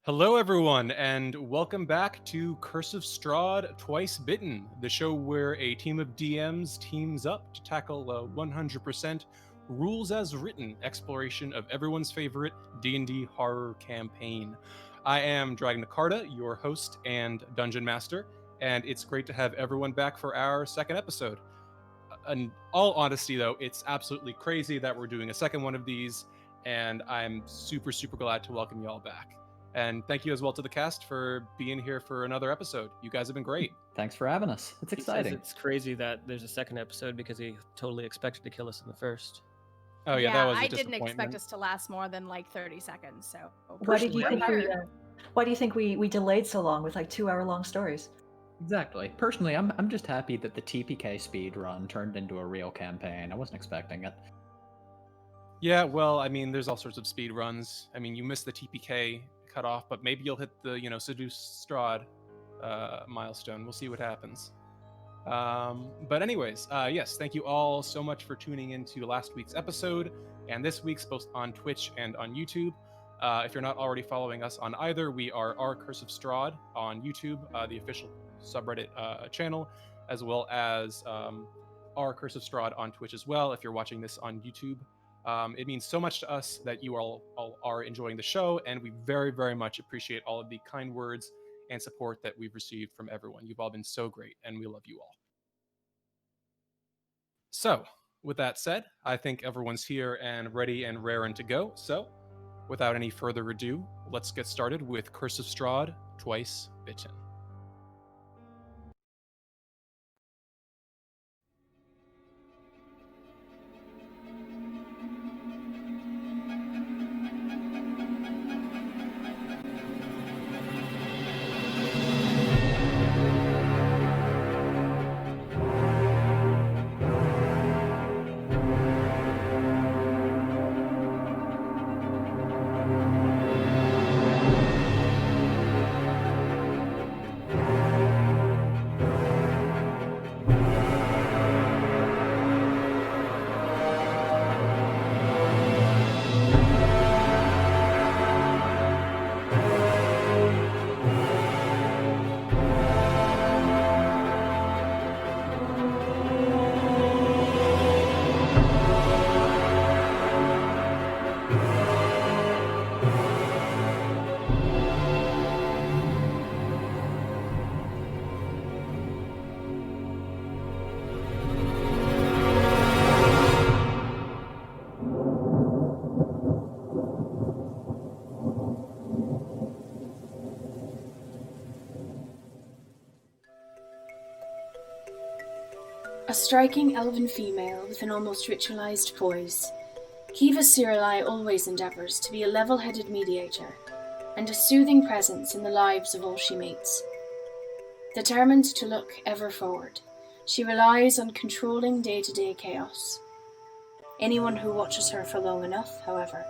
Hello, everyone, and welcome back to Curse of Strahd Twice Bitten, the show where a team of DMs teams up to tackle a 100% rules as written exploration of everyone's favorite D&D horror campaign. I am Dragon Nakarta, your host and dungeon master, and it's great to have everyone back for our second episode. In all honesty, though, it's absolutely crazy that we're doing a second one of these, and I'm super glad to welcome you all back. And thank you as well to the cast for being here for another episode. You guys have been great. Thanks for having us. It's He says exciting. it's crazy that there's a second episode because he totally expected to kill us in the first. Oh yeah, that was a I didn't disappointment. expect us to last more than like 30 seconds. So Why did you Personally, think why do you think we delayed so long with like 2-hour-long stories? Exactly. Personally, I'm just happy that the TPK speed run turned into a real campaign. I wasn't expecting it. Yeah, well, I mean, there's all sorts of speed runs. I mean, you missed the TPK cutoff, but maybe you'll hit the seduce Strahd milestone. We'll see what happens. But anyways, yes, thank you all so much for tuning into last week's episode and this week's, both on Twitch and on YouTube. If you're not already following us on either, we are Our Curse of Strahd on YouTube, the official subreddit channel, as well as Our Curse of Strahd on Twitch as well, if you're watching this on YouTube. It means so much to us that you all are enjoying the show, and we very much appreciate all of the kind words and support that we've received from everyone. You've all been so great, and we love you all. So, with that said, I think everyone's here and ready and raring to go. So, without any further ado, let's get started with Curse of Strahd Twice Bitten. A striking elven female with an almost ritualized poise, Kiva Sirili always endeavors to be a level-headed mediator and a soothing presence in the lives of all she meets. Determined to look ever forward, she relies on controlling day-to-day chaos. Anyone who watches her for long enough, however,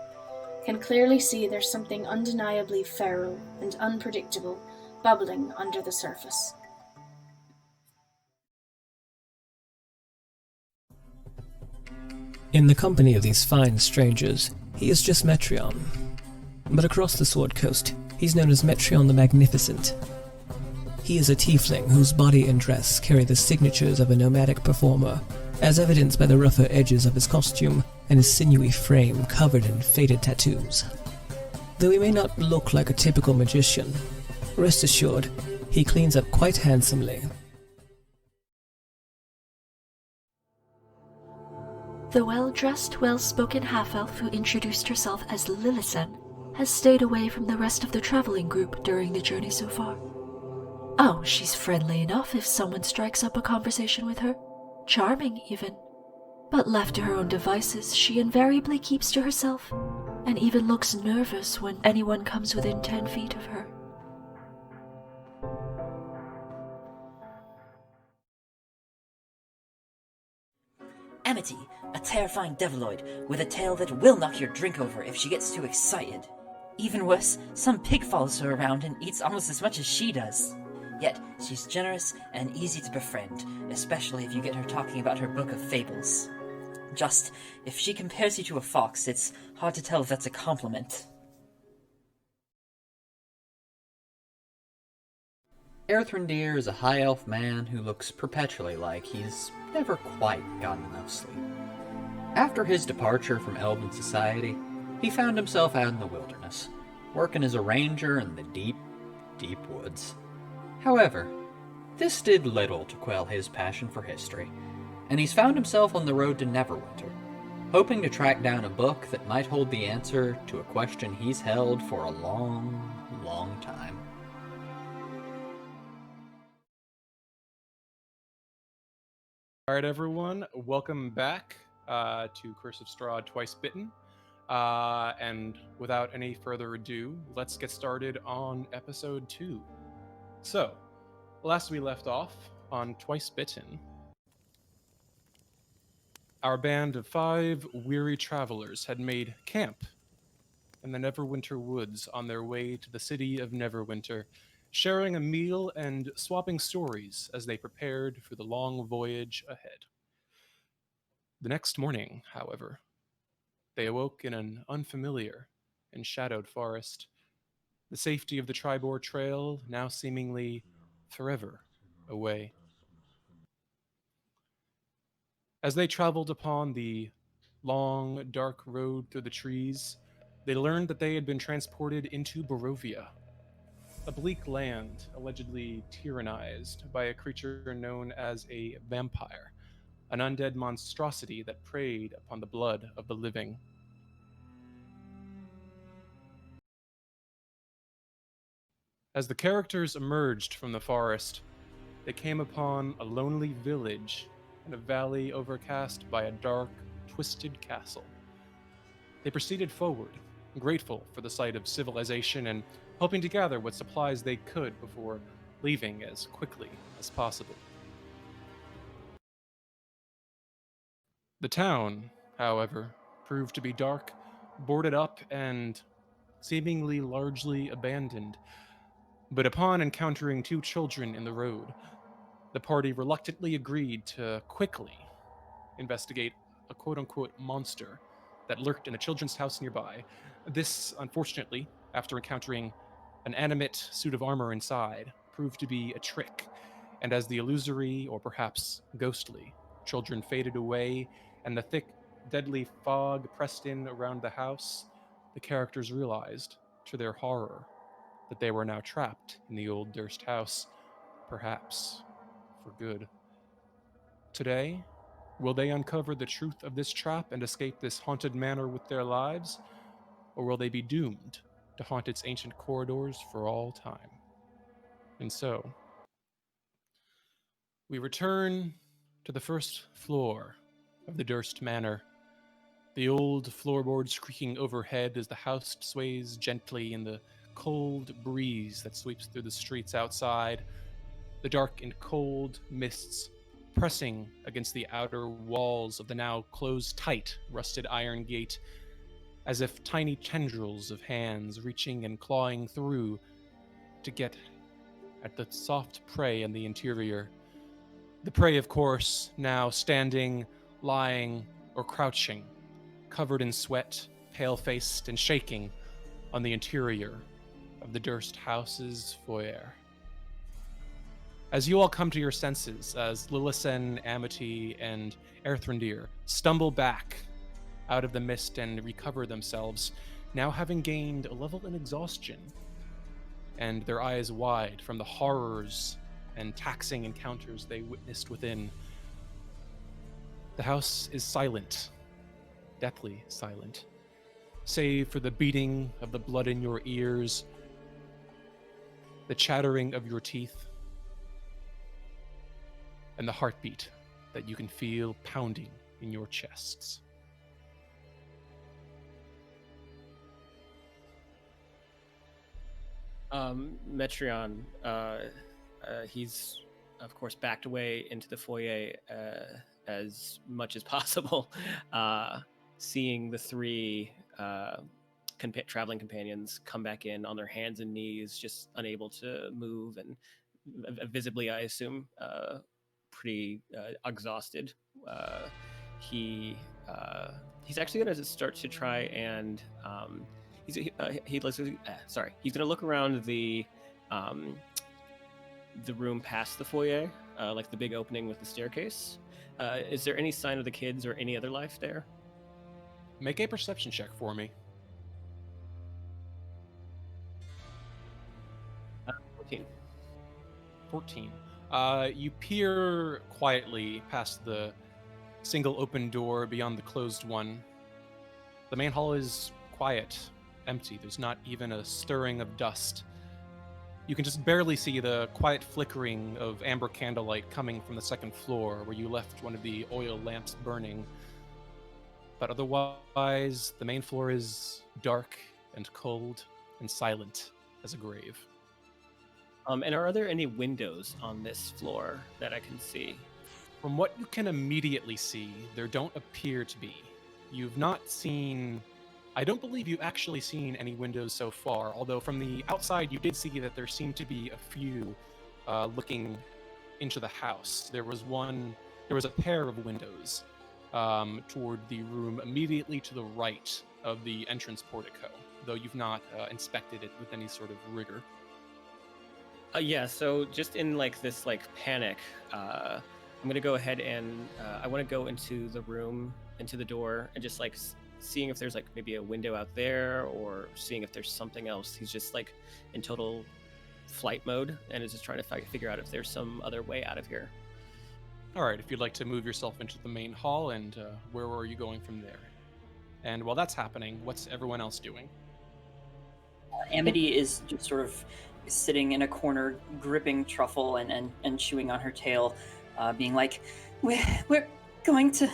can clearly see there's something undeniably feral and unpredictable bubbling under the surface. In the company of these fine strangers, he is just Metreon. But across the Sword Coast, he's known as Metreon the Magnificent. He is a tiefling whose body and dress carry the signatures of a nomadic performer, as evidenced by the rougher edges of his costume and his sinewy frame covered in faded tattoos. Though he may not look like a typical magician, rest assured, he cleans up quite handsomely. The well-dressed, well-spoken half-elf who introduced herself as Lillisen has stayed away from the rest of the traveling group during the journey so far. Oh, she's friendly enough if someone strikes up a conversation with her. Charming, even. But left to her own devices, she invariably keeps to herself, and even looks nervous when anyone comes within 10 feet of her. Amity, a terrifying deviloid with a tail that will knock your drink over if she gets too excited. Even worse, some pig follows her around and eats almost as much as she does. Yet, she's generous and easy to befriend, especially if you get her talking about her book of fables. Just, if she compares you to a fox, it's hard to tell if that's a compliment. Erthrindir is a high elf man who looks perpetually like he's never quite gotten enough sleep. After his departure from elven society, he found himself out in the wilderness, working as a ranger in the deep, deep woods. However, this did little to quell his passion for history, and he's found himself on the road to Neverwinter, hoping to track down a book that might hold the answer to a question he's held for a long, long time. All right, everyone, welcome back to Curse of Strahd Twice Bitten. And without any further ado, let's get started on episode 2. So, last we left off on Twice Bitten, our band of 5 weary travelers had made camp in the Neverwinter woods on their way to the city of Neverwinter, sharing a meal and swapping stories as they prepared for the long voyage ahead. The next morning, however, they awoke in an unfamiliar and shadowed forest, the safety of the Tribor Trail now seemingly forever away. As they traveled upon the long, dark road through the trees, they learned that they had been transported into Barovia, a bleak land allegedly tyrannized by a creature known as a vampire, an undead monstrosity that preyed upon the blood of the living. As the characters emerged from the forest, they came upon a lonely village in a valley overcast by a dark, twisted castle. They proceeded forward, grateful for the sight of civilization and hoping to gather what supplies they could before leaving as quickly as possible. The town, however, proved to be dark, boarded up, and seemingly largely abandoned. But upon encountering 2 children in the road, the party reluctantly agreed to quickly investigate a quote-unquote monster that lurked in a children's house nearby. This, unfortunately, after encountering an animate suit of armor inside, proved to be a trick, and as the illusory, or perhaps ghostly, children faded away and the thick, deadly fog pressed in around the house, the characters realized, to their horror, that they were now trapped in the old Durst house, perhaps for good. Today, will they uncover the truth of this trap and escape this haunted manor with their lives? Or will they be doomed to haunt its ancient corridors for all time? And so, we return to the first floor of the Durst Manor, the old floorboards creaking overhead as the house sways gently in the cold breeze that sweeps through the streets outside, the dark and cold mists pressing against the outer walls of the now closed tight, rusted iron gate, as if tiny tendrils of hands reaching and clawing through to get at the soft prey in the interior. The prey, of course, now standing, lying, or crouching, covered in sweat, pale-faced, and shaking on the interior of the Durst house's foyer. As you all come to your senses, as Lillisen, Amity, and Erthrindir stumble back out of the mist and recover themselves, now having gained a level in exhaustion, and their eyes wide from the horrors and taxing encounters they witnessed within. The house is silent, deathly silent, save for the beating of the blood in your ears, the chattering of your teeth, and the heartbeat that you can feel pounding in your chests. Metreon, he's of course backed away into the foyer as much as possible, seeing the 3 traveling companions come back in on their hands and knees, just unable to move, and visibly, I assume, pretty exhausted. He's actually going to start to try and he's going to look around the the room past the foyer, like the big opening with the staircase. Is there any sign of the kids or any other life there? Make a perception check for me. 14. 14. You peer quietly past the single open door beyond the closed one. The main hall is quiet, empty. There's not even a stirring of dust. You can just barely see the quiet flickering of amber candlelight coming from the second floor where you left one of the oil lamps burning. But otherwise, the main floor is dark and cold and silent as a grave. And are there any windows on this floor that I can see? From what you can immediately see, there don't appear to be. You've not seen... I don't believe you've actually seen any windows so far, although from the outside you did see that there seemed to be a few looking into the house. There was a pair of windows toward the room immediately to the right of the entrance portico, though you've not inspected it with any sort of rigor. Yeah, so just in like this like panic, I'm gonna go ahead and I want to go into the room, into the door, and just like seeing if there's like maybe a window out there, or seeing if there's something else. He's just like in total flight mode and is just trying to figure out if there's some other way out of here. All right, if you'd like to move yourself into the main hall, and where are you going from there? And while that's happening, what's everyone else doing? Amity is just sort of sitting in a corner, gripping Truffle and chewing on her tail, being like, we're going to...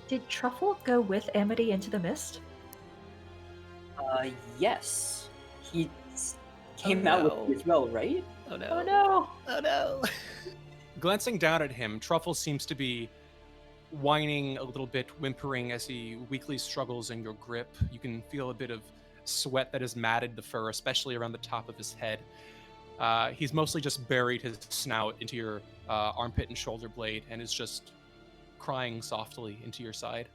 Did Truffle go with Amity into the mist? Yes. He came out with it as well, right? Oh no. Oh no! Oh no. Glancing down at him, Truffle seems to be whining a little bit, whimpering as he weakly struggles in your grip. You can feel a bit of sweat that has matted the fur, especially around the top of his head. He's mostly just buried his snout into your armpit and shoulder blade and is just crying softly into your side.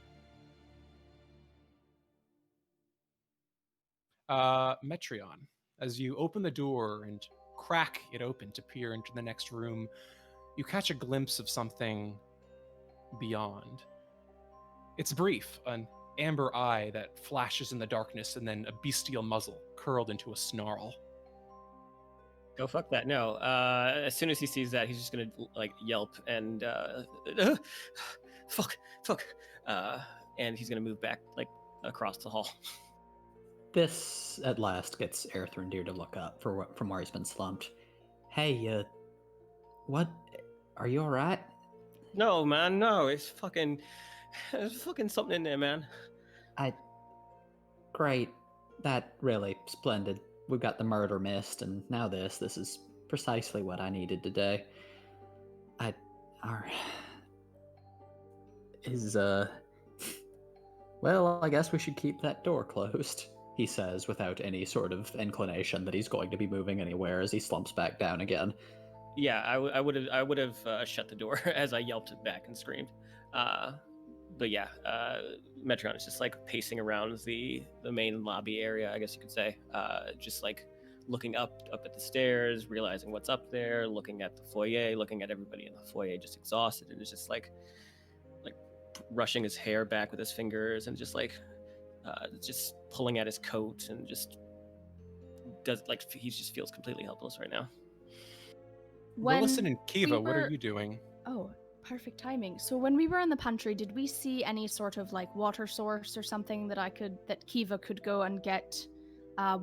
Metreon, as you open the door and crack it open to peer into the next room, you catch a glimpse of something beyond. It's brief, an amber eye that flashes in the darkness, and then a bestial muzzle curled into a snarl. Go fuck that. No. As soon as he sees that, he's just gonna like yelp and fuck, and he's gonna move back like across the hall. This at last gets Earthrendir to look up from where he's been slumped. Hey, what? Are you alright? No, man, no. It's fucking something in there, man. Great. That really splendid. We've got the murder mist, and now this. This is precisely what I needed today. Well, I guess we should keep that door closed, he says without any sort of inclination that he's going to be moving anywhere as he slumps back down again. Yeah, I would have shut the door as I yelped back and screamed. But yeah, Metreon is just like pacing around the main lobby area, I guess you could say, just like looking up at the stairs, realizing what's up there, looking at the foyer, looking at everybody in the foyer, just exhausted, and is just like brushing his hair back with his fingers, and just like just pulling at his coat, and just does like he just feels completely helpless right now. Listen, and Kiva, what are you doing? Oh, perfect timing. So when we were in the pantry, did we see any sort of like water source or something that Kiva could go and get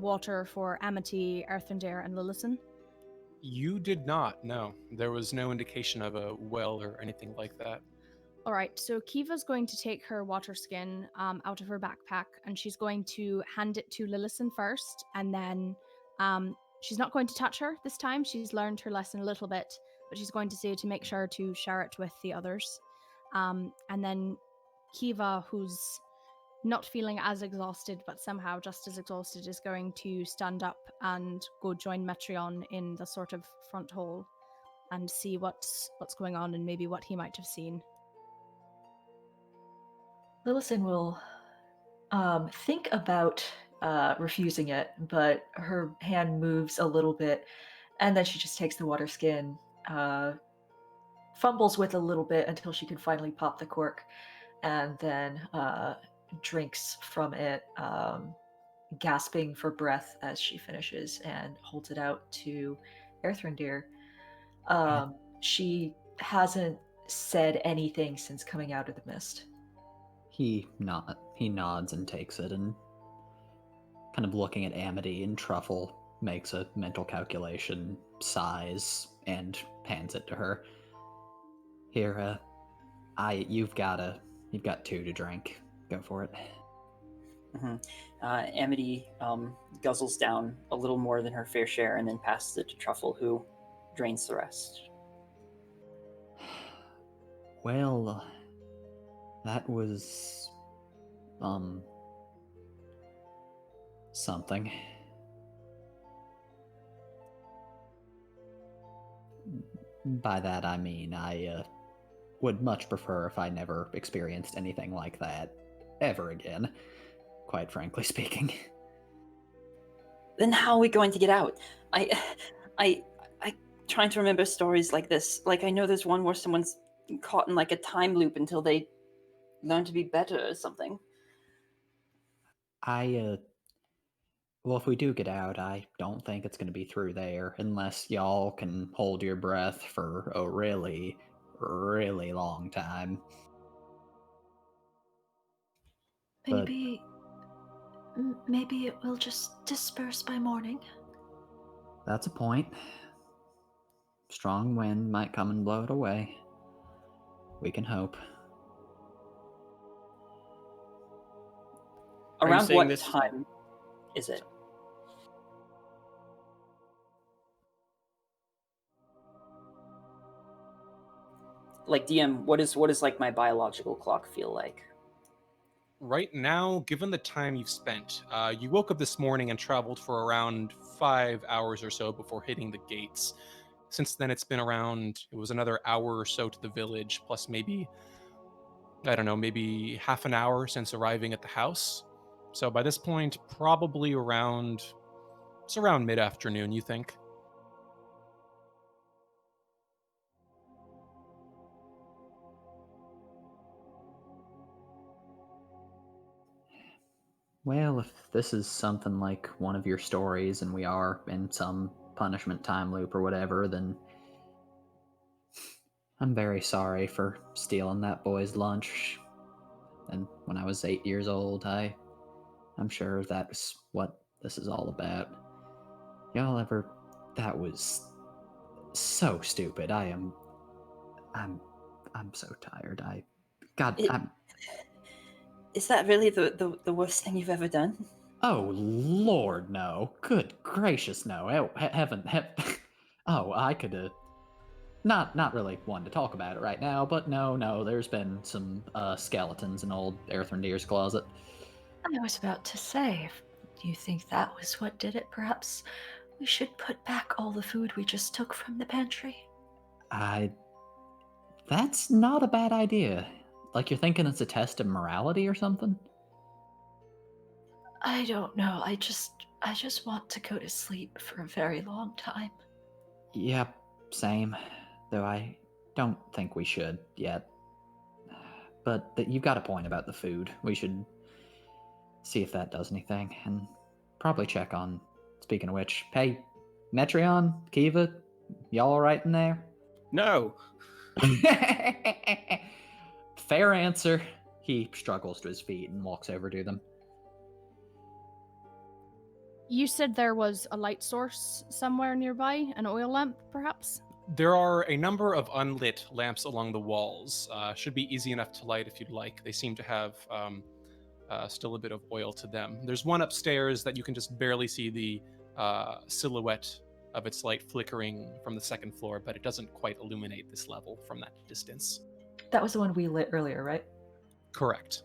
water for Amity, Earthendair, and Lillison? You did not, no. There was no indication of a well or anything like that. All right, so Kiva's going to take her water skin out of her backpack, and she's going to hand it to Lillison first, and then she's not going to touch her this time. She's learned her lesson a little bit, but she's going to say to make sure to share it with the others. And then Kiva, who's not feeling as exhausted, but somehow just as exhausted, is going to stand up and go join Metreon in the sort of front hall and see what's going on and maybe what he might have seen. Lillison will think about refusing it, but her hand moves a little bit, and then she just takes the water skin, fumbles with a little bit until she can finally pop the cork, and then drinks from it, gasping for breath as she finishes, and holds it out to Erthrindir. She hasn't said anything since coming out of the mist. He nods and takes it, and kind of looking at Amity and Truffle, makes a mental calculation, sighs, and hands it to her. Here, you've got 2 to drink. Go for it. Mm-hmm. Amity guzzles down a little more than her fair share and then passes it to Truffle, who drains the rest. Well, that was something. By that I mean I would much prefer if I never experienced anything like that ever again, quite frankly speaking. Then how are we going to get out? I trying to remember stories like this. Like, I know there's one where someone's caught in like a time loop until they learn to be better or something. Well, if we do get out, I don't think it's going to be through there, unless y'all can hold your breath for a really, really long time. Maybe it will just disperse by morning. That's a point. Strong wind might come and blow it away. We can hope. Around what time is it? Like, DM, what is like my biological clock feel like? Right now, given the time you've spent, you woke up this morning and traveled for around 5 hours or so before hitting the gates. Since then, it was another hour or so to the village, plus maybe, I don't know, maybe half an hour since arriving at the house. So by this point, probably it's around mid-afternoon, you think? Well, if this is something like one of your stories and we are in some punishment time loop or whatever, then I'm very sorry for stealing that boy's lunch. And when I was 8 years old, I'm sure that's what this is all about. That was so stupid. I'm so tired. Is that really the worst thing you've ever done? Oh, Lord, no. Good gracious, no. Oh, I could, not really one to talk about it right now, but no, there's been some skeletons in old Erthrindir's closet. I was about to say, do you think that was what did it? Perhaps we should put back all the food we just took from the pantry. That's not a bad idea. Like, you're thinking it's a test of morality or something? I don't know. I just want to go to sleep for a very long time. Yep, same. Though I don't think we should yet. But you've got a point about the food. We should see if that does anything, and probably check on. Speaking of which, hey, Metreon, Kiva, y'all all right in there? No. Fair answer. He struggles to his feet and walks over to them. You said there was a light source somewhere nearby, an oil lamp, perhaps? There are a number of unlit lamps along the walls. Should be easy enough to light if you'd like. They seem to have still a bit of oil to them. There's one upstairs that you can just barely see the silhouette of its light flickering from the second floor, but it doesn't quite illuminate this level from that distance. That was the one we lit earlier, right? Correct.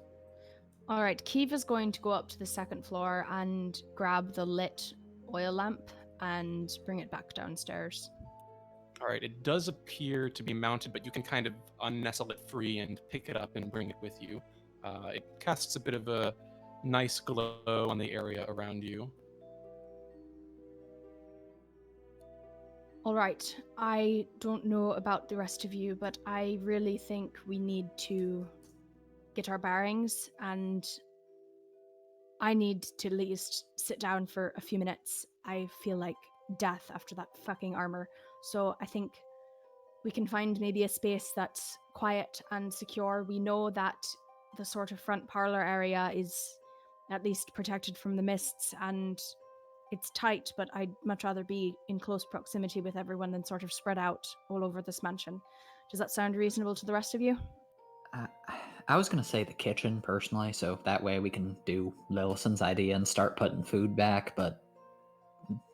All right, Kiva's going to go up to the second floor and grab the lit oil lamp and bring it back downstairs. All right, it does appear to be mounted, but you can kind of unnestle it free and pick it up and bring it with you. It casts a bit of a nice glow on the area around you. All right. I don't know about the rest of you, but I really think we need to get our bearings, and I need to at least sit down for a few minutes. I feel like death after that fucking armor. So I think we can find maybe a space that's quiet and secure. We know that the sort of front parlor area is at least protected from the mists, and it's tight, but I'd much rather be in close proximity with everyone than sort of spread out all over this mansion. Does that sound reasonable to the rest of you? I was going to say the kitchen, personally, so that way we can do Lillison's idea and start putting food back, but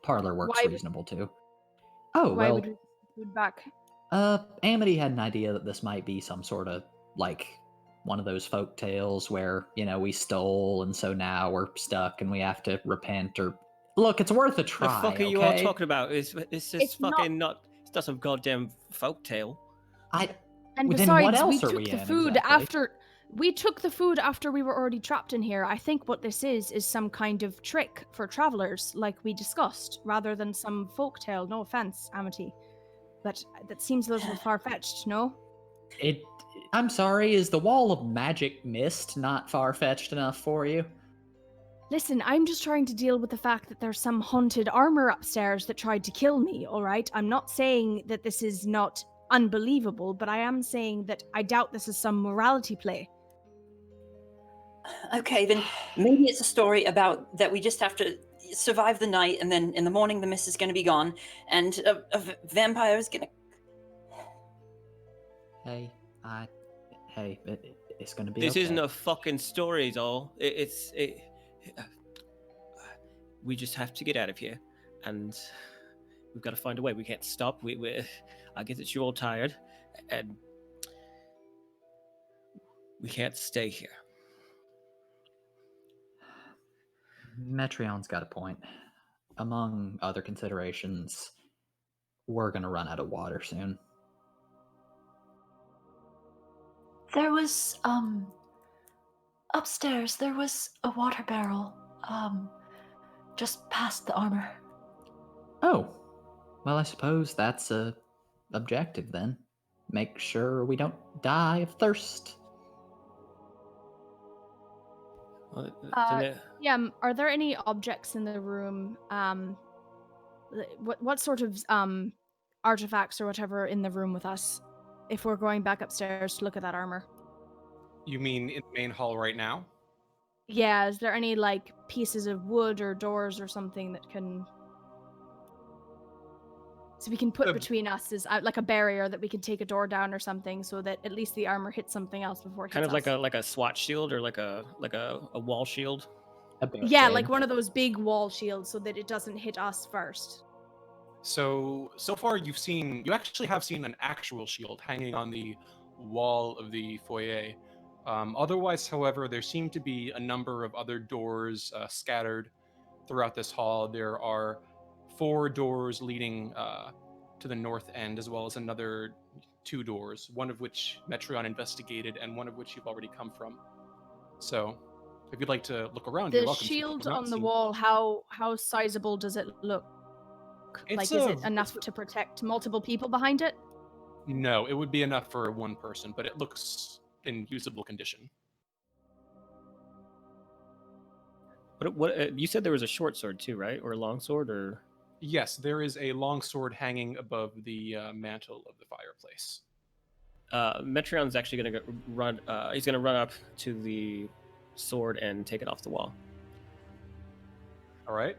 parlor works reasonable too. Oh, Why well, would we put food back? Amity had an idea that this might be some sort of, like, one of those folk tales where, we stole, and so now we're stuck and we have to repent, or... Look, it's worth a try, The fuck are you all talking about? It's fucking not... It's not some goddamn folktale. And then besides, what else we are took we the in, food exactly? after... We took the food after we were already trapped in here. I think what this is some kind of trick for travelers, like we discussed, rather than some folktale. No offense, Amity. But that seems a little far-fetched, no? I'm sorry, is the wall of magic mist not far-fetched enough for you? Listen, I'm just trying to deal with the fact that there's some haunted armor upstairs that tried to kill me, alright? I'm not saying that this is not unbelievable, but I am saying that I doubt this is some morality play. Okay, then maybe it's a story about that we just have to survive the night, and then in the morning the mist is going to be gone, and a vampire is going to... Hey, it's going to be This okay. isn't a fucking story, doll. We just have to get out of here, and we've got to find a way. We can't stop. I get that you're all tired, and we can't stay here. Metrion's got a point. Among other considerations, we're going to run out of water soon. There was, upstairs, there was a water barrel, just past the armor. Oh, well, I suppose that's a objective then. Make sure we don't die of thirst. Yeah, are there any objects in the room? What sort of artifacts or whatever in the room with us, if we're going back upstairs to look at that armor? You mean in the main hall right now? Yeah, is there any like pieces of wood or doors or something that can... So we can put between us is like a barrier that we can take a door down or something, so that at least the armor hits something else before it hits kind of us. like a SWAT shield, or like a wall shield. Yeah, like one of those big wall shields, so that it doesn't hit us first. So far you actually have seen an actual shield hanging on the wall of the foyer. Otherwise, however, there seem to be a number of other doors scattered throughout this hall. There are 4 doors leading to the north end, as well as another 2 doors, one of which Metrion investigated and one of which you've already come from. So, if you'd like to look around, you're welcome to. The shield on the wall, how sizable does it look? Is it enough to protect multiple people behind it? No, it would be enough for one person, but it looks in usable condition. What you said there was a short sword too, right? Or a long sword, or... Yes, there is a long sword hanging above the mantle of the fireplace. Metrion's actually going to run. He's going to run up to the sword and take it off the wall. All right.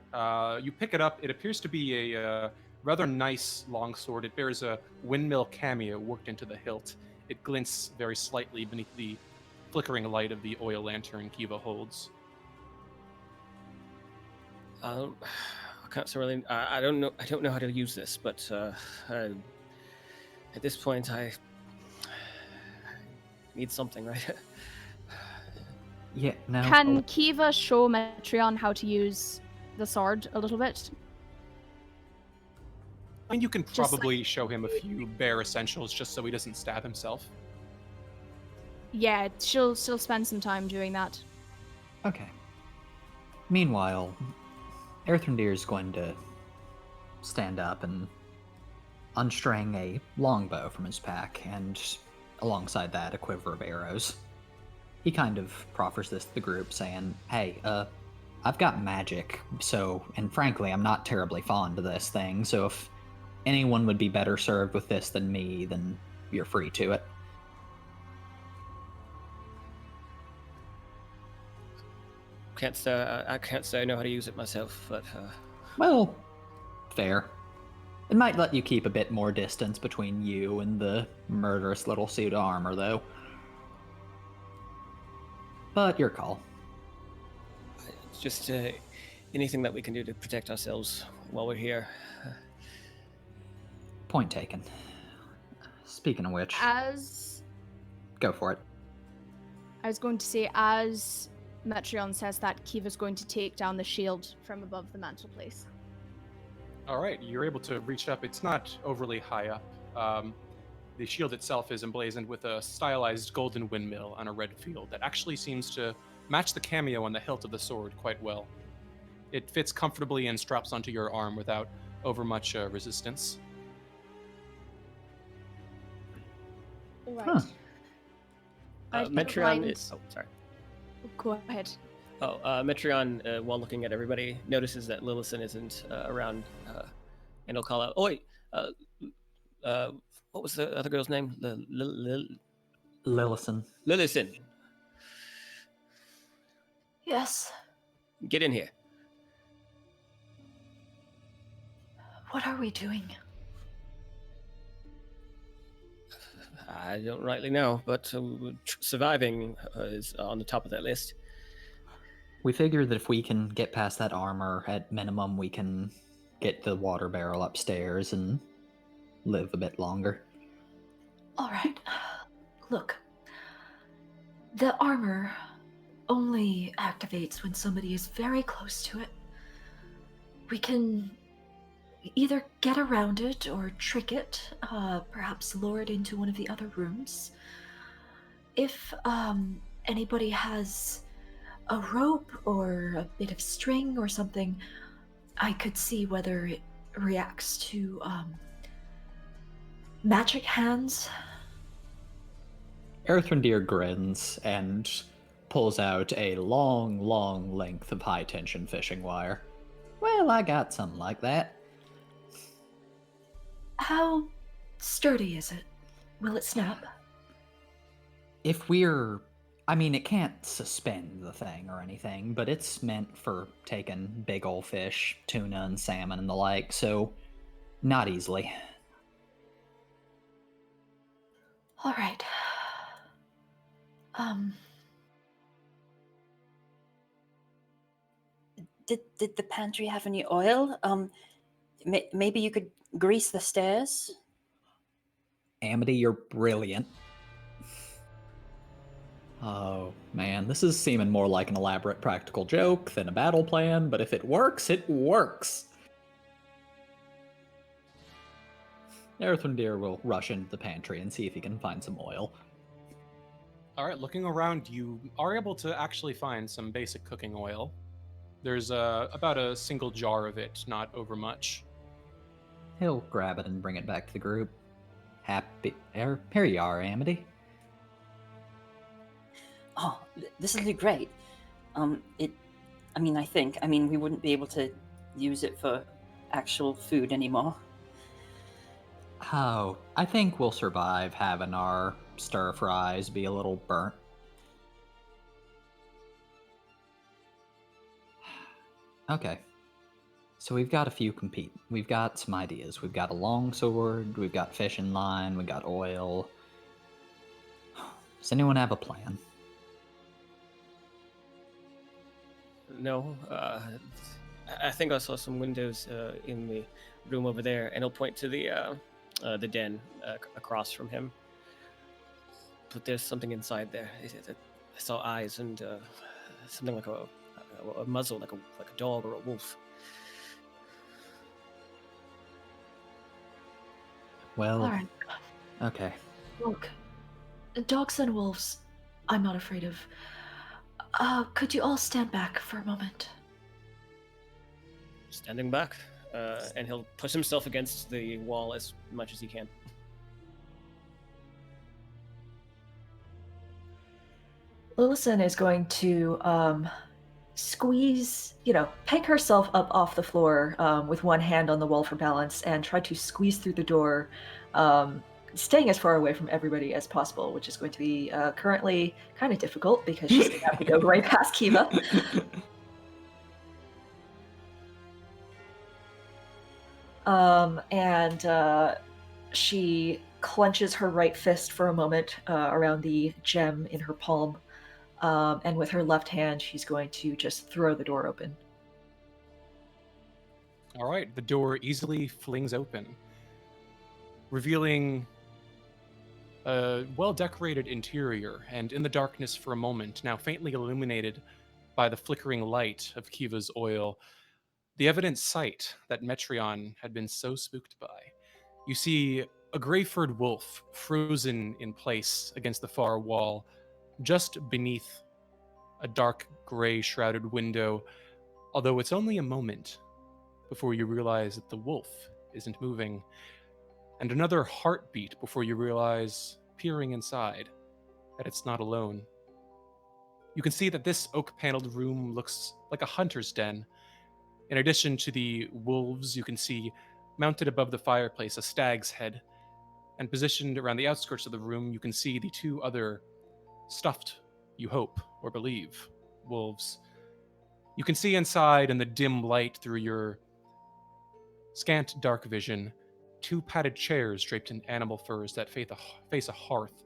You pick it up. It appears to be a rather nice long sword. It bears a windmill cameo worked into the hilt. It glints very slightly beneath the flickering light of the oil lantern Kiva holds. I can't really. I don't know. I don't know how to use this, but at this point, I need something, right? Yeah. No. Can Kiva show Metrion how to use the sword a little bit? I mean, you can probably show him a few bare essentials just so he doesn't stab himself. Yeah, she'll spend some time doing that. Okay. Meanwhile, Erthrendir is going to stand up and unstring a longbow from his pack, and alongside that, a quiver of arrows. He kind of proffers this to the group, saying, hey, I've got magic, and frankly, I'm not terribly fond of this thing, so if anyone would be better served with this than me, then you're free to it. I can't say I know how to use it myself, but Well, fair. It might let you keep a bit more distance between you and the murderous little suit of armor, though. But your call. it's just anything that we can do to protect ourselves while we're here. Point taken. Speaking of which, go for it. I was going to say, as Metreon says that, Kiva's going to take down the shield from above the mantelpiece. All right, you're able to reach up. It's not overly high up. The shield itself is emblazoned with a stylized golden windmill on a red field that actually seems to match the cameo on the hilt of the sword quite well. It fits comfortably and straps onto your arm without overmuch resistance. Right. Huh. Metreon. Sorry. Go ahead. Metreon, while looking at everybody, notices that Lillison isn't around, and he'll call out, "Oh wait, what was the other girl's name? Lillison. Lillison, Yes. get in here." What are we doing? I don't rightly know, but surviving is on the top of that list. We figure that if we can get past that armor, at minimum, we can get the water barrel upstairs and live a bit longer. All right. Look, the armor only activates when somebody is very close to it. We can either get around it or trick it, perhaps lure it into one of the other rooms. If anybody has a rope or a bit of string or something, I could see whether it reacts to magic hands. Erthrendir grins and pulls out a long, long length of high-tension fishing wire. Well, I got something like that. How sturdy is it? Will it snap? It can't suspend the thing or anything, but it's meant for taking big ol' fish, tuna and salmon and the like, so not easily. All right. Did the pantry have any oil? Maybe you could grease the stairs? Amity, you're brilliant. Oh, man, this is seeming more like an elaborate practical joke than a battle plan, but if it works, it works! Erthrendir will rush into the pantry and see if he can find some oil. All right, looking around, you are able to actually find some basic cooking oil. There's about a single jar of it, not over much. He'll grab it and bring it back to the group. Here you are, Amity. Oh, this will do great. I think we wouldn't be able to use it for actual food anymore. Oh, I think we'll survive having our stir fries be a little burnt. Okay. So we've got we've got some ideas. We've got a long sword, we've got fishing line, we've got oil. Does anyone have a plan? No, I think I saw some windows in the room over there, and he'll point to the den across from him. But there's something inside there. I saw eyes and something like a muzzle, like a dog or a wolf. Well, All right. Okay. Look, dogs and wolves, I'm not afraid of. Could you all stand back for a moment? standing back, and he'll push himself against the wall as much as he can. Lillison is going to squeeze, pick herself up off the floor with one hand on the wall for balance and try to squeeze through the door, staying as far away from everybody as possible, which is going to be currently kind of difficult because she's going to have to go right past Kiva. And she clenches her right fist for a moment around the gem in her palm. And with her left hand, she's going to just throw the door open. All right, the door easily flings open, revealing a well-decorated interior, and in the darkness for a moment, now faintly illuminated by the flickering light of Kiva's oil, the evident sight that Metreon had been so spooked by. You see a gray-furred wolf frozen in place against the far wall, just beneath a dark gray shrouded window, although it's only a moment before you realize that the wolf isn't moving, and another heartbeat before you realize, peering inside, that it's not alone. You can see that this oak-paneled room looks like a hunter's den. In addition to the wolves, you can see mounted above the fireplace a stag's head, and positioned around the outskirts of the room, you can see the two other stuffed, you hope or believe, wolves. You can see inside in the dim light through your scant dark vision, two padded chairs draped in animal furs that face a hearth,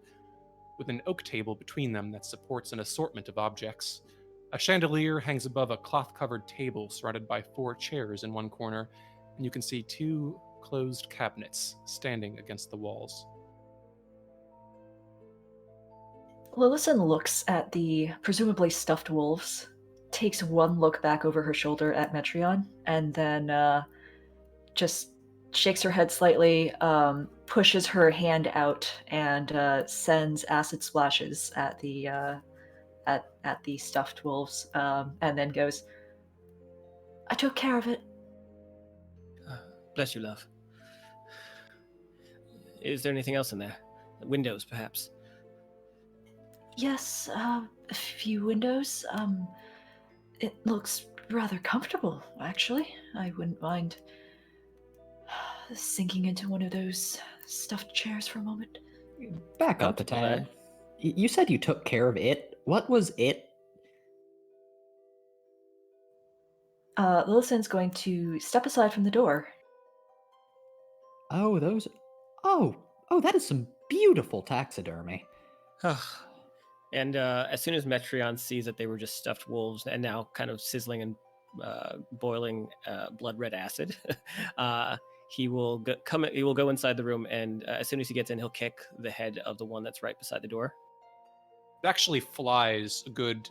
with an oak table between them that supports an assortment of objects. A chandelier hangs above a cloth-covered table surrounded by 4 chairs in one corner, and you can see 2 closed cabinets standing against the walls. Lillison looks at the presumably stuffed wolves, takes one look back over her shoulder at Metreon, and then just shakes her head slightly, pushes her hand out, and sends acid splashes at the at the stuffed wolves, and then goes, "I took care of it." Bless you, love. Is there anything else in there? Windows, perhaps? Yes, a few windows. It looks rather comfortable, actually. I wouldn't mind sinking into one of those stuffed chairs for a moment. Back up a tad. You said you took care of it. What was it? Lillison's going to step aside from the door. Oh, those. Oh, that is some beautiful taxidermy. And as soon as Metreon sees that they were just stuffed wolves and now kind of sizzling and boiling blood red acid, he will go inside the room, and as soon as he gets in, he'll kick the head of the one that's right beside the door. It actually flies a good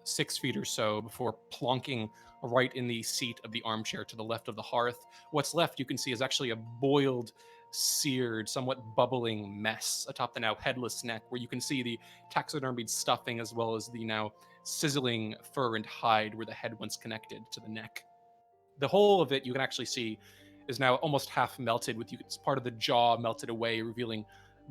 6 feet or so before plonking right in the seat of the armchair to the left of the hearth. What's left, you can see, is actually a boiled, seared, somewhat bubbling mess atop the now headless neck, where you can see the taxidermied stuffing as well as the now sizzling fur and hide where the head once connected to the neck. The whole of it, you can actually see, is now almost half melted, with it's part of the jaw melted away, revealing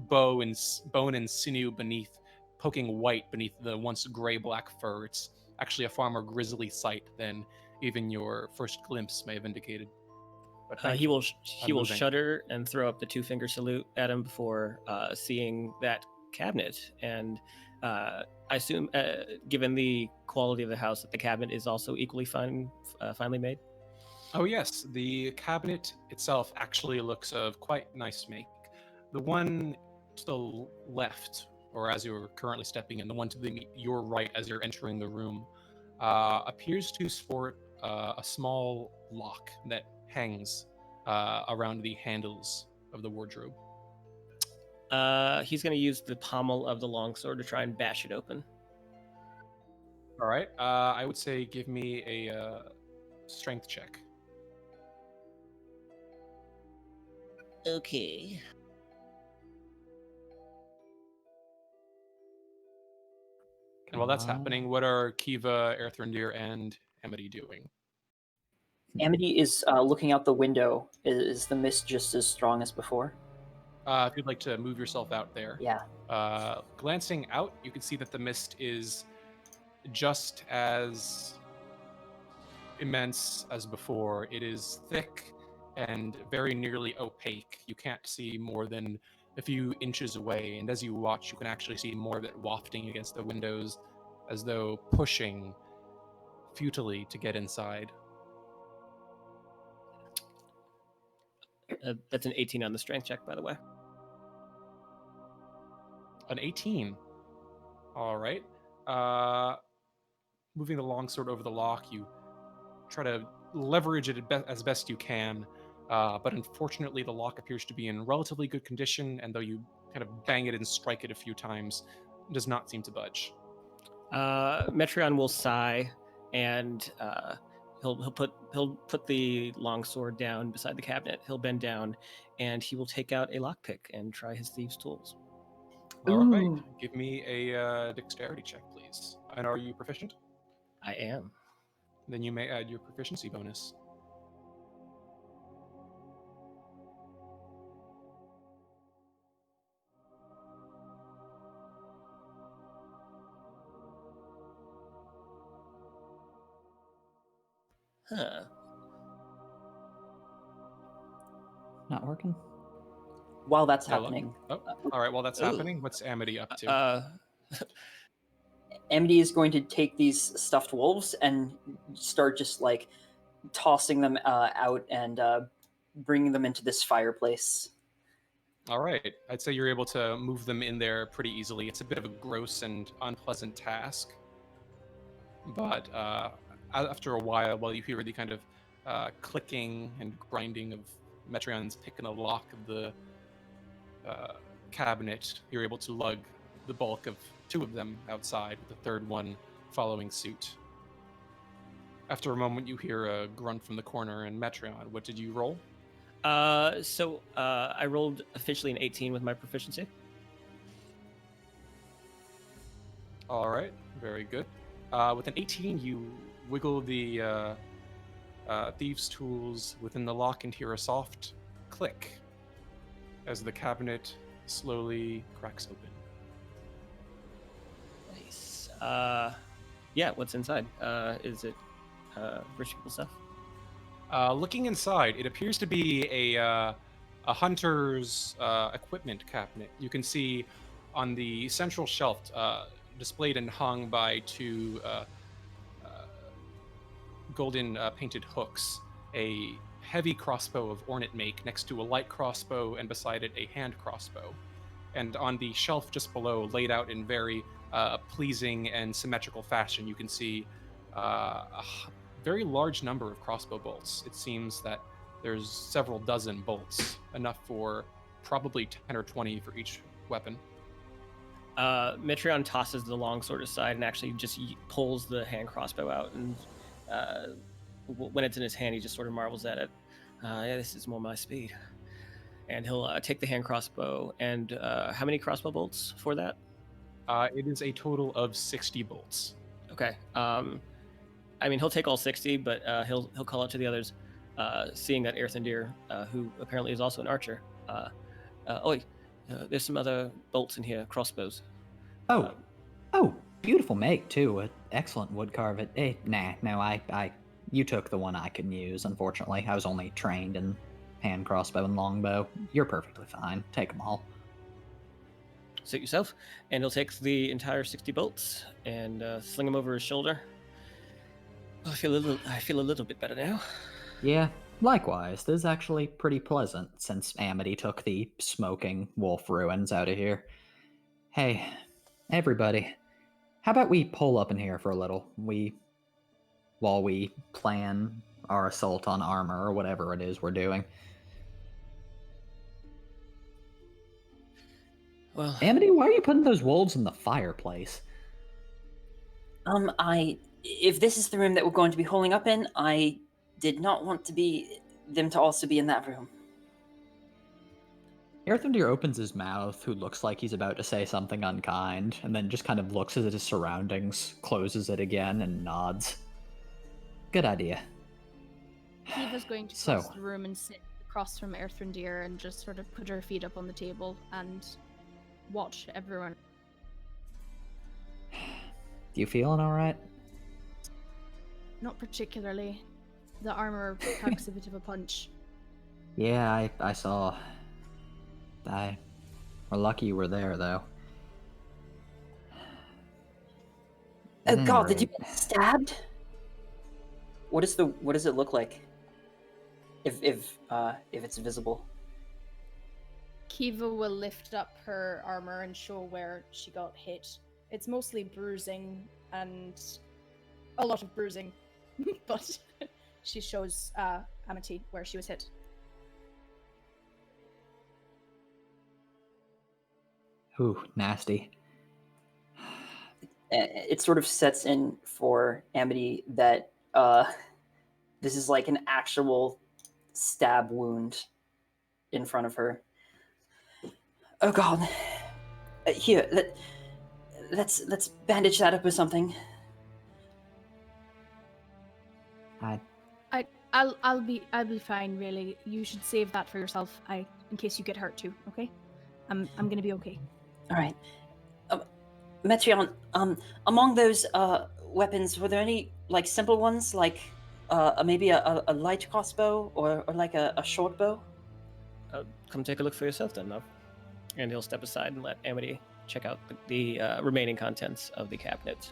bone and sinew beneath, poking white beneath the once gray-black fur. It's actually a far more grisly sight than even your first glimpse may have indicated. But he will shudder and throw up the 2-finger salute at him before seeing that cabinet. And I assume, given the quality of the house, that the cabinet is also equally finely made. Oh yes, the cabinet itself actually looks of quite nice make. The one to the left, or as you're currently stepping in, the one to your right as you're entering the room, appears to sport a small lock that hangs around the handles of the wardrobe. He's going to use the pommel of the longsword to try and bash it open. All right. I would say give me a strength check. Okay. And while that's happening, what are Kiva, Erthrindir, and Amity doing? Amity is looking out the window. Is the mist just as strong as before? If you'd like to move yourself out there. Yeah. Glancing out, you can see that the mist is just as immense as before. It is thick and very nearly opaque. You can't see more than a few inches away, and as you watch, you can actually see more of it wafting against the windows as though pushing futilely to get inside. That's an 18 on the strength check, by the way. An 18. All right. Moving the longsword over the lock, you try to leverage it as best you can, but unfortunately the lock appears to be in relatively good condition, and though you kind of bang it and strike it a few times, it does not seem to budge. Metreon will sigh, and he'll put the longsword down beside the cabinet. He'll bend down, and he will take out a lockpick and try his thieves' tools. All right, Ooh. give me a dexterity check, please. And are you proficient? I am. Then you may add your proficiency bonus. Huh. Not working. While that's No luck? happening, Oh, all right. While that's Ooh. happening, what's Amity up to? Amity is going to take these stuffed wolves and start just like tossing them out and bringing them into this fireplace. All right. I'd say you're able to move them in there pretty easily. It's a bit of a gross and unpleasant task. But after a while you hear the kind of clicking and grinding of Metreon's picking the lock of the cabinet, you're able to lug the bulk of two of them outside, with the third one following suit. After a moment, you hear a grunt from the corner, and Metreon, what did you roll? I rolled officially an 18 with my proficiency. All right, very good. With an 18, you wiggle the thieves' tools within the lock and hear a soft click as the cabinet slowly cracks open. Nice. Yeah, what's inside? Is it rich people stuff? Looking inside, it appears to be a hunter's equipment cabinet. You can see on the central shelf, displayed and hung by two golden painted hooks, a heavy crossbow of ornate make next to a light crossbow, and beside it a hand crossbow. And on the shelf just below, laid out in very pleasing and symmetrical fashion, you can see a very large number of crossbow bolts. It seems that there's several dozen bolts, enough for probably 10 or 20 for each weapon. Metreon tosses the longsword aside and actually just pulls the hand crossbow out, and when it's in his hand, he just sort of marvels at it. Yeah, this is more my speed. And he'll take the hand crossbow, and how many crossbow bolts for that? It is a total of 60 bolts. Okay. I mean, he'll take all 60, but he'll call out to the others, seeing that Earthendeer, who apparently is also an archer. There's some other bolts in here, crossbows. Oh, beautiful make too. Excellent wood carve. You took the one I can use. Unfortunately, I was only trained in hand crossbow and longbow. You're perfectly fine. Take them all. Suit yourself, and he'll take the entire 60 bolts and sling them over his shoulder. I feel a little bit better now. Yeah, likewise. This is actually pretty pleasant since Amity took the smoking wolf ruins out of here. Hey, everybody, how about we pull up in here for a little? While we plan our assault on armor or whatever it is we're doing. Well, Amity, why are you putting those wolves in the fireplace? If this is the room that we're going to be holding up in, I did not want them to also be in that room. Earthendeer opens his mouth, who looks like he's about to say something unkind, and then just kind of looks at his surroundings, closes it again, and nods. Good idea. Kiva's going to So- cross the room and sit across from Earthrendir and just sort of put her feet up on the table and watch everyone. You feeling all right? Not particularly. The armor packs a bit of a punch. Yeah, I saw. We're lucky you were there, though. Oh At any god, did you rate- get stabbed? What does it look like? If it's visible. Kiva will lift up her armor and show where she got hit. It's mostly bruising and a lot of bruising, but she shows Amity where she was hit. Ooh, nasty. It sort of sets in for Amity that this is like an actual stab wound in front of her. Oh god. Here, let's bandage that up with something. I'll be fine. Really, you should save that for yourself. In case you get hurt too. Okay, I'm gonna be okay. All right. Metreon, among those weapons, were there any like simple ones, like maybe a light crossbow or like a short bow? Come take a look for yourself then, love. And he'll step aside and let Amity check out the remaining contents of the cabinet.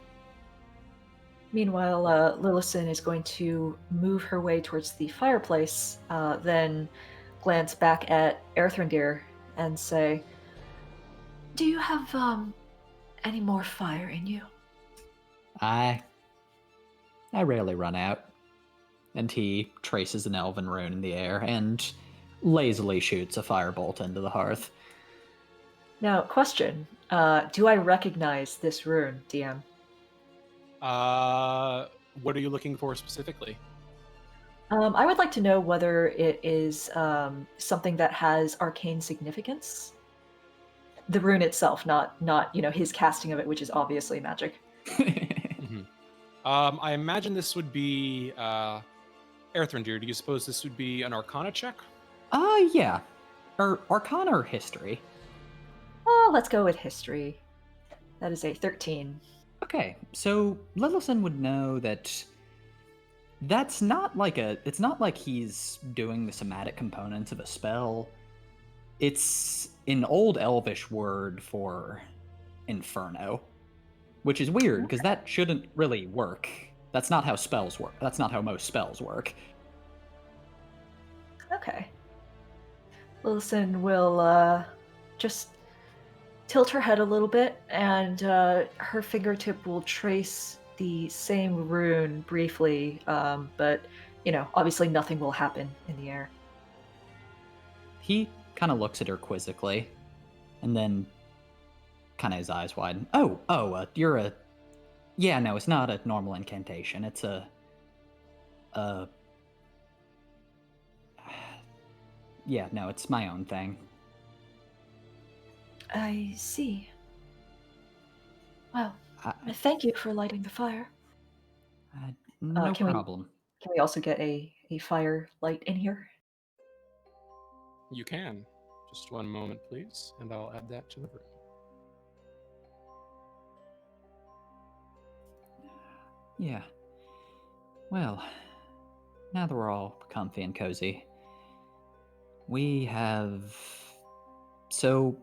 Meanwhile, Lillison is going to move her way towards the fireplace, then glance back at Earthrendir and say, Do you have any more fire in you? I rarely run out. And he traces an elven rune in the air and lazily shoots a firebolt into the hearth. Now, question. Do I recognize this rune, DM? What are you looking for specifically? I would like to know whether it is something that has arcane significance. The rune itself, not his casting of it, which is obviously magic. I imagine this would be Earthrendir. Do you suppose this would be an Arcana check? Yeah. Arcana or history? Oh, let's go with history. That is a 13. Okay, so Lillison would know that it's not like he's doing the somatic components of a spell. It's an old elvish word for inferno, which is weird because that shouldn't really work. That's not how spells work. That's not how most spells work. Okay. Lillison will just tilt her head a little bit, and her fingertip will trace the same rune briefly, but, obviously nothing will happen in the air. He kind of looks at her quizzically, and then kind of his eyes widen. You're a... Yeah, no, it's not a normal incantation. It's Yeah, no, it's my own thing. I see. Well, thank you for lighting the fire. No can problem. Can we also get a fire light in here? You can. Just one moment, please, and I'll add that to the room. Yeah. Well, now that we're all comfy and cozy, we have... So,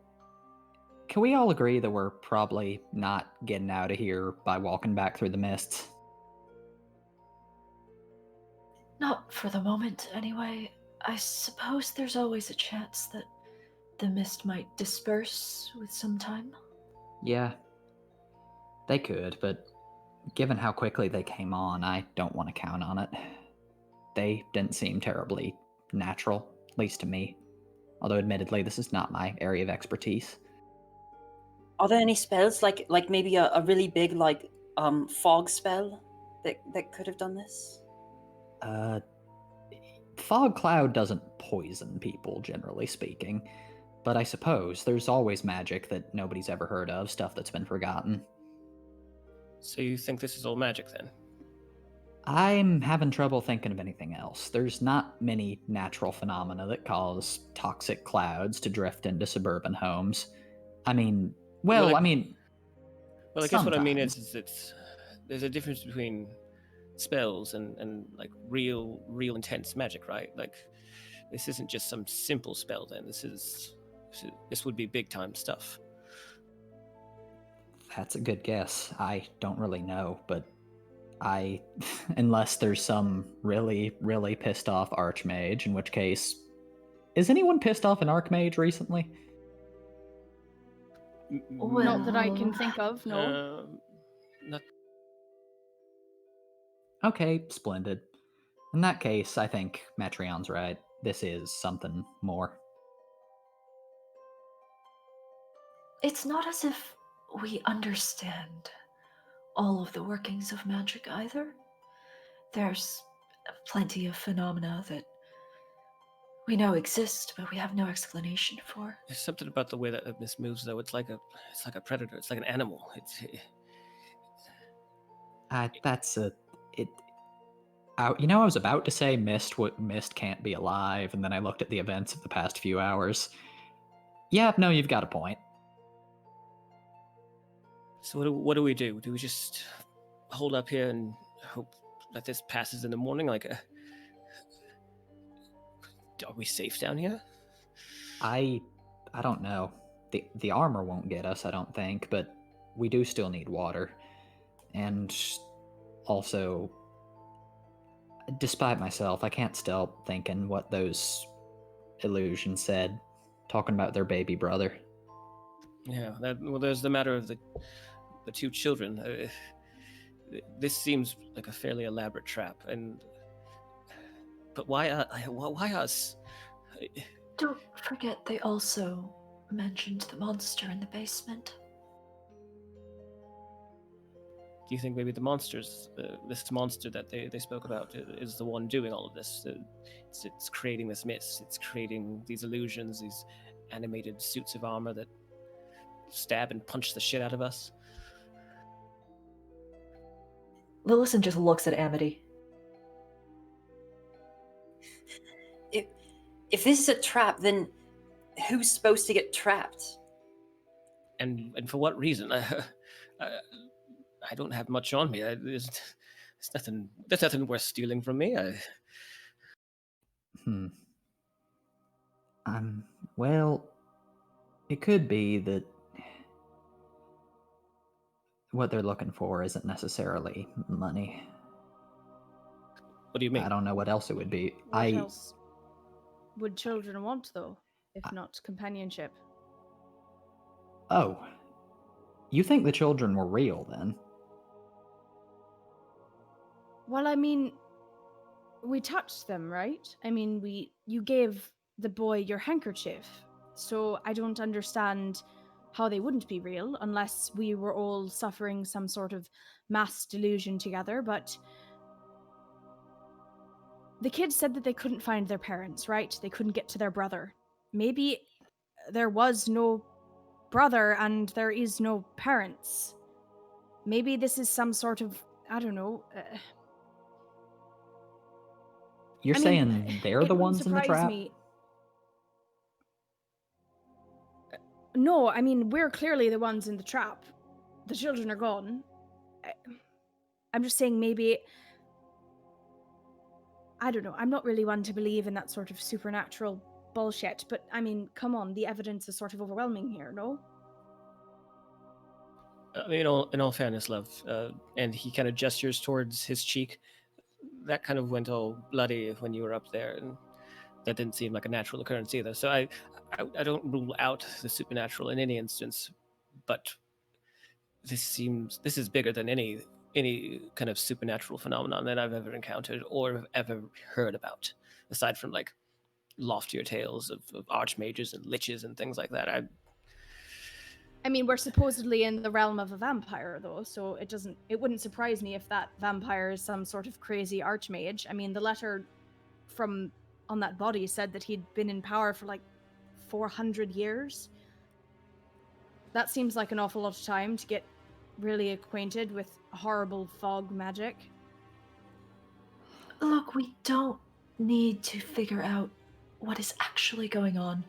can we all agree that we're probably not getting out of here by walking back through the mists? Not for the moment, anyway. I suppose there's always a chance that the mist might disperse with some time. Yeah. They could, but given how quickly they came on, I don't want to count on it. They didn't seem terribly natural, at least to me. Although admittedly, this is not my area of expertise. Are there any spells like maybe a really big fog spell that could have done this? Fog cloud doesn't poison people, generally speaking. But I suppose there's always magic that nobody's ever heard of, stuff that's been forgotten. So you think this is all magic then? I'm having trouble thinking of anything else. There's not many natural phenomena that cause toxic clouds to drift into suburban homes. I mean, Well, I mean, I guess what I mean sometimes. is it's there's a difference between spells and like real intense magic, right? Like this isn't just some simple spell. Then this would be big time stuff. That's a good guess. I don't really know, but unless there's some really, really pissed off archmage, in which case, is anyone pissed off an archmage recently? Not that I can think of, no. Not Okay, splendid. In that case, I think Metrion's right. This is something more. It's not as if we understand all of the workings of magic either. There's plenty of phenomena that we know exist, but we have no explanation for. There's something about the way that Miss moves, though. It's like a predator. It's like an animal. I was about to say Mist can't be alive, and then I looked at the events of the past few hours. Yeah, no, you've got a point. So what do we do? Do we just hold up here and hope that this passes in the morning? Like, are we safe down here? I don't know. The armor won't get us, I don't think, but we do still need water. And also, despite myself, I can't stop thinking what those illusions said, talking about their baby brother. Yeah, there's the matter of the two children. This seems like a fairly elaborate trap, but why us? Don't forget they also mentioned the monster in the basement. Do you think maybe the monsters, this monster that they spoke about, is the one doing all of this? It's creating this mist. It's creating these illusions, these animated suits of armor that stab and punch the shit out of us. Lillison just looks at Amity. If this is a trap, then who's supposed to get trapped? And for what reason? I don't have much on me. There's nothing worth stealing from me. Well, it could be that what they're looking for isn't necessarily money. What do you mean? I don't know what else it would be. What else would children want, though, if not companionship? Oh. You think the children were real, then? Well, I mean, we touched them, right? I mean, you gave the boy your handkerchief, so I don't understand how they wouldn't be real unless we were all suffering some sort of mass delusion together. But the kids said that they couldn't find their parents, right? They couldn't get to their brother. Maybe there was no brother and there is no parents. Maybe this is some sort of, I don't know. You're saying they're the ones in the trap? No, I mean, we're clearly the ones in the trap. The children are gone. I'm just saying maybe... I don't know. I'm not really one to believe in that sort of supernatural bullshit, but I mean, come on, the evidence is sort of overwhelming here, no? In all fairness, love, and he kind of gestures towards his cheek. That kind of went all bloody when you were up there, and that didn't seem like a natural occurrence either. So I don't rule out the supernatural in any instance, but this is bigger than any kind of supernatural phenomenon that I've ever encountered or have ever heard about, aside from like loftier tales of archmages and liches and things like that. I mean, we're supposedly in the realm of a vampire, though, so it wouldn't surprise me if that vampire is some sort of crazy archmage. I mean, the letter on that body said that he'd been in power for like 400 years. That seems like an awful lot of time to get really acquainted with horrible fog magic. Look, we don't need to figure out what is actually going on.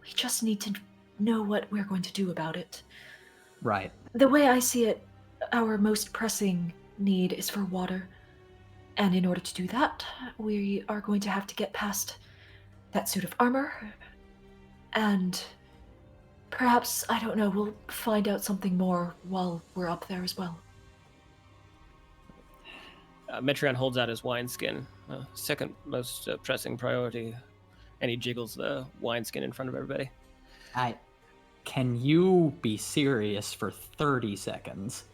We just need to know what we're going to do about it. Right. The way I see it, our most pressing need is for water. And in order to do that, we are going to have to get past that suit of armor. And perhaps, I don't know, we'll find out something more while we're up there as well. Metreon holds out his wineskin, second most pressing priority, and he jiggles the wineskin in front of everybody. Can you be serious for 30 seconds?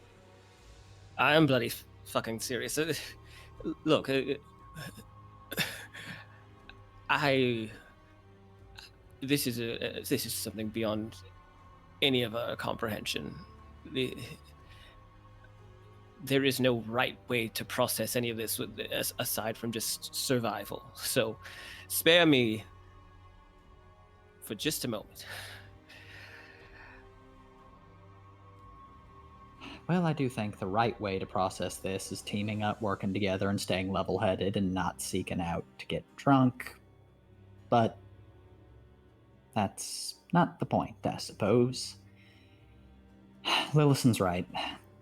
I am bloody fucking serious. Look, this is something beyond any of our comprehension. There is no right way to process any of this aside from just survival. So, spare me for just a moment. Well, I do think the right way to process this is teaming up, working together, and staying level-headed and not seeking out to get drunk. But that's not the point, I suppose. Lillison's right.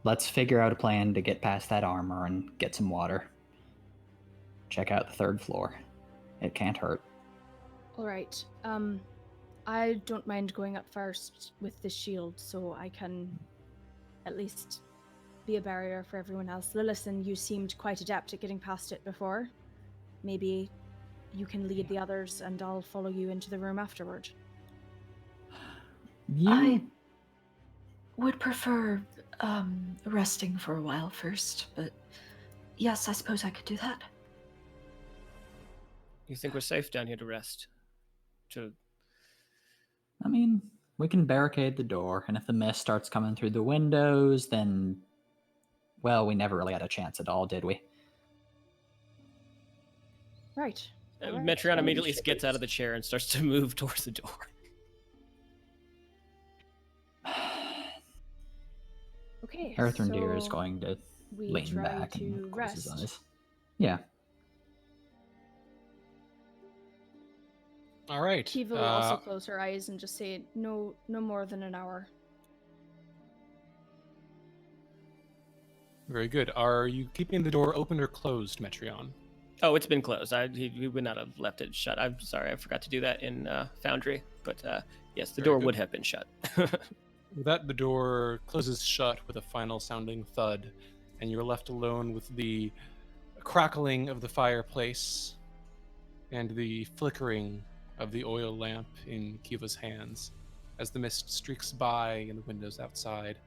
Let's figure out a plan to get past that armor and get some water. Check out the 3rd floor. It can't hurt. All right. I don't mind going up first with the shield, so I can at least be a barrier for everyone else. Lillison, you seemed quite adept at getting past it before. Maybe you can lead the others, and I'll follow you into the room afterward. I would prefer resting for a while first, but yes, I suppose I could do that. You think we're safe down here to rest? I mean, we can barricade the door, and if the mist starts coming through the windows, then, well, we never really had a chance at all, did we? Right. Metreon immediately gets out of the chair and starts to move towards the door. Okay. Earthrendir is going to we lean try back to and close his rest. eyes. Yeah. All right. Kiva will also close her eyes and just say, no more than an hour. Very good. Are you keeping the door open or closed, Metreon? Oh, it's been closed. He would not have left it shut. I'm sorry, I forgot to do that in Foundry. But yes, the door would have been shut. With that, the door closes shut with a final sounding thud, and you're left alone with the crackling of the fireplace and the flickering of the oil lamp in Kiva's hands as the mist streaks by in the windows outside.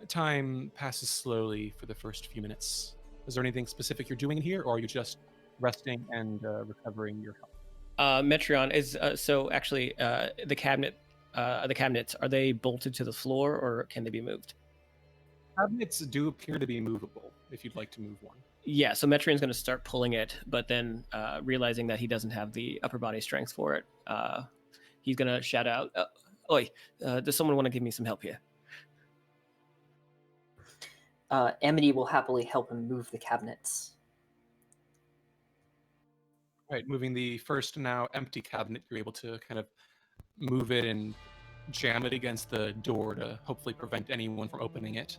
Time passes slowly for the first few minutes. Is there anything specific you're doing here, or are you just resting and recovering your health? Metreon is so actually the cabinets, are they bolted to the floor or can they be moved? Cabinets do appear to be movable if you'd like to move one. Yeah, so Metreon's going to start pulling it, but then realizing that he doesn't have the upper body strength for it, he's going to shout out, "Oi, does someone want to give me some help here?" Amity will happily help him move the cabinets. Right, moving the first now empty cabinet, you're able to kind of move it and jam it against the door to hopefully prevent anyone from opening it.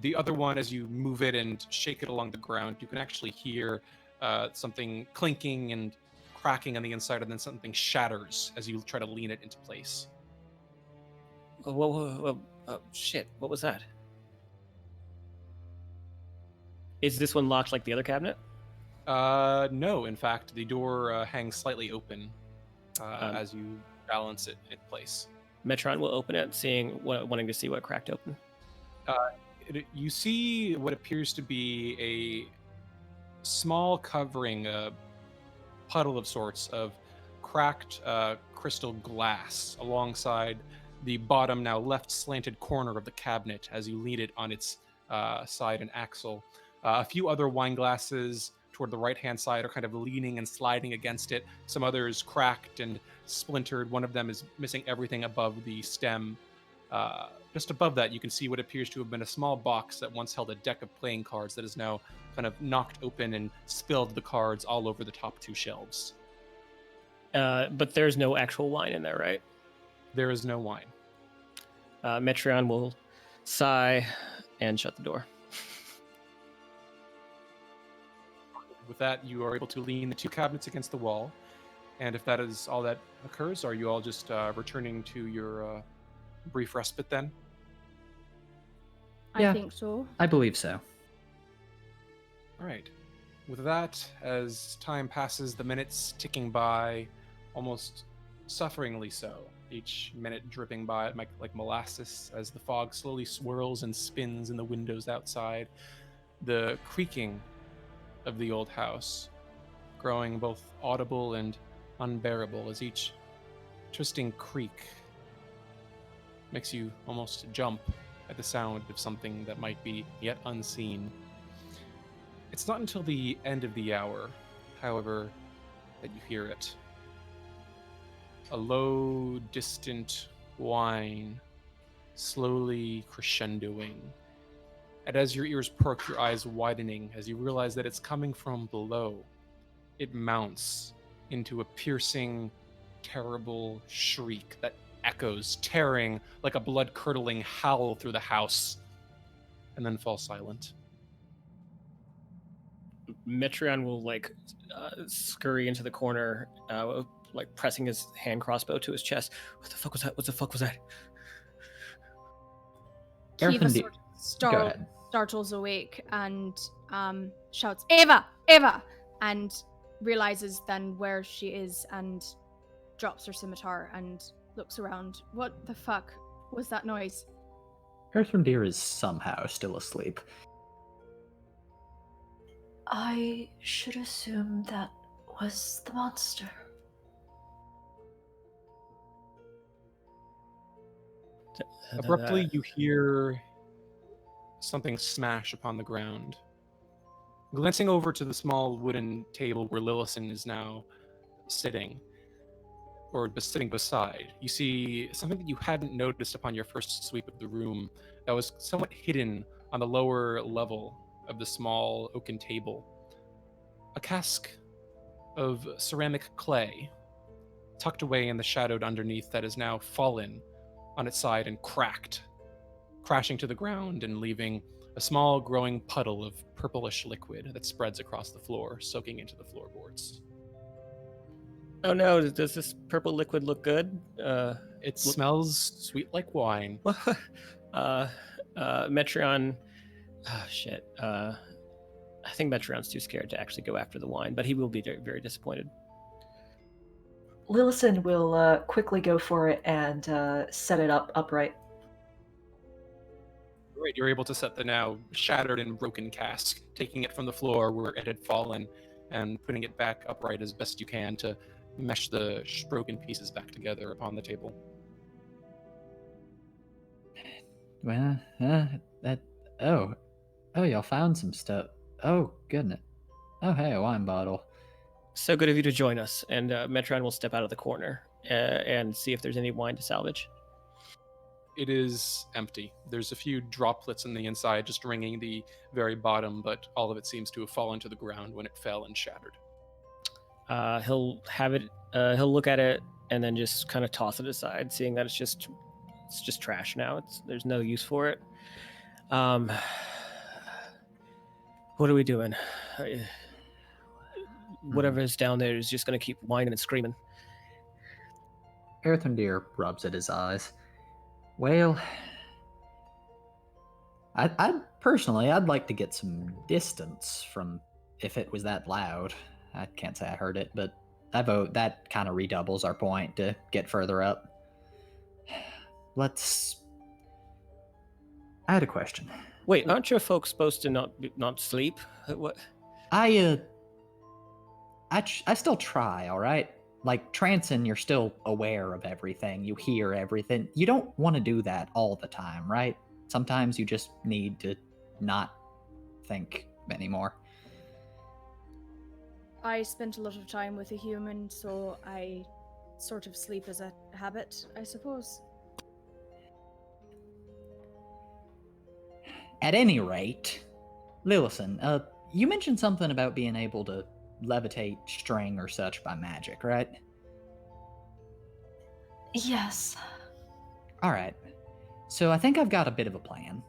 The other one, as you move it and shake it along the ground, you can actually hear something clinking and cracking on the inside, and then something shatters as you try to lean it into place. Shit, what was that? Is this one locked like the other cabinet? No, in fact, the door hangs slightly open as you balance it in place. Metron will open it, wanting to see what cracked open. You see what appears to be a small covering, a puddle of sorts of cracked crystal glass alongside the bottom, now left slanted corner of the cabinet as you lean it on its side and axle. A few other wine glasses toward the right-hand side are kind of leaning and sliding against it. Some others cracked and splintered. One of them is missing everything above the stem. just above that, you can see what appears to have been a small box that once held a deck of playing cards that is now kind of knocked open and spilled the cards all over the top 2 shelves. But there's no actual wine in there, right? There is no wine. Metreon will sigh and shut the door. With that, you are able to lean the 2 cabinets against the wall. And if that is all that occurs, are you all just returning to your brief respite then? Yeah. I think so. I believe so. All right. With that, as time passes, the minutes ticking by, almost sufferingly so, each minute dripping by like molasses as the fog slowly swirls and spins in the windows outside, the creaking of the old house growing both audible and unbearable as each twisting creak makes you almost jump at the sound of something that might be yet unseen. It's not until the end of the hour, however, that you hear it. A low, distant whine, slowly crescendoing. And as your ears perk, your eyes widening, as you realize that it's coming from below, it mounts into a piercing, terrible shriek that echoes, tearing like a blood-curdling howl through the house, and then falls silent. Metreon will scurry into the corner, pressing his hand crossbow to his chest. What the fuck was that? What the fuck was that? Kiva Go sort of ahead. startles awake and shouts, "Ava! Ava!" and realizes then where she is and drops her scimitar and looks around. What the fuck was that noise? Earthrendeer is somehow still asleep. I should assume that was the monster. Abruptly, you hear something smash upon the ground. Glancing over to the small wooden table where Lillison is now sitting, or sitting beside, you see something that you hadn't noticed upon your first sweep of the room that was somewhat hidden on the lower level of the small oaken table. A cask of ceramic clay, tucked away in the shadowed underneath, that is now fallen on its side and cracked, crashing to the ground and leaving a small growing puddle of purplish liquid that spreads across the floor, soaking into the floorboards. Oh no, does this purple liquid look good? It smells sweet like wine. Metreon... Oh, shit. I think Metreon's too scared to actually go after the wine, but he will be very, very disappointed. Lillison will quickly go for it and set it upright. Right, you're able to set the now shattered and broken cask, taking it from the floor where it had fallen and putting it back upright as best you can to mesh the broken pieces back together upon the table. Well, y'all found some stuff. Oh, goodness. Oh, hey, a wine bottle. So good of you to join us. And Metreon will step out of the corner and see if there's any wine to salvage. It is empty. There's a few droplets in the inside, just ringing the very bottom, but all of it seems to have fallen to the ground when it fell and shattered. He'll have it. He'll look at it and then just kind of toss it aside, seeing that it's just trash now. There's no use for it. What are we doing? Whatever is down there is just going to keep whining and screaming. Earthrendeer rubs at his eyes. Well, I'd like to get some distance from if it was that loud. I can't say I heard it, but I vote that kind of redoubles our point to get further up. I had a question. Wait, aren't your folks supposed to not sleep? What? I still try, all right? Like, trancing, you're still aware of everything. You hear everything. You don't want to do that all the time, right? Sometimes you just need to not think anymore. I spent a lot of time with a human, so I sort of sleep as a habit, I suppose. At any rate, Lillison, you mentioned something about being able to levitate string or such by magic, right? Yes. Alright. So I think I've got a bit of a plan.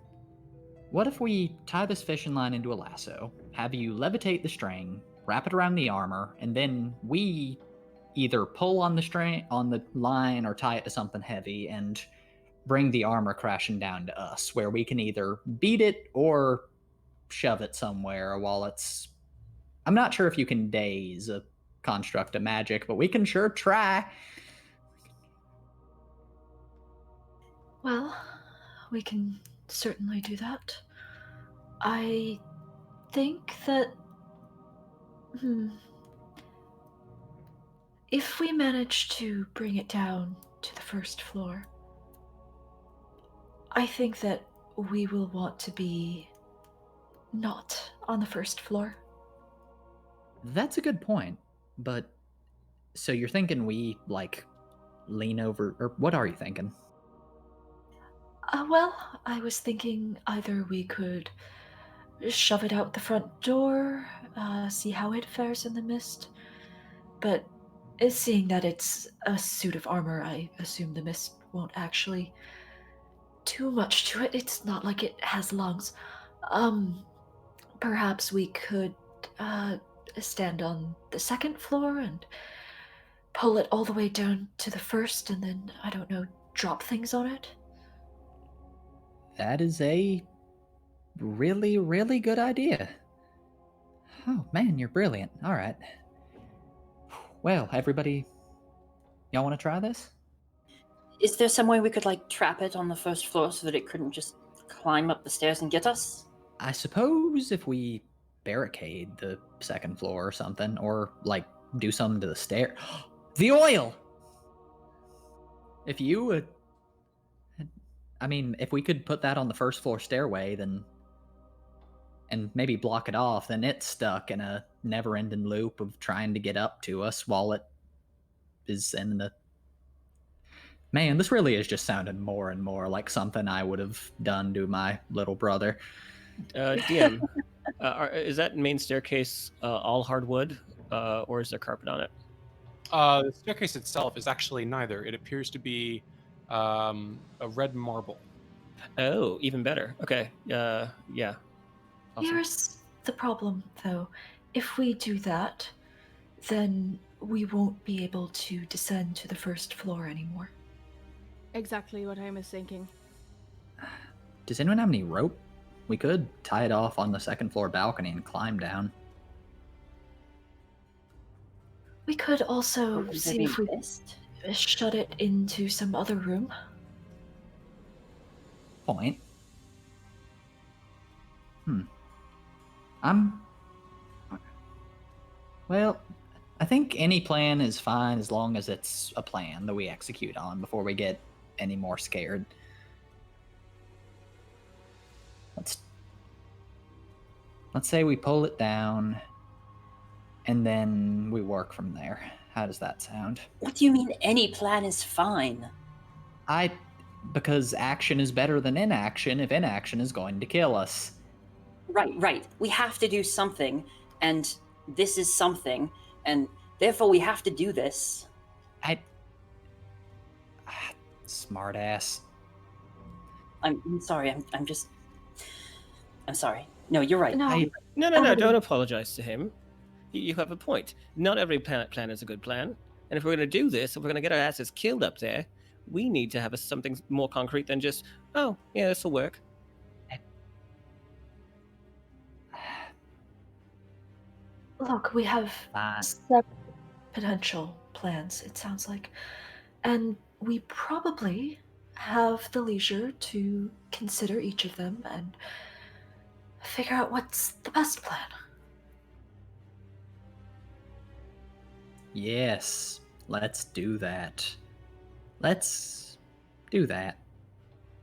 What if we tie this fishing line into a lasso, have you levitate the string, wrap it around the armor, and then we either pull on the string on the line or tie it to something heavy and bring the armor crashing down to us, where we can either beat it or shove it somewhere while it's... I'm not sure if you can daze a construct of magic, but we can sure try. Well, we can certainly do that. I think that... If we manage to bring it down to the first floor, I think that we will want to be not on the first floor. That's a good point, but so you're thinking we, like, lean over, or what are you thinking? Well, I was thinking either we could shove it out the front door, see how it fares in the mist, but seeing that it's a suit of armor, I assume the mist won't actually do much to it. It's not like it has lungs. Perhaps we could stand on the second floor and pull it all the way down to the first and then, I don't know, drop things on it? That is a really, really good idea. Oh man, you're brilliant. All right. Well, everybody, y'all want to try this? Is there some way we could like trap it on the first floor so that it couldn't just climb up the stairs and get us? I suppose if we barricade the second floor or something, or like do something to the stair. The oil! If you, I mean, if we could put that on the first floor stairway, then, and maybe block it off, then it's stuck in a never-ending loop of trying to get up to us while it is in the... Man, this really is just sounding more and more like something I would have done to my little brother. DM, is that main staircase all hardwood, or is there carpet on it? The staircase itself is actually neither. It appears to be a red marble. Oh, even better. Okay. Yeah. Awesome. Here's the problem, though. If we do that, then we won't be able to descend to the first floor anymore. Exactly what I was thinking. Does anyone have any rope? We could tie it off on the second floor balcony and climb down. We could also Would see there if be we mist? shut it into some other room. Point. Well, I think any plan is fine as long as it's a plan that we execute on before we get any more scared. Let's say we pull it down and then we work from there. How does that sound? What do you mean any plan is fine? Because action is better than inaction if inaction is going to kill us. Right. We have to do something, and this is something, and therefore we have to do this. Smart ass. I'm sorry. I'm sorry. No, you're right. No. No, don't apologize to him. You have a point. Not every plan is a good plan. And if we're going to do this, if we're going to get our asses killed up there, we need to have something more concrete than just, oh, yeah, this will work. Look, we have several potential plans, it sounds like. And we probably have the leisure to consider each of them and figure out what's the best plan. Yes, let's do that.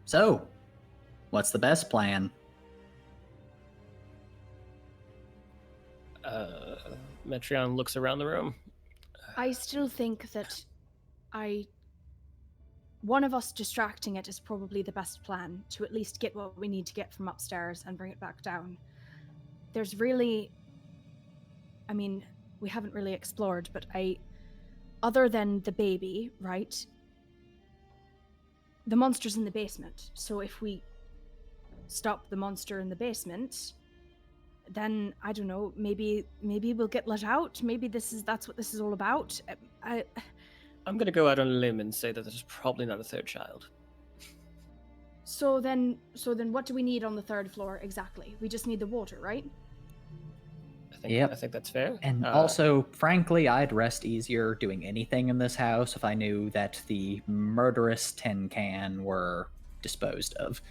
So, what's the best plan? Metreon looks around the room. I still think that I one of us distracting it is probably the best plan to at least get what we need to get from upstairs and bring it back down. There's really, I mean, we haven't really explored, but other than the baby, right? The monster's in the basement. So if we stop the monster in the basement, then I don't know, maybe we'll get let out. Maybe that's what this is all about. I'm gonna go out on a limb and say that there's probably not a third child. So then what do we need on the third floor exactly? We just need the water, right? I think that's fair. And also, frankly, I'd rest easier doing anything in this house if I knew that the murderous tin can were disposed of.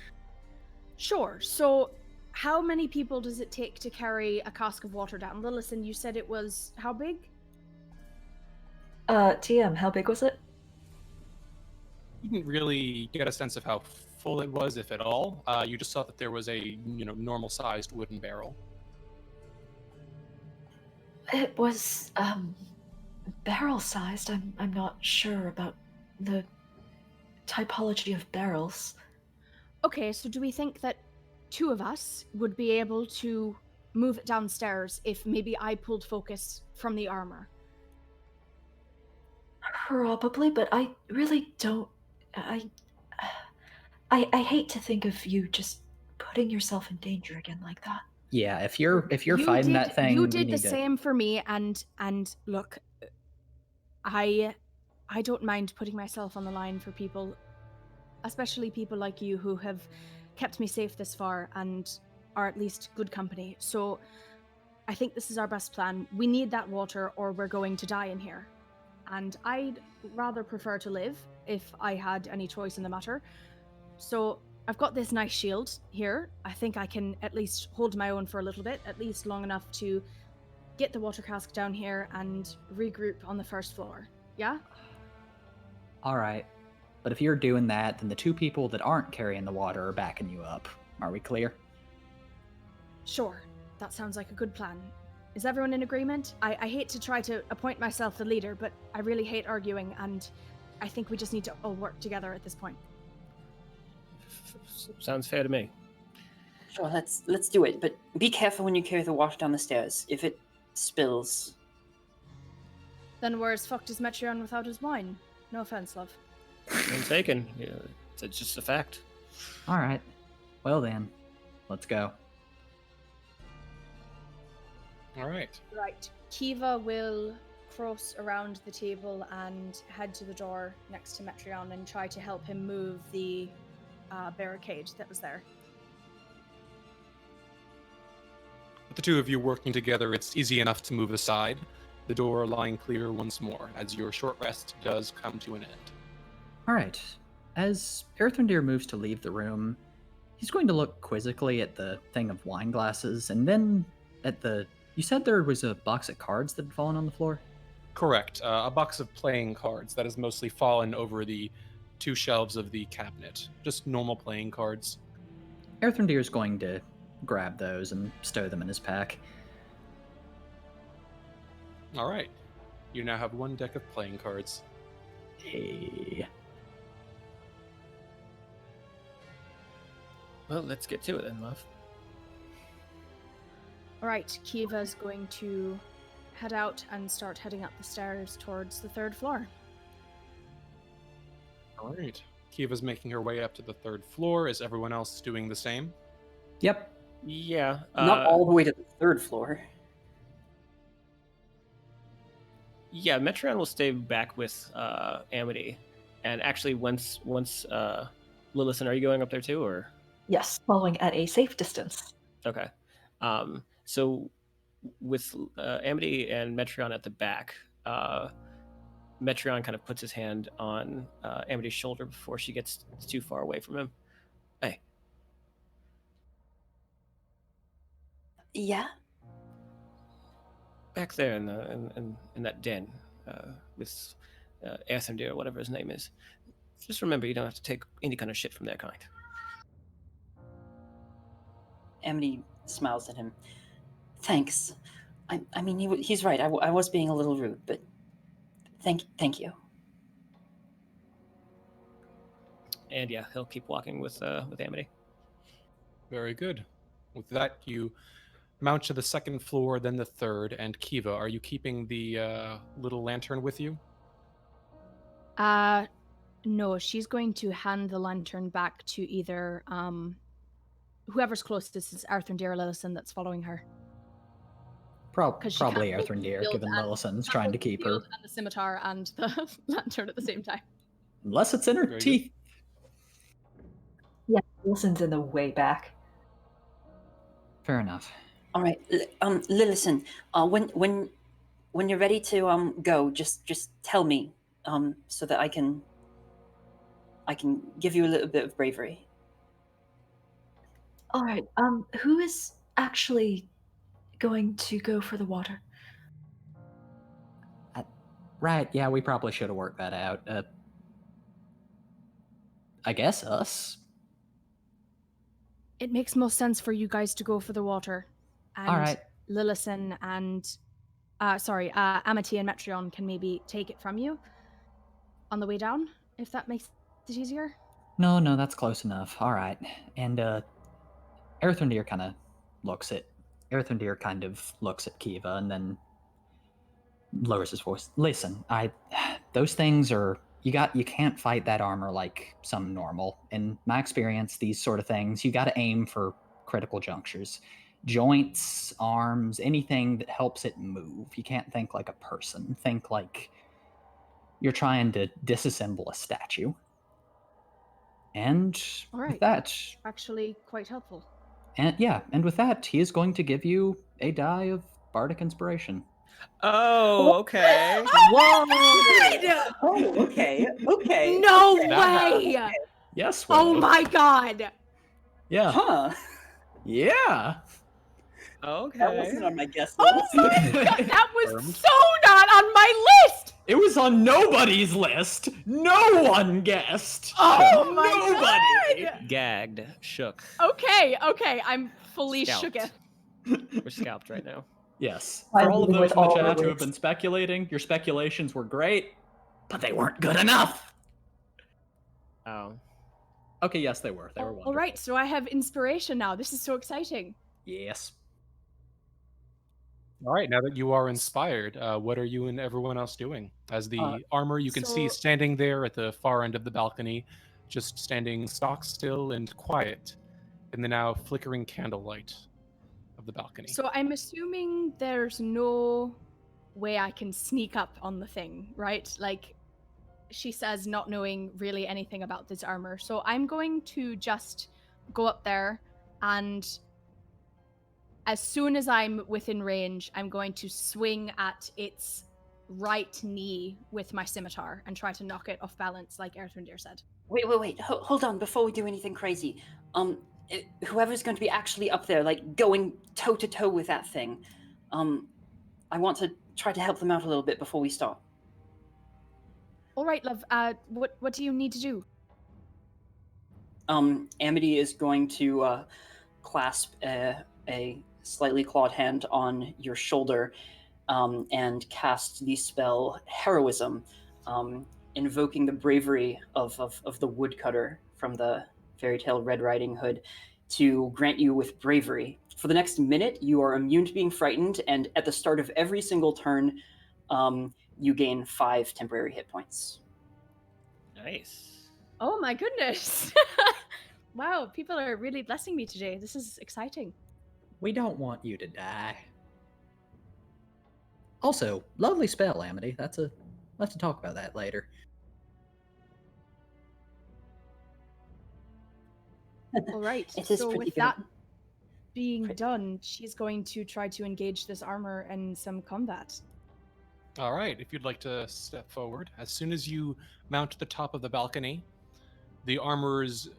Sure. So how many people does it take to carry a cask of water down? Lillison, you said it was how big? TM, how big was it? You didn't really get a sense of how full it was, if at all. You just saw that there was a normal-sized wooden barrel. It was barrel-sized. I'm not sure about the typology of barrels. Okay, so do we think that two of us would be able to move it downstairs if maybe I pulled focus from the armor? Probably, but I really don't. I hate to think of you just putting yourself in danger again like that. Yeah, if you're fighting that thing, you did the same for me, and look, I don't mind putting myself on the line for people, especially people like you who have kept me safe this far and are at least good company. So I think this is our best plan. We need that water or we're going to die in here. And I'd rather prefer to live if I had any choice in the matter. So I've got this nice shield here. I think I can at least hold my own for a little bit, at least long enough to get the water cask down here and regroup on the first floor. Yeah? All right. But if you're doing that, then the two people that aren't carrying the water are backing you up. Are we clear? Sure. That sounds like a good plan. Is everyone in agreement? I hate to try to appoint myself the leader, but I really hate arguing, and I think we just need to all work together at this point. Sounds fair to me. Sure, let's do it. But be careful when you carry the water down the stairs. If it spills. Then we're as fucked as Metreon without his wine. No offense, love. I'm taken. Yeah, it's just a fact. All right. Well then, let's go. All right. Right. Kiva will cross around the table and head to the door next to Metreon and try to help him move the barricade that was there. With the two of you working together, it's easy enough to move aside, the door lying clear once more, as your short rest does come to an end. All right. As Earthrendeer moves to leave the room, he's going to look quizzically at the thing of wine glasses, and then at the... You said there was a box of cards that had fallen on the floor? Correct. A box of playing cards that has mostly fallen over the two shelves of the cabinet. Just normal playing cards. Earthrendeer is going to grab those and stow them in his pack. All right. You now have one deck of playing cards. Hey. Well, let's get to it then, love. Alright, Kiva's going to head out and start heading up the stairs towards the third floor. All right. Kiva's making her way up to the third floor. Is everyone else doing the same? Yep. Yeah. Not all the way to the third floor. Yeah, Metreon will stay back with Amity. And actually, once Lillison, are you going up there too, or? Yes, following at a safe distance. Okay. So with Amity and Metreon at the back, Metreon kind of puts his hand on Amity's shoulder before she gets too far away from him. Hey. Yeah? Back there in that den with Earthrendeer, or whatever his name is. Just remember, you don't have to take any kind of shit from their kind. Amity smiles at him. Thanks. I mean, he's right. I was being a little rude, but thank you. and yeah, he'll keep walking with Amity. Very good. With that, you mount to the second floor, then the third. And Kiva, are you keeping the little lantern with you? No, she's going to hand the lantern back to either whoever's closest is Arthur or Lillison that's following her. 'Cause she Probably can't hold the Arthur shield given and- Lillison's can't trying hold to the keep her. shield and the scimitar and the lantern at the same time. Unless it's in her Very good. teeth. Yeah, Wilson's in the way back. Fair enough. All right, Lillison, when you're ready to go, just tell me, so that I can give you a little bit of bravery. All right. Who is actually going to go for the water? Right, yeah, we probably should have worked that out. I guess us. It makes most sense for you guys to go for the water. And All right. Lillison and Amity and Metreon can maybe take it from you on the way down, if that makes it easier. No, that's close enough. All right. And Earthendir kind of looks at Kiva and then lowers his voice. Listen, those things are you can't fight that armor like some normal. In my experience, these sort of things, you got to aim for critical junctures. Joints, arms, anything that helps it move. You can't think like a person. Think like you're trying to disassemble a statue. And All right. with that, Actually, quite helpful. and with that, he is going to give you a die of bardic inspiration. Oh, okay. Whoa! Oh, okay. No That way! Yes. Oh Will. my god! Yeah. Huh. Yeah. Okay. That wasn't on my guest Oh list. my god, that was Confirmed. so not on my list! It was on nobody's list. No one guessed. Oh my Nobody. god! Gagged, shook. Okay, I'm fully Scalped. shooketh. We're scalped right now. Yes. I'm For all of moving those with in the all chat the who have weights. been speculating, your speculations were great, but they weren't good enough. Oh. Okay, yes, they were. They were wonderful. All right, so I have inspiration now. This is so exciting. Yes. All right, now that you are inspired, what are you and everyone else doing? As the armor you can see so- standing there at the far end of the balcony, just standing stock still and quiet in the now flickering candlelight of the balcony. So I'm assuming there's no way I can sneak up on the thing, right? Like she says, not knowing really anything about this armor. So I'm going to just go up there, and as soon as I'm within range, I'm going to swing at its right knee with my scimitar and try to knock it off balance, like Erthrindir said. Wait. Hold on. Before we do anything crazy, whoever's going to be actually up there, like going toe to toe with that thing, I want to try to help them out a little bit before we start. All right, love. What do you need to do? Amity is going to clasp a slightly clawed hand on your shoulder and cast the spell Heroism, invoking the bravery of the woodcutter from the fairy tale Red Riding Hood to grant you with bravery. For the next minute, you are immune to being frightened, and at the start of every single turn, you gain 5 temporary hit points. Nice. Oh my goodness! Wow, people are really blessing me today. This is exciting. We don't want you to die. Also, lovely spell, Amity. Let's talk about that later. All right. It is So pretty with good. that being done, she's going to try to engage this armor in some combat. All right, if you'd like to step forward. As soon as you mount to the top of the balcony, the armor's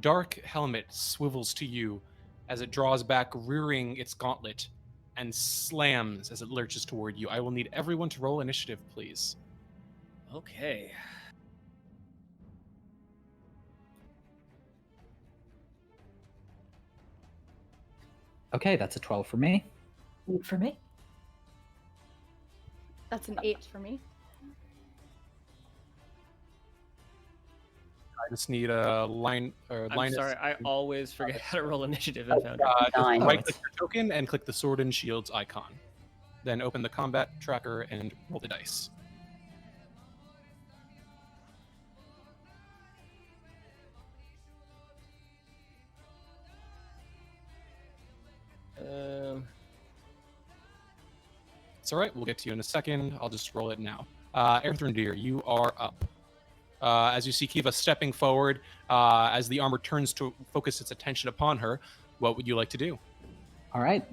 dark helmet swivels to you as it draws back, rearing its gauntlet, and slams as it lurches toward you. I will need everyone to roll initiative, please. Okay. Okay, that's a 12 for me. 8 for me. That's an 8 for me. I just need a line or I'm Linus. sorry, I always forget how to roll initiative in Foundry. Just 9. right-click your token and click the sword and shields icon. Then open the combat tracker and roll the dice. It's all right. We'll get to you in a second. I'll just roll it now. Earthrendeer, you are up. As you see Kiva stepping forward, as the armor turns to focus its attention upon her, what would you like to do? All right.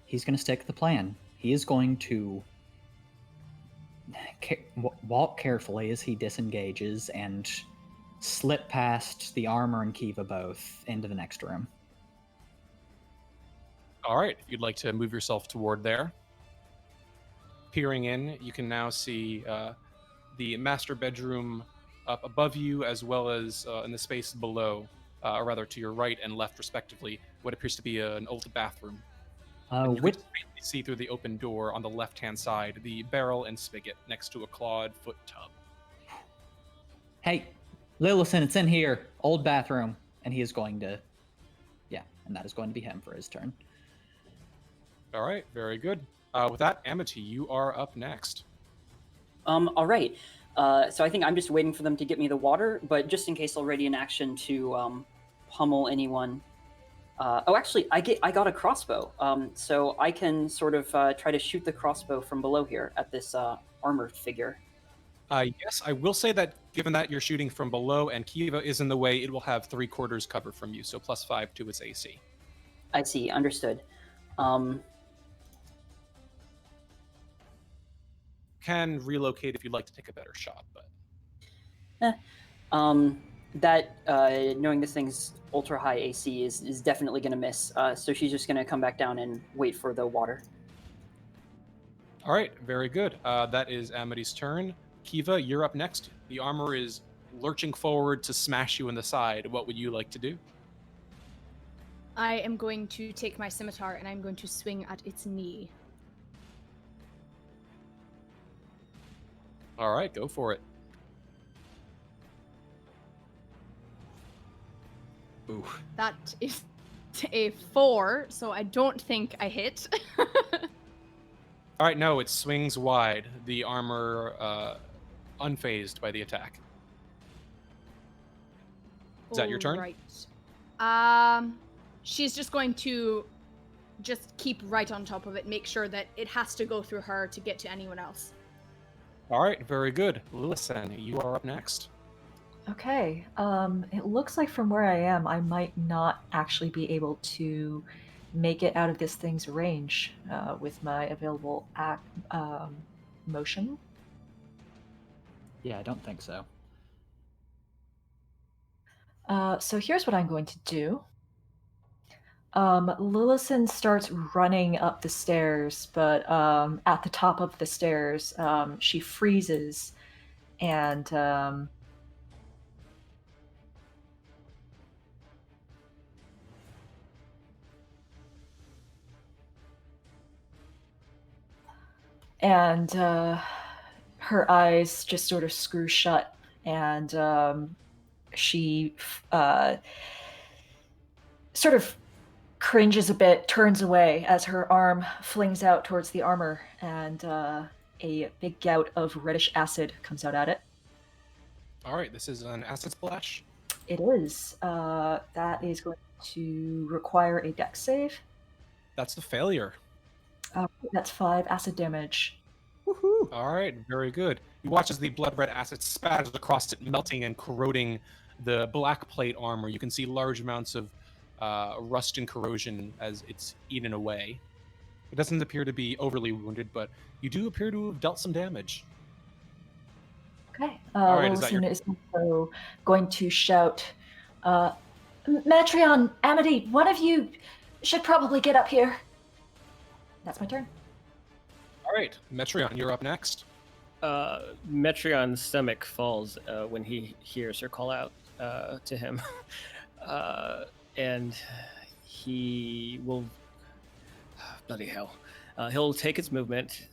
He's going to stick to the plan. He is going to walk carefully as he disengages and slip past the armor and Kiva both into the next room. All right. If you'd like to move yourself toward there. Peering in, you can now see the master bedroom up above you, as well as in the space below, or rather to your right and left, respectively, what appears to be an old bathroom. And you can see through the open door on the left-hand side the barrel and spigot next to a clawed foot tub. Hey, Lillison, it's in here. Old bathroom. And he is going to... Yeah, and that is going to be him for his turn. All right, very good. With that, Amity, you are up next. All right. So I think I'm just waiting for them to get me the water, but just in case, already in action to pummel anyone. Actually, I got a crossbow, so I can sort of try to shoot the crossbow from below here at this armored figure. Yes, I will say that given that you're shooting from below and Kiva is in the way, it will have 3/4 cover from you, so +5 to its AC. I see, understood. Can relocate if you'd like to take a better shot, but knowing this thing's ultra high AC is definitely going to miss. So she's just going to come back down and wait for the water. All right, very good. That is Amity's turn. Kiva, you're up next. The armor is lurching forward to smash you in the side. What would you like to do? I am going to take my scimitar and I'm going to swing at its knee. All right, go for it. Ooh. That is a 4, so I don't think I hit. All right, no, it swings wide. The armor unfazed by the attack. Is that your turn? Right. She's just going to just keep right on top of it, make sure that it has to go through her to get to anyone else. All right, very good. Lillison, you are up next. Okay. It looks like from where I am, I might not actually be able to make it out of this thing's range with my available motion. Yeah, I don't think so. So here's what I'm going to do. Lillison starts running up the stairs, but at the top of the stairs, she freezes and her eyes just sort of screw shut, and she sort of cringes a bit, turns away as her arm flings out towards the armor, and a big gout of reddish acid comes out at it. All right, this is an acid splash. It is. That is going to require a dex save. That's a failure. That's 5 acid damage. Woohoo! All right, very good. You watch as the blood red acid spatters across it, melting and corroding the black plate armor. You can see large amounts of rust and corrosion as it's eaten away. It doesn't appear to be overly wounded, but you do appear to have dealt some damage. Okay. All right, Lillison is also going to shout, Metreon, Amity, one of you should probably get up here. That's my turn. All right, Metreon, you're up next. Metreon's stomach falls when he hears her call out to him. And he will... bloody hell. He'll take his movement.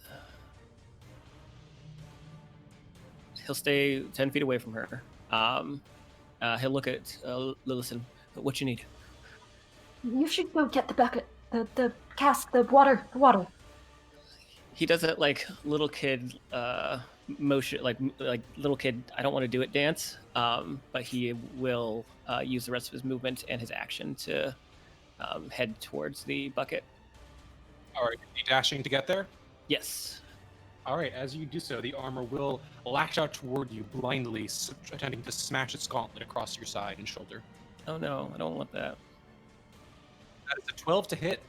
He'll stay 10 feet away from her. He'll look at Lillison. What you need? You should go get the bucket, the cask, the water. He does that like little kid motion, like little kid. I don't want to do it dance. But he will use the rest of his movement and his action to head towards the bucket. All right, are you dashing to get there? Yes. All right, as you do so, the armor will lash out toward you blindly, attempting to smash its gauntlet across your side and shoulder. Oh no, I don't want that. That is a 12 to hit.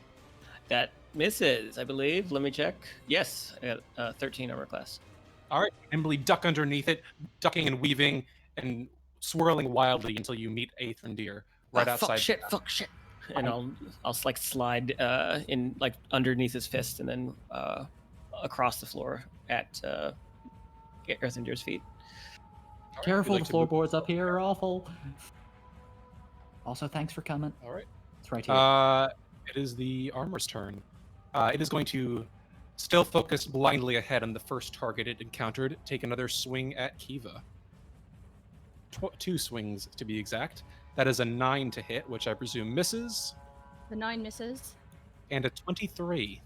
That misses, I believe. Let me check. Yes, I got 13 armor class. All right, nimbly duck underneath it, ducking and weaving and swirling wildly until you meet Aethrandir right outside. Fuck shit. And I'll like slide in like underneath his fist and then across the floor at Aethrandir's feet. Right, Careful, like the floorboards up here are awful. Also, thanks for coming. All right. It's right here. It is the armor's turn. It is going to, still focus blindly ahead on the first target it encountered, take another swing at Kiva. 2 swings to be exact. That is a 9 to hit, which I presume misses. The 9 misses. And a 23.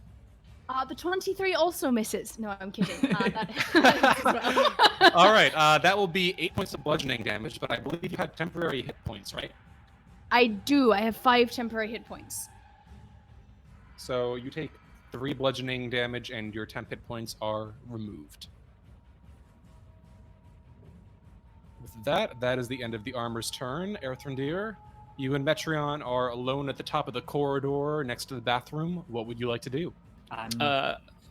The 23 also misses. No, I'm kidding. All right, that will be 8 points of bludgeoning damage, but I believe you had temporary hit points, right? I do. I have 5 temporary hit points. So you take 3 bludgeoning damage and your temp hit points are removed. With that is the end of the armor's turn. Aethrandir, you and Metreon are alone at the top of the corridor next to the bathroom. What would you like to do? I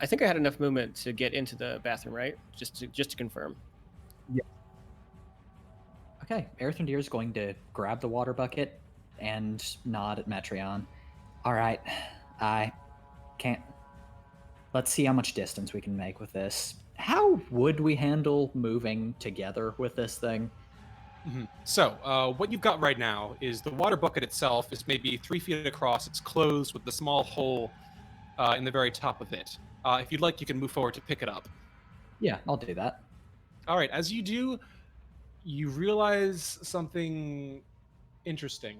think I had enough movement to get into the bathroom, right? Just to confirm. Yeah. Okay, Aethrandir is going to grab the water bucket and nod at Metreon. All right, I can't. Let's see how much distance we can make with this. How would we handle moving together with this thing? Mm-hmm. So, what you've got right now is the water bucket itself is maybe 3 feet across. It's closed with the small hole in the very top of it. If you'd like, you can move forward to pick it up. Yeah, I'll do that. All right, as you do, you realize something interesting.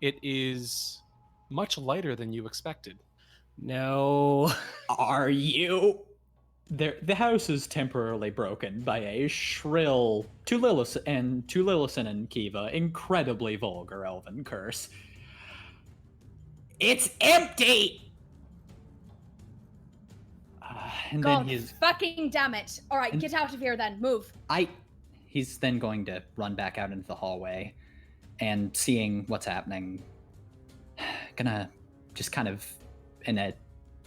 It is much lighter than you expected. No. Are you? The house is temporarily broken by a shrill, to Lillison and Kiva, incredibly vulgar elven curse. It's empty! And God then he's fucking damn it. All right, get out of here then. Move. He's then going to run back out into the hallway and seeing what's happening, gonna just kind of, in a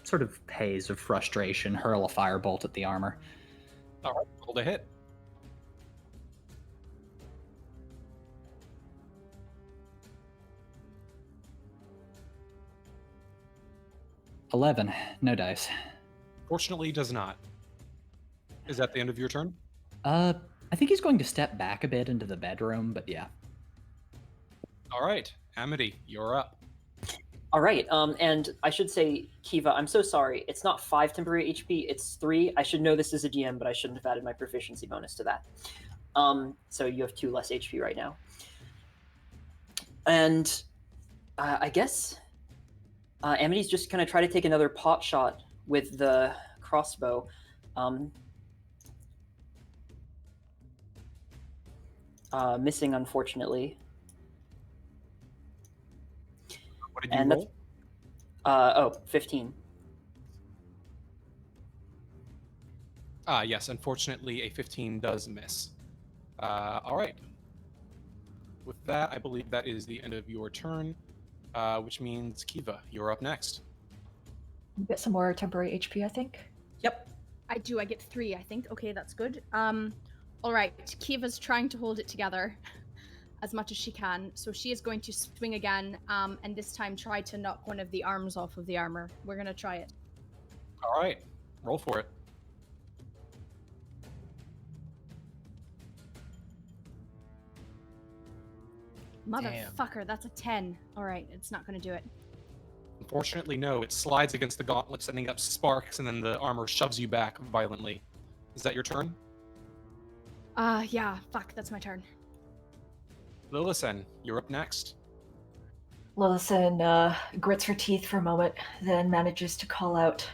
sort of haze of frustration, hurl a firebolt at the armor. All right, roll to hit. $11, no dice. Fortunately, does not. Is that the end of your turn? I think he's going to step back a bit into the bedroom, but yeah. All right, Amity, you're up. All right, and I should say, Kiva, I'm so sorry. It's not 5 temporary HP, it's 3. I should know this as a DM, but I shouldn't have added my proficiency bonus to that. So you have 2 less HP right now. And I guess Amity's just going to try to take another pot shot with the crossbow. Missing, unfortunately. What did you roll? 15. Yes, unfortunately, a 15 does miss. All right. With that, I believe that is the end of your turn, which means Kiva, you're up next. You get some more temporary HP, I think. Yep. I do. I get 3, I think. Okay, that's good. All right. Kiva's trying to hold it together as much as she can. So she is going to swing again, and this time try to knock one of the arms off of the armor. We're going to try it. All right. Roll for it. Motherfucker, that's a 10. All right, it's not going to do it. Unfortunately, no. It slides against the gauntlet, sending up sparks, and then the armor shoves you back violently. Is that your turn? Yeah, fuck, that's my turn. Lillisen, you're up next. Lillison grits her teeth for a moment, then manages to call out,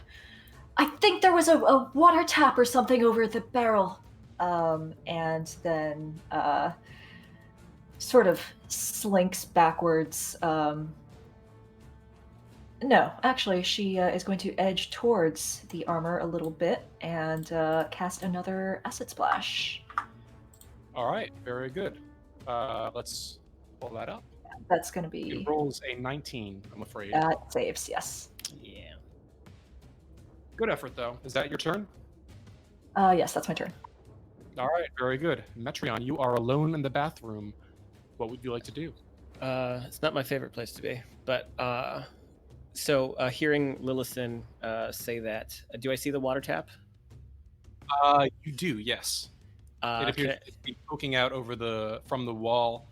I think there was a water tap or something over at the barrel. And then sort of slinks backwards. No, actually, she is going to edge towards the armor a little bit and cast another acid splash. All right, very good. Let's pull that up. That's going to be... It rolls a 19, I'm afraid. That saves, yes. Yeah. Good effort, though. Is that your turn? Yes, that's my turn. All right, very good. Metreon, you are alone in the bathroom. What would you like to do? It's not my favorite place to be, but so hearing Lillison say that, do I see the water tap? You do, yes. It Can appears I- to be poking out from the wall,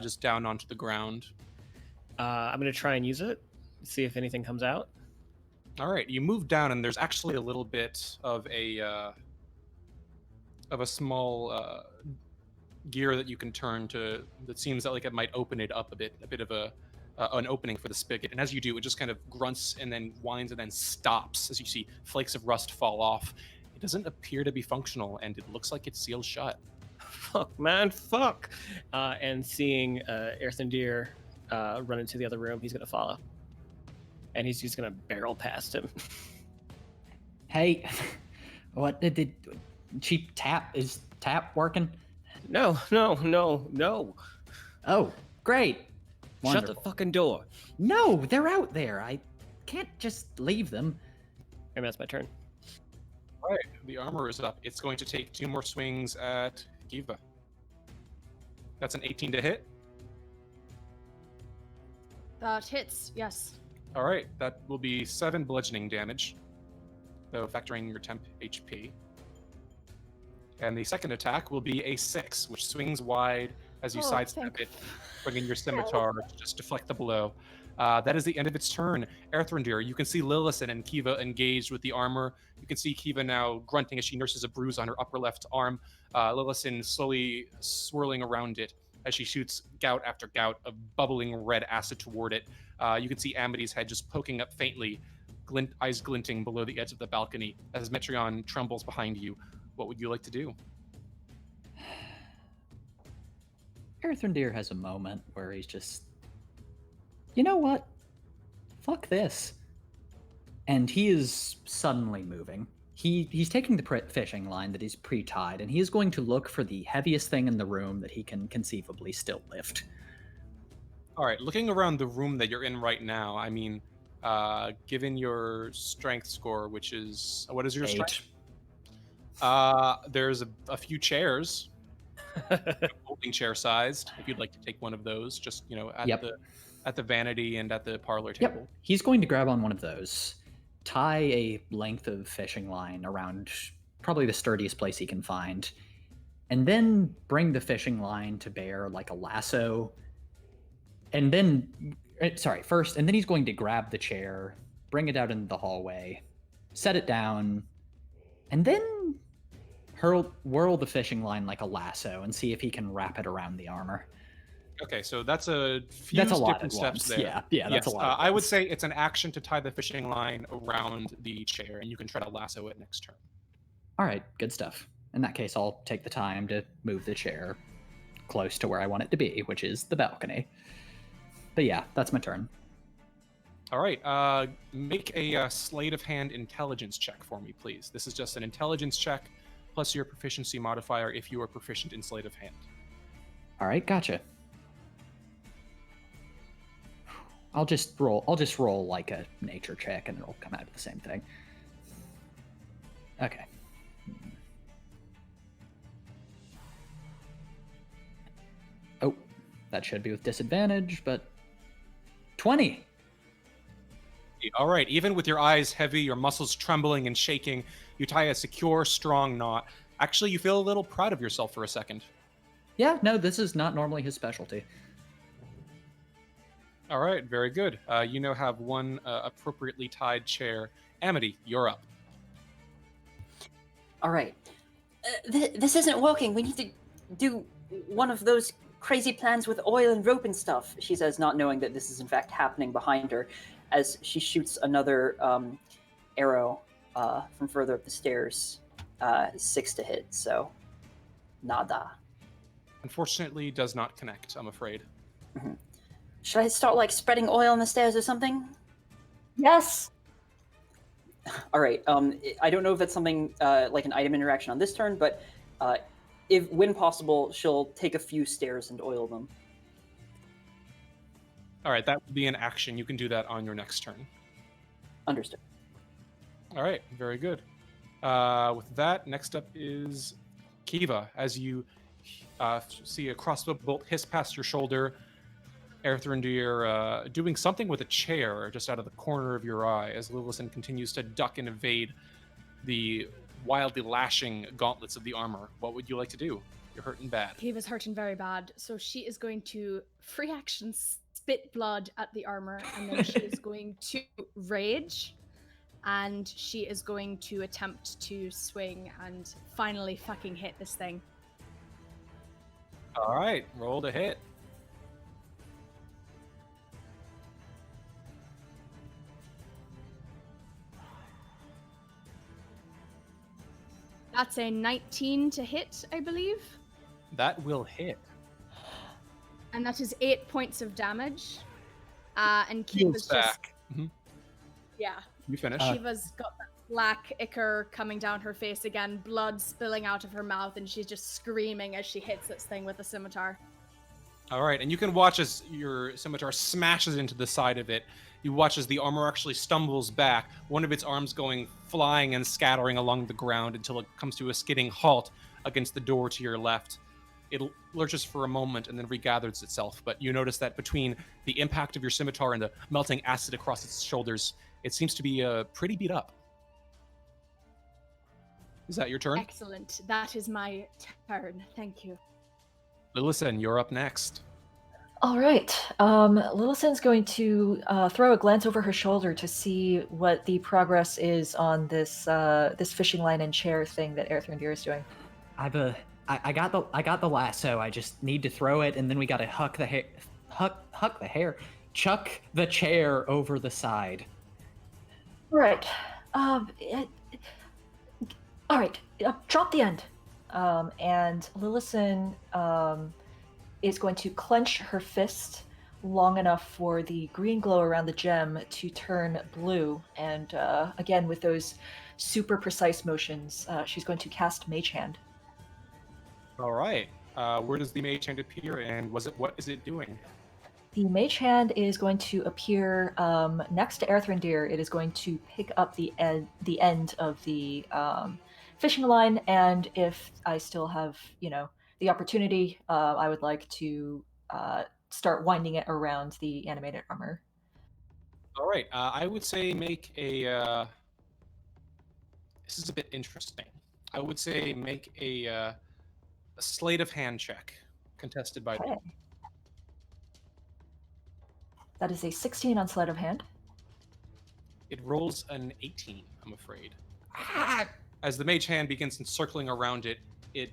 just down onto the ground. I'm gonna try and use it, see if anything comes out. All right, you move down, and there's actually a little bit of a small gear that you can turn to. That seems like it might open it up a bit of an opening for the spigot. And as you do, it just kind of grunts and then whines and then stops as you see flakes of rust fall off. It doesn't appear to be functional, and it looks like it's sealed shut. Fuck, man, fuck! And seeing Erthandir run into the other room, he's gonna follow, and he's just gonna barrel past him. Hey, what did the cheap tap? Is tap working? No. Oh, great. Shut the Wonderful. fucking door. No, they're out there. I can't just leave them. And that's my turn. All right, the armor is up. It's going to take 2 more swings at Kiva. That's an 18 to hit. That hits, yes. All right, that will be 7 bludgeoning damage, though factoring your temp HP. And the second attack will be a 6, which swings wide as you sidestep it, bringing your scimitar to just deflect the blow. That is the end of its turn. Erthrandir, you can see Lillison and Kiva engaged with the armor. You can see Kiva now grunting as she nurses a bruise on her upper left arm. Lillison slowly swirling around it as she shoots gout after gout of bubbling red acid toward it. You can see Amity's head just poking up faintly, eyes glinting below the edge of the balcony as Metreon trembles behind you. What would you like to do? Erthrandir has a moment where he's just, you know what? Fuck this. And he is suddenly moving. He's taking the fishing line that he's pre-tied, and he is going to look for the heaviest thing in the room that he can conceivably still lift. All right, looking around the room that you're in right now, I mean, given your strength score, which is, what is your 8. strength? There's a few chairs, folding chair sized. If you'd like to take one of those, just at the vanity and at the parlor table. Yep. He's going to grab on one of those, tie a length of fishing line around probably the sturdiest place he can find, and then bring the fishing line to bear like a lasso. And then, first, and then he's going to grab the chair, bring it out into the hallway, set it down, and then whirl the fishing line like a lasso and see if he can wrap it around the armor. Okay, so that's a few lot different at steps once. there. Yeah, that's a lot. I would say it's an action to tie the fishing line around the chair, and you can try to lasso it next turn. All right, good stuff. In that case, I'll take the time to move the chair close to where I want it to be, which is the balcony. But yeah, that's my turn. All right, make a sleight of hand intelligence check for me, please. This is just an intelligence check plus your proficiency modifier if you are proficient in sleight of hand. All right, gotcha. I'll just roll like a nature check, and it'll come out to the same thing. Okay. Oh, that should be with disadvantage, but 20. All right, even with your eyes heavy, your muscles trembling and shaking, you tie a secure, strong knot. Actually, you feel a little proud of yourself for a second. Yeah, no, this is not normally his specialty. All right, very good. You now have one appropriately tied chair. Amity, you're up. All right. This isn't working. We need to do one of those crazy plans with oil and rope and stuff, she says, not knowing that this is in fact happening behind her, as she shoots another arrow from further up the stairs. 6 to hit, so nada. Unfortunately, does not connect, I'm afraid. Mm-hmm. Should I start like spreading oil on the stairs or something? Yes. All right. I don't know if that's something like an item interaction on this turn, but if, when possible, she'll take a few stairs and oil them. All right, that would be an action. You can do that on your next turn. Understood. All right, very good. With that, next up is Kiva. As you see a crossbow bolt hiss past your shoulder, Erthrindir doing something with a chair just out of the corner of your eye as Lillison continues to duck and evade the wildly lashing gauntlets of the armor. What would you like to do? You're hurting bad. Kiva's hurting very bad, so she is going to free action spit blood at the armor, and then she is going to rage, and she is going to attempt to swing and finally fucking hit this thing. All right, roll to hit. That's a 19 to hit, I believe. That will hit. And that is 8 points of damage. And Kiva's back. just... Yeah. You finish. Kiva's got that black ichor coming down her face again, blood spilling out of her mouth, and she's just screaming as she hits this thing with the scimitar. All right, and you can watch as your scimitar smashes into the side of it. You watch as the armor actually stumbles back, one of its arms going flying and scattering along the ground until it comes to a skidding halt against the door to your left. It lurches for a moment and then regathers itself, but you notice that between the impact of your scimitar and the melting acid across its shoulders, it seems to be pretty beat up. Is that your turn? Excellent. That is my turn. Thank you. Lillison, you're up next. All right. Lillison's going to throw a glance over her shoulder to see what the progress is on this this fishing line and chair thing that Erthrindir is doing. I got the lasso. I just need to throw it, and then we gotta huck the hair, chuck the chair over the side. All right. All right. Drop the end. And Lillison is going to clench her fist long enough for the green glow around the gem to turn blue. And again, with those super precise motions, she's going to cast Mage Hand. All right. Where does the Mage Hand appear, and what is it doing? The Mage Hand is going to appear next to Erthrindir. It is going to pick up the end of the fishing line, and if I still have, the opportunity, I would like to start winding it around the animated armor. All right. I would say make a... this is a bit interesting. I would say make a sleight of hand check, contested by... Okay. That is a 16 on sleight of hand. It rolls an 18, I'm afraid. As the Mage Hand begins circling around it, it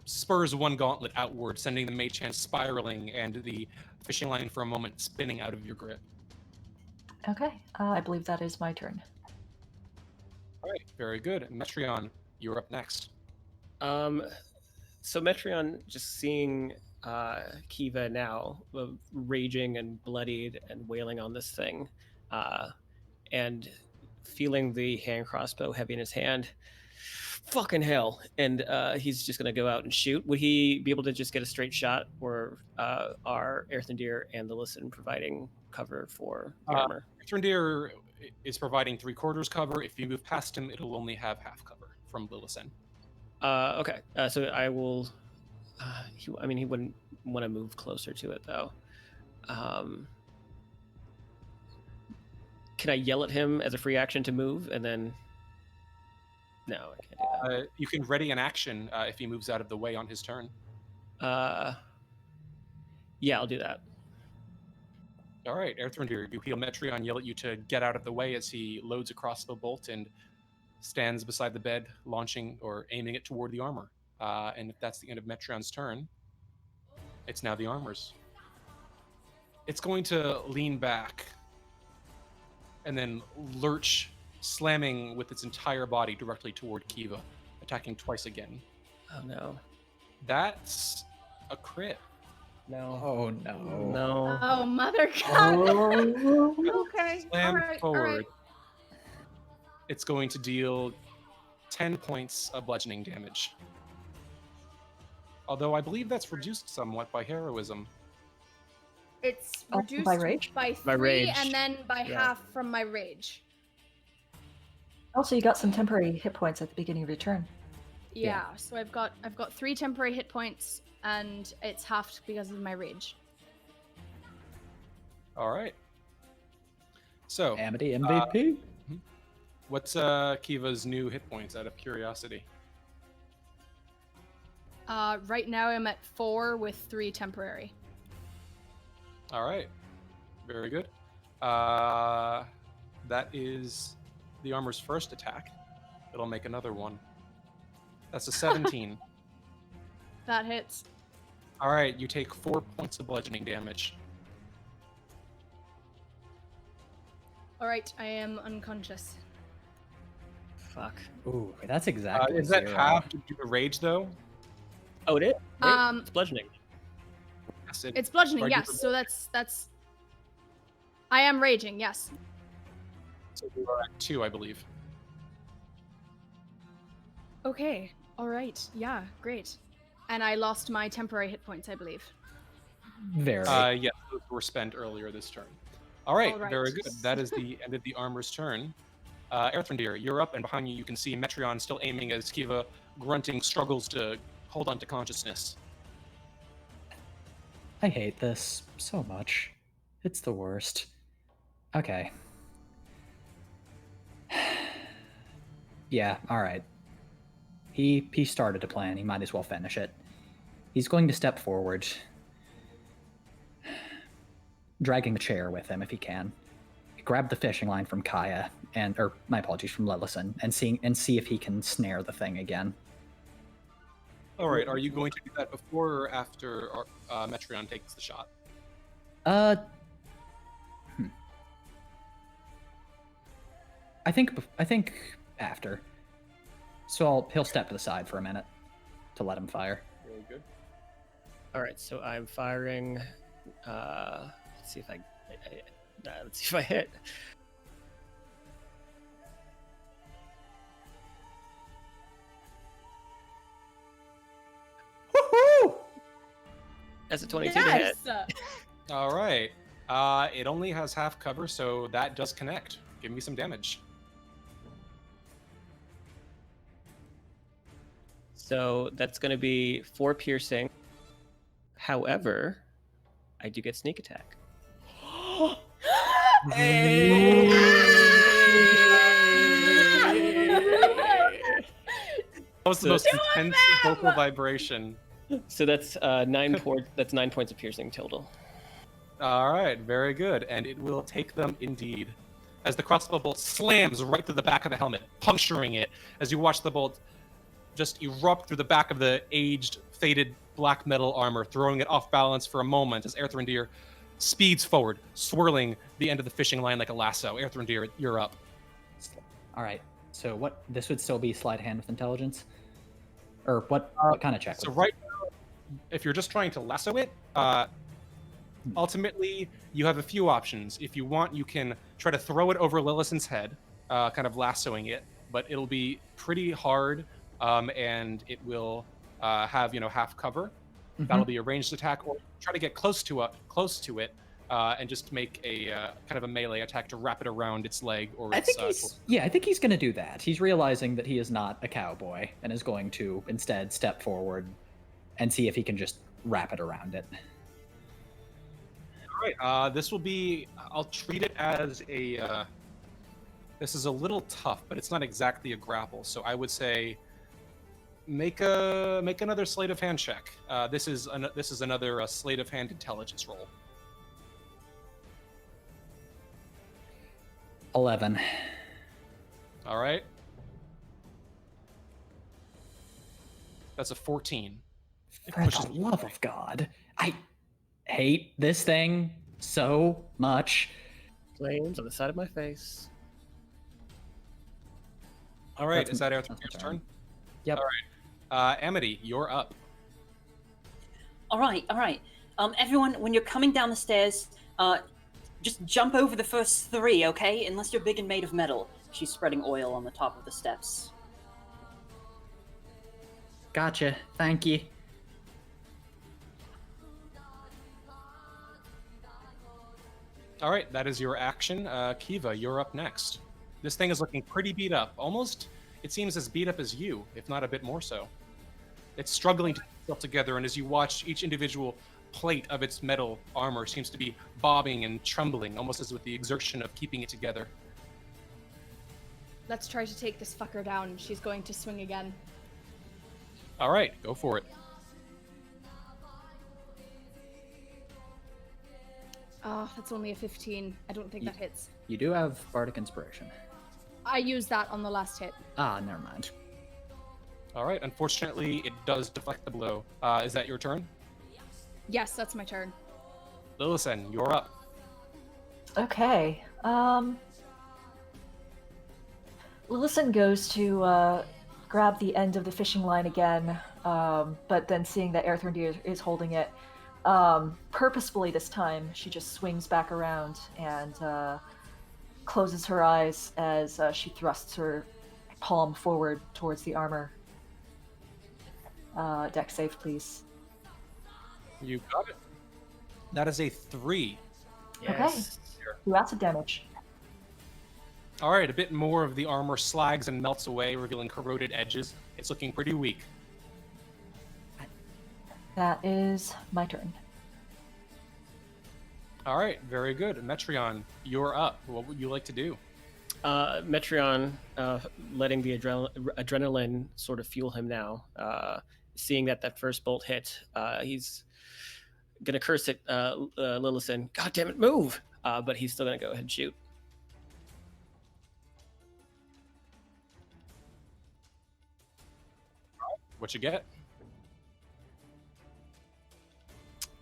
spurs one gauntlet outward, sending the Mage Hand spiraling and the fishing line for a moment spinning out of your grip. Okay, I believe that is my turn. All right, very good. Metreon, you're up next. So Metreon, just seeing Kiva now raging and bloodied and wailing on this thing, and feeling the hand crossbow heavy in his hand, fucking hell, and he's just gonna go out and shoot. Would he be able to just get a straight shot, or are Erthrindir and Lillison providing cover for the armor? Erthrindir is providing 3/4 cover. If you move past him, it'll only have half cover from Lillison. Okay, so I will... he wouldn't want to move closer to it, though. Can I yell at him as a free action to move, and then... No, I can't do that. You can ready an action if he moves out of the way on his turn. Yeah, I'll do that. All right, Erthrindir, you heal Metreon, yell at you to get out of the way as he loads a crossbow bolt and stands beside the bed, launching or aiming it toward the armor. And if that's the end of Metreon's turn, It's now the armor's. It's going to lean back and then lurch, slamming with its entire body directly toward Kiva, attacking twice again. Oh no. That's a crit. No. Oh no. No. Oh, mother God. Oh. Okay. Slam All right. forward. All right. It's going to deal 10 points of bludgeoning damage. Although I believe that's reduced somewhat by heroism. It's Oh, reduced by rage? by By 3 rage. and then by Yeah. half from my rage. Also, you got some temporary hit points at the beginning of your turn. Yeah. So I've got 3 temporary hit points and it's halved because of my rage. All right. So, Amity MVP. what's Kiva's new hit points out of curiosity? Right now I'm at 4 with 3 temporary. All right. Very good. That is the armor's first attack. It'll make another one. That's a 17. That hits. All right, you take 4 points of bludgeoning damage. All right, I am unconscious. Fuck. Ooh, that's exactly. Is that 0. half due to rage, though? Oh, it is? Um, It's bludgeoning. Yes, It's bludgeoning, Or do yes. the- So that's. I am raging, yes. So you are at 2, I believe. Okay. All right. Yeah. Great. And I lost my temporary hit points, I believe. Very. Yes, those were spent earlier this turn. All right, All right. very good. That is the end of the armor's turn. Earthrendir, you're up, and behind you can see Metreon still aiming as Kiva, grunting, struggles to hold on to consciousness. I hate this so much. It's the worst. Okay. Yeah, alright. He started a plan, he might as well finish it. He's going to step forward, dragging the chair with him if he can. Grab the fishing line from Kaya, or my apologies, from Lillison, and see if he can snare the thing again. All right, are you going to do that before or after Metreon takes the shot? I think after. So he'll step to the side for a minute to let him fire. Very good. All right, so I'm firing. Let's see if let's see if I hit. Woohoo! That's a 22 to hit. Yes. All right. It only has half cover, so that does connect. Give me some damage. So that's going to be 4 piercing. However, I do get sneak attack. That was the most intense vocal vibration. So that's 9 points. That's 9 points of piercing total. All right, very good, and it will take them indeed. As the crossbow bolt slams right through the back of the helmet, puncturing it, as you watch the bolt just erupt through the back of the aged, faded black metal armor, throwing it off balance for a moment as Earthrendir speeds forward, swirling the end of the fishing line like a lasso. Earthrendir, you're up. All right. So what? This would still be sleight of hand with intelligence, or what kind of check? So would- right now, if you're just trying to lasso it, ultimately you have a few options. If you want, you can try to throw it over Lillison's head, kind of lassoing it, but it'll be pretty hard, and it will have half cover. That'll be a ranged attack, or try to get close to it, and just make a kind of a melee attack to wrap it around its leg or I its. think he's going to do that. He's realizing that he is not a cowboy and is going to instead step forward and see if he can just wrap it around it. All right. This will be. I'll treat it as a. This is a little tough, but it's not exactly a grapple. So I would say, make another sleight of hand check. This is another sleight of hand intelligence roll. 11. All right. That's a 14. For the love of God. I hate this thing so much. Flames on the side of my face. All right, That's is that my Arthur's turn. turn? Yep. All right. Amity, you're up. All right. Everyone, when you're coming down the stairs, just jump over the first 3, okay? Unless you're big and made of metal. She's spreading oil on the top of the steps. Gotcha. Thank you. All right, that is your action. Kiva, you're up next. This thing is looking pretty beat up. Almost, it seems as beat up as you, if not a bit more so. It's struggling to keep itself together, and as you watch, each individual plate of its metal armor seems to be bobbing and trembling, almost as with the exertion of keeping it together. Let's try to take this fucker down. She's going to swing again. All right, go for it. Oh, that's only a 15. I don't think that hits. You do have Bardic Inspiration. I used that on the last hit. Ah, never mind. All right, unfortunately, it does deflect the blow. Is that your turn? Yes, that's my turn. Lillisen, you're up. Okay. Lillisen goes to grab the end of the fishing line again, but then seeing that Erthrindir is holding it, purposefully this time, she just swings back around and closes her eyes as she thrusts her palm forward towards the armor. Dex save, please. You got it. That is a 3. Yes. Okay. 2 acid damage. All right, a bit more of the armor slags and melts away, revealing corroded edges. It's looking pretty weak. That is my turn. All right, very good. Metreon, you're up. What would you like to do? Metreon, letting the adrenaline sort of fuel him now. Seeing that first bolt hit, he's gonna curse at Lillisen. God damn it, move! But he's still gonna go ahead and shoot. What you get?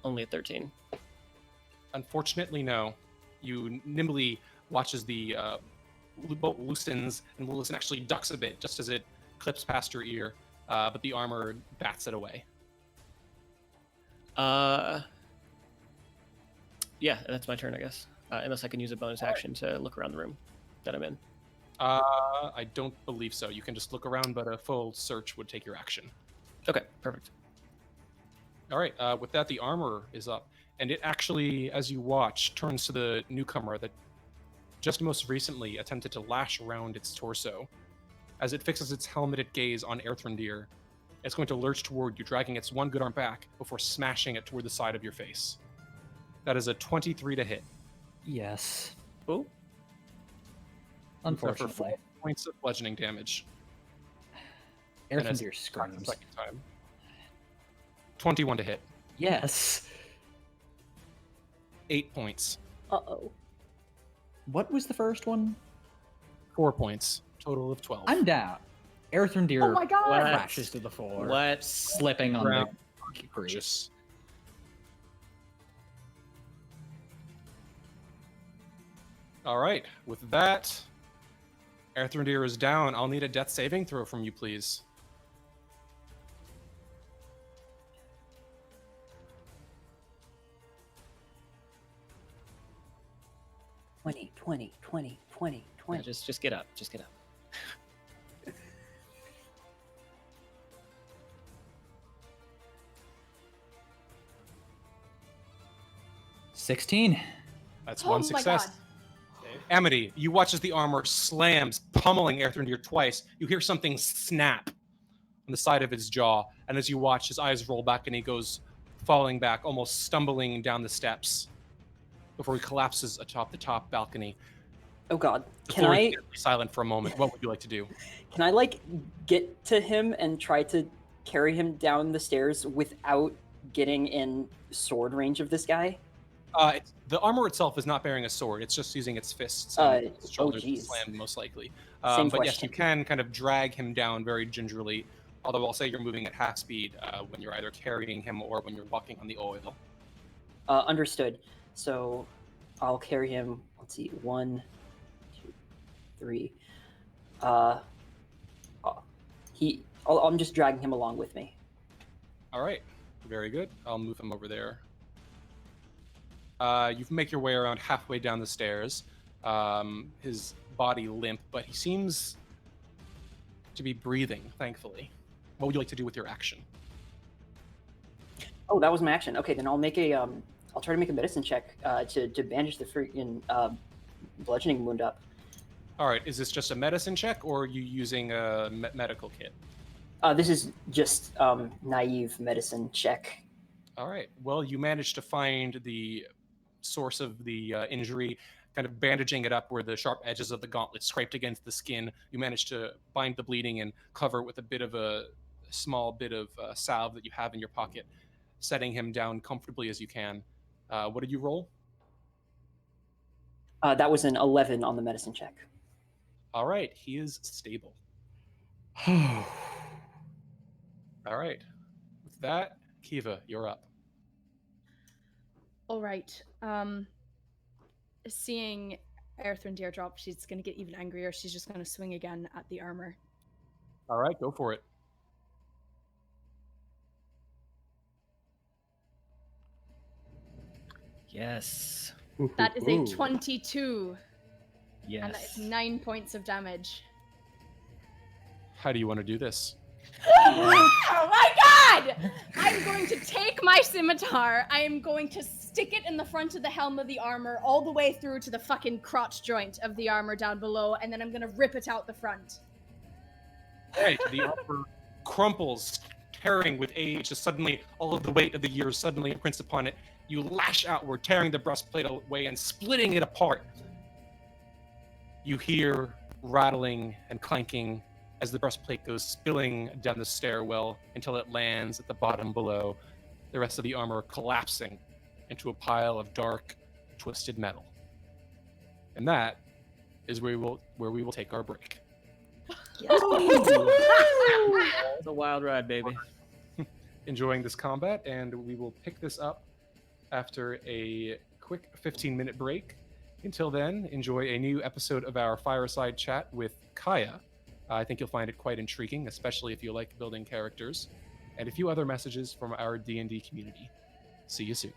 Only a 13. Unfortunately, no. You nimbly watch as the bolt loosens, and Lillisen actually ducks a bit just as it clips past your ear, but the armor bats it away. Yeah, that's my turn, I guess. Unless I can use a bonus action to look around the room that I'm in. I don't believe so. You can just look around, but a full search would take your action. Okay, perfect. All right, with that, the armor is up, and it actually, as you watch, turns to the newcomer that just most recently attempted to lash around its torso. As it fixes its helmeted gaze on Erthrindir, it's going to lurch toward you, dragging its one good arm back before smashing it toward the side of your face. That is a 23 to hit. Yes. Oh. Unfortunately. For 4 points of bludgeoning damage. Erthrindir screams. Second time. 21 to hit. Yes. 8 points. Uh-oh. What was the first one? 4 points. Total of 12. I'm down. Erthrindir Oh my god! crashes to the floor. What? Slipping on Ground. the grease. All right. With that, Erthrindir is down. I'll need a death saving throw from you, please. 20. Yeah, just get up. Just get up. $16. That's Oh one my success. God. Amity, you watch as the armor slams, pummeling Erthrindir twice. You hear something snap on the side of his jaw, and as you watch, his eyes roll back and he goes falling back, almost stumbling down the steps before he collapses atop the top balcony. Oh god. The Can floor is I deadly silent for a moment. What would you like to do? can I like get to him and try to carry him down the stairs without getting in sword range of this guy? The armor itself is not bearing a sword. It's just using its fists and its shoulders to geez. slam, most likely. Same But yes, question. you can kind of drag him down very gingerly Although I'll say you're moving at half speed when you're either carrying him or when you're walking on the oil. Understood. So I'll carry him. Let's see, 1, 2, 3. I'm just dragging him along with me. All right, very good. I'll move him over there. You make your way around halfway down the stairs. His body limp, but he seems to be breathing, thankfully. What would you like to do with your action? Oh, that was my action. Okay, then I'll make a I'll try to make a medicine check to bandage the freaking bludgeoning wound up. All right, is this just a medicine check, or are you using a medical kit? This is just naive medicine check. All right. Well, you managed to find the source of the injury, kind of bandaging it up where the sharp edges of the gauntlet scraped against the skin. You managed to bind the bleeding and cover it with a small bit of salve that you have in your pocket, setting him down comfortably as you can. What did you roll? That was an 11 on the medicine check. All right. He is stable. All right. With that, Kiva, you're up. All right. Seeing Earthwind drop, she's going to get even angrier. She's just going to swing again at the armor. All right, go for it. Yes. That is a 22. Yes. And that is 9 points of damage. How do you want to do this? Oh my god! I'm going to take my scimitar. I am going to stick it in the front of the helm of the armor all the way through to the fucking crotch joint of the armor down below, and then I'm going to rip it out the front. Right, the armor crumples, tearing with age, as suddenly all of the weight of the years suddenly imprints upon it. You lash outward, tearing the breastplate away and splitting it apart. You hear rattling and clanking as the breastplate goes spilling down the stairwell until it lands at the bottom below, the rest of the armor collapsing into a pile of dark, twisted metal. And that is where we will take our break. It's a wild ride, baby. Enjoying this combat, and we will pick this up after a quick 15-minute break. Until then, enjoy a new episode of our Fireside Chat with Kaya. I think you'll find it quite intriguing, especially if you like building characters, and a few other messages from our D&D community. See you soon.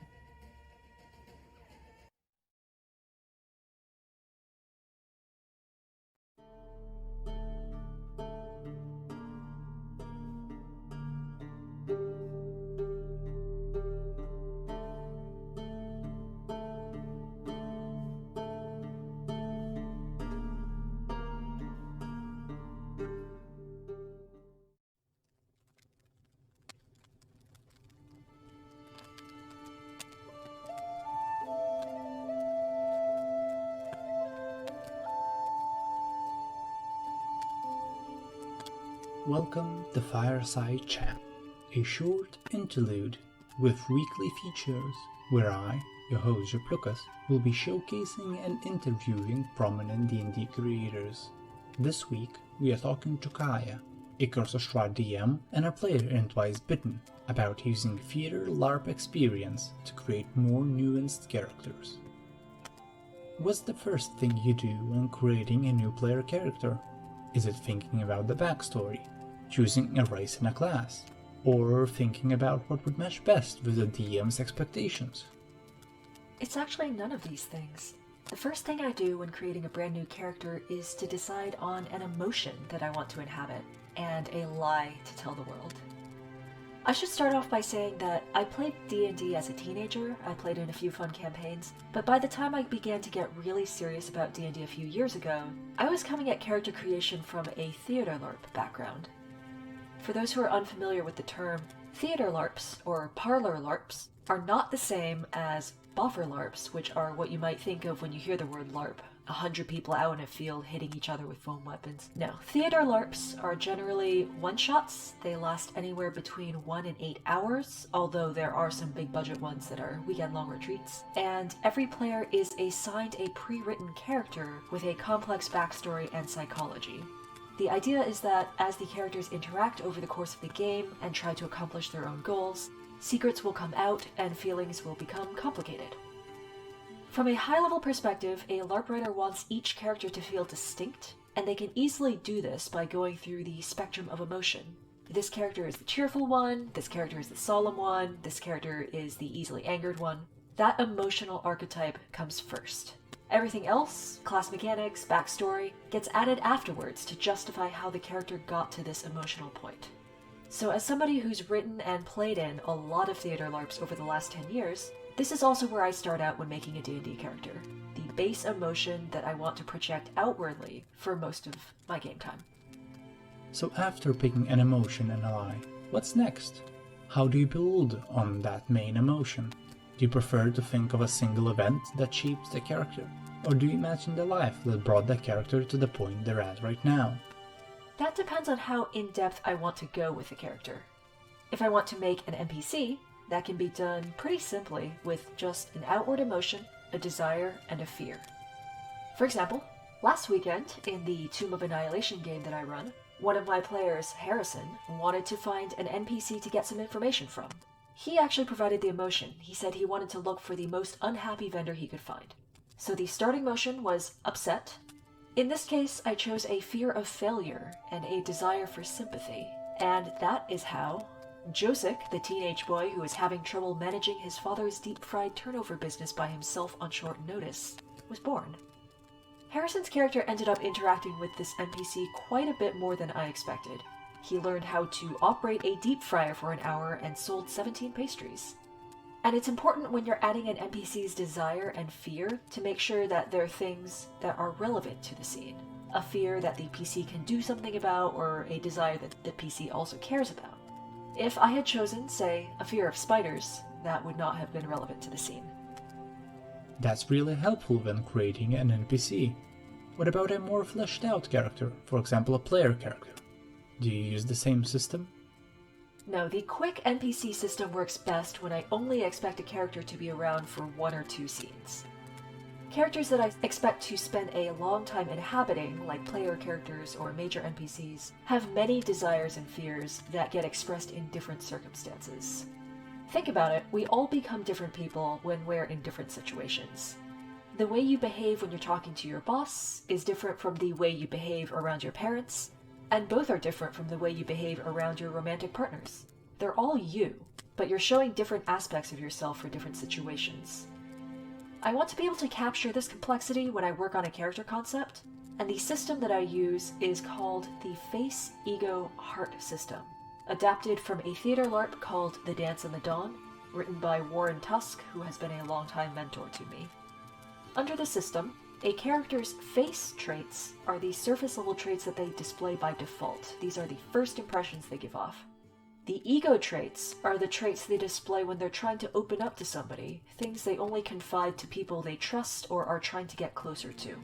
Welcome to Fireside Chat, a short interlude with weekly features where I, your host Jeplukas, will be showcasing and interviewing prominent D&D creators. This week, we are talking to Kaya, a Curse of Strahd DM and a player in Twice Bitten, about using theater LARP experience to create more nuanced characters. What's the first thing you do when creating a new player character? Is it thinking about the backstory, choosing a race in a class, or thinking about what would match best with the DM's expectations? It's actually none of these things. The first thing I do when creating a brand new character is to decide on an emotion that I want to inhabit, and a lie to tell the world. I should start off by saying that I played D&D as a teenager. I played in a few fun campaigns, but by the time I began to get really serious about D&D a few years ago, I was coming at character creation from a theater LARP background. For those who are unfamiliar with the term, theater LARPs, or parlor LARPs, are not the same as boffer LARPs, which are what you might think of when you hear the word LARP. 100 people out in a field hitting each other with foam weapons. No, theater LARPs are generally one-shots. They last anywhere between 1 and 8 hours, although there are some big budget ones that are weekend-long retreats. And every player is assigned a pre-written character with a complex backstory and psychology. The idea is that as the characters interact over the course of the game and try to accomplish their own goals, secrets will come out and feelings will become complicated. From a high-level perspective, a LARP writer wants each character to feel distinct, and they can easily do this by going through the spectrum of emotion. This character is the cheerful one, this character is the solemn one, this character is the easily angered one. That emotional archetype comes first. Everything else, class mechanics, backstory, gets added afterwards to justify how the character got to this emotional point. So as somebody who's written and played in a lot of theater LARPs over the last 10 years, this is also where I start out when making a D&D character. The base emotion that I want to project outwardly for most of my game time. So after picking an emotion and ally, what's next? How do you build on that main emotion? Do you prefer to think of a single event that shapes the character? Or do you imagine the life that brought the character to the point they're at right now? That depends on how in-depth I want to go with the character. If I want to make an NPC, that can be done pretty simply with just an outward emotion, a desire, and a fear. For example, last weekend, in the Tomb of Annihilation game that I run, one of my players, Harrison, wanted to find an NPC to get some information from. He actually provided the emotion. He said he wanted to look for the most unhappy vendor he could find. So the starting motion was upset. In this case, I chose a fear of failure and a desire for sympathy. And that is how Josek, the teenage boy who is having trouble managing his father's deep-fried turnover business by himself on short notice, was born. Harrison's character ended up interacting with this NPC quite a bit more than I expected. He learned how to operate a deep fryer for an hour and sold 17 pastries. And it's important when you're adding an NPC's desire and fear to make sure that they're things that are relevant to the scene. A fear that the PC can do something about, or a desire that the PC also cares about. If I had chosen, say, a fear of spiders, that would not have been relevant to the scene. That's really helpful when creating an NPC. What about a more fleshed out character, for example a player character? Do you use the same system? No, the quick NPC system works best when I only expect a character to be around for 1 or 2 scenes. Characters that I expect to spend a long time inhabiting, like player characters or major NPCs, have many desires and fears that get expressed in different circumstances. Think about it, we all become different people when we're in different situations. The way you behave when you're talking to your boss is different from the way you behave around your parents, and both are different from the way you behave around your romantic partners. They're all you, but you're showing different aspects of yourself for different situations. I want to be able to capture this complexity when I work on a character concept, and the system that I use is called the Face, Ego, Heart system, adapted from a theater LARP called The Dance in the Dawn, written by Warren Tusk, who has been a longtime mentor to me. Under the system, a character's face traits are the surface level traits that they display by default. These are the first impressions they give off. The ego traits are the traits they display when they're trying to open up to somebody, things they only confide to people they trust or are trying to get closer to.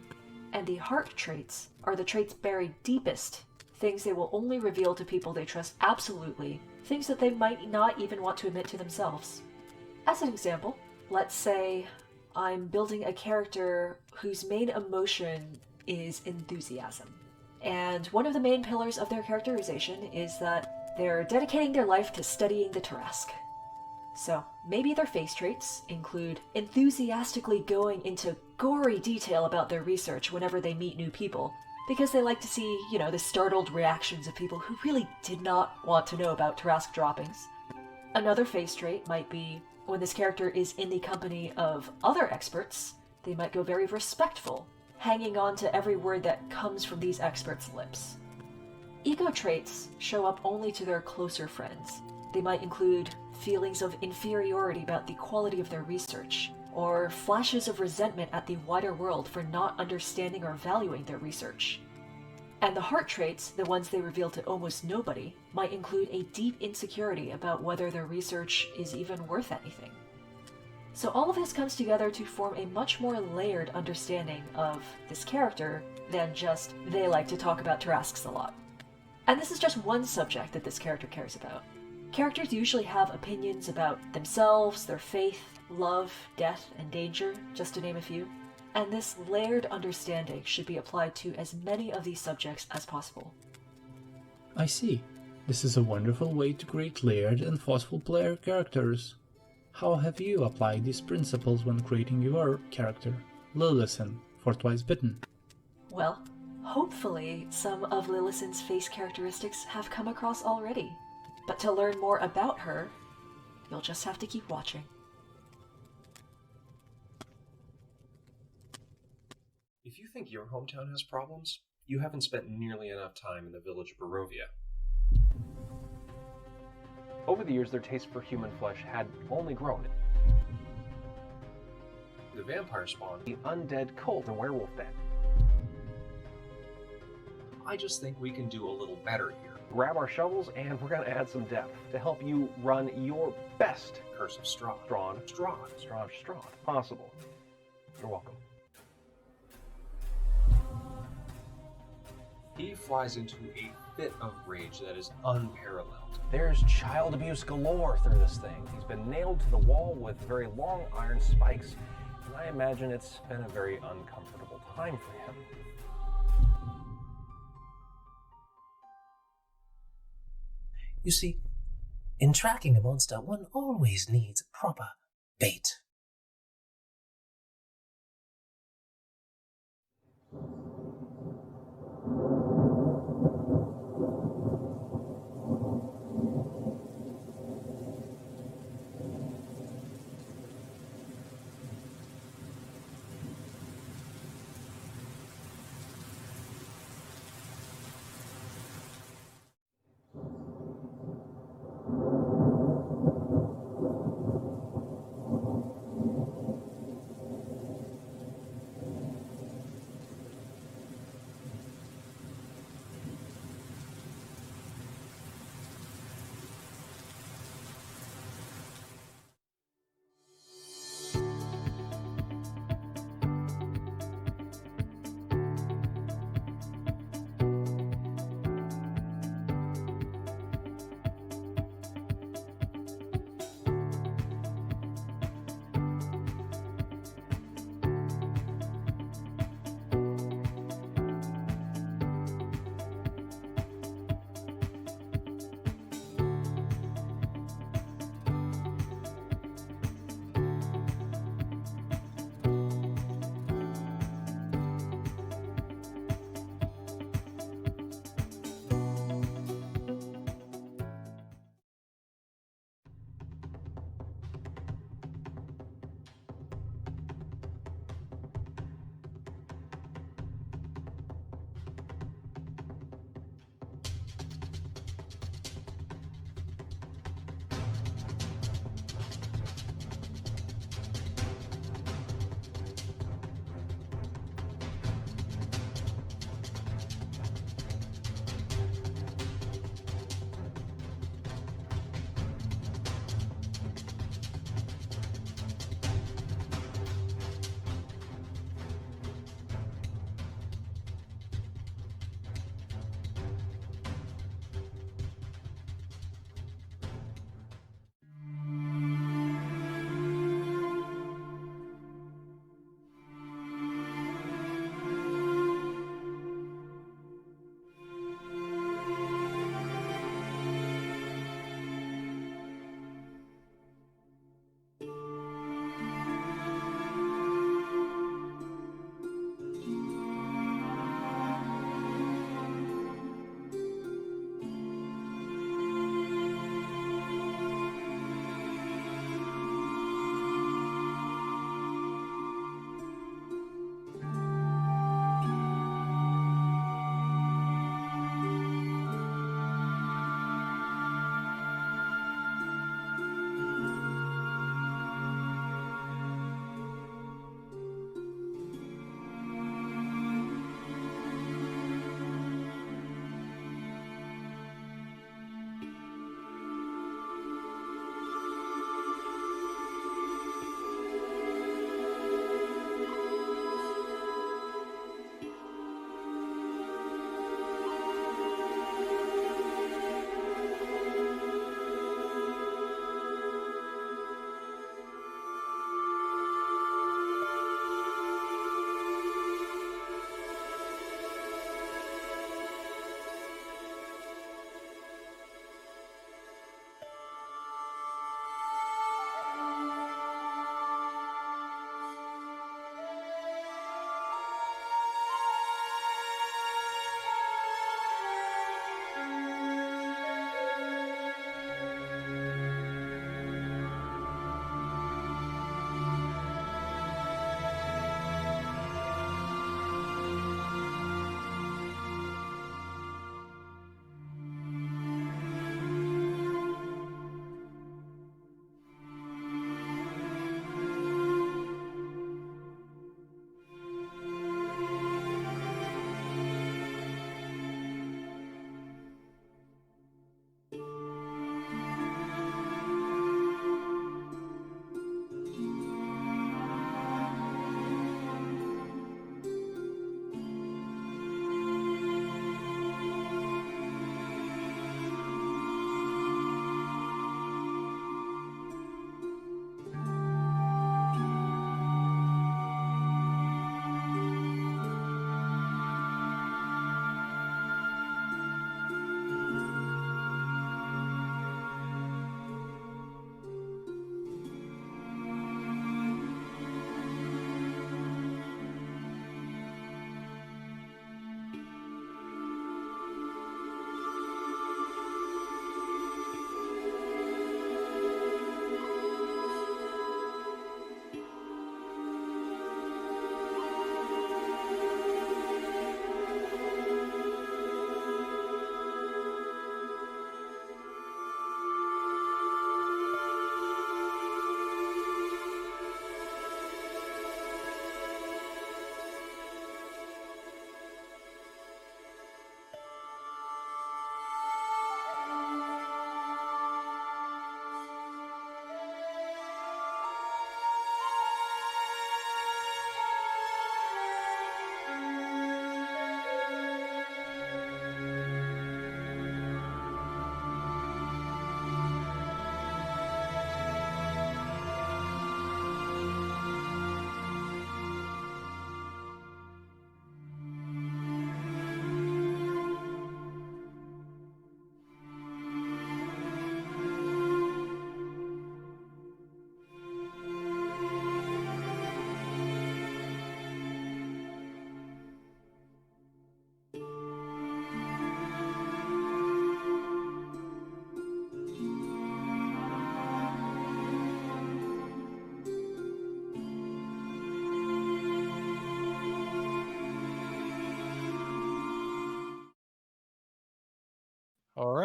And the heart traits are the traits buried deepest, things they will only reveal to people they trust absolutely, things that they might not even want to admit to themselves. As an example, let's say I'm building a character whose main emotion is enthusiasm. And one of the main pillars of their characterization is that they're dedicating their life to studying the Tarrasque. So maybe their face traits include enthusiastically going into gory detail about their research whenever they meet new people, because they like to see, the startled reactions of people who really did not want to know about Tarrasque droppings. Another face trait might be when this character is in the company of other experts, they might go very respectful, hanging on to every word that comes from these experts' lips. Ego traits show up only to their closer friends. They might include feelings of inferiority about the quality of their research, or flashes of resentment at the wider world for not understanding or valuing their research. And the heart traits, the ones they reveal to almost nobody, might include a deep insecurity about whether their research is even worth anything. So all of this comes together to form a much more layered understanding of this character than just they like to talk about Tarrasques a lot. And this is just one subject that this character cares about. Characters usually have opinions about themselves, their faith, love, death, and danger, just to name a few. And this layered understanding should be applied to as many of these subjects as possible. I see. This is a wonderful way to create layered and thoughtful player characters. How have you applied these principles when creating your character, Lillison, for Twice Bitten? Well, hopefully some of Lillison's face characteristics have come across already. But to learn more about her, you'll just have to keep watching. If you think your hometown has problems, you haven't spent nearly enough time in the village of Barovia. Over the years, their taste for human flesh had only grown. The vampire spawn. The undead cult, the werewolf den. I just think we can do a little better here. Grab our shovels and we're going to add some depth to help you run your best Curse of Strahd. Strahd possible. You're welcome. He flies into a fit of rage that is unparalleled. There's child abuse galore through this thing. He's been nailed to the wall with very long iron spikes, and I imagine it's been a very uncomfortable time for him. You see, in tracking a monster, one always needs proper bait.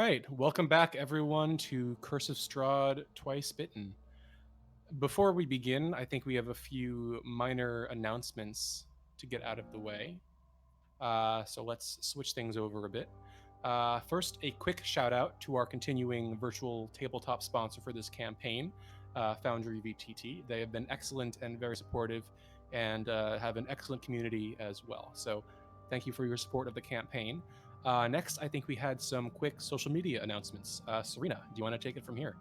right, welcome back everyone to Curse of Strahd Twice Bitten. Before we begin, I think we have a few minor announcements to get out of the way. So let's switch things over a bit. First, a quick shout out to our continuing virtual tabletop sponsor for this campaign, Foundry VTT. They have been excellent and very supportive and have an excellent community as well. So thank you for your support of the campaign. Next, I think we had some quick social media announcements. Serena, do you want to take it from here?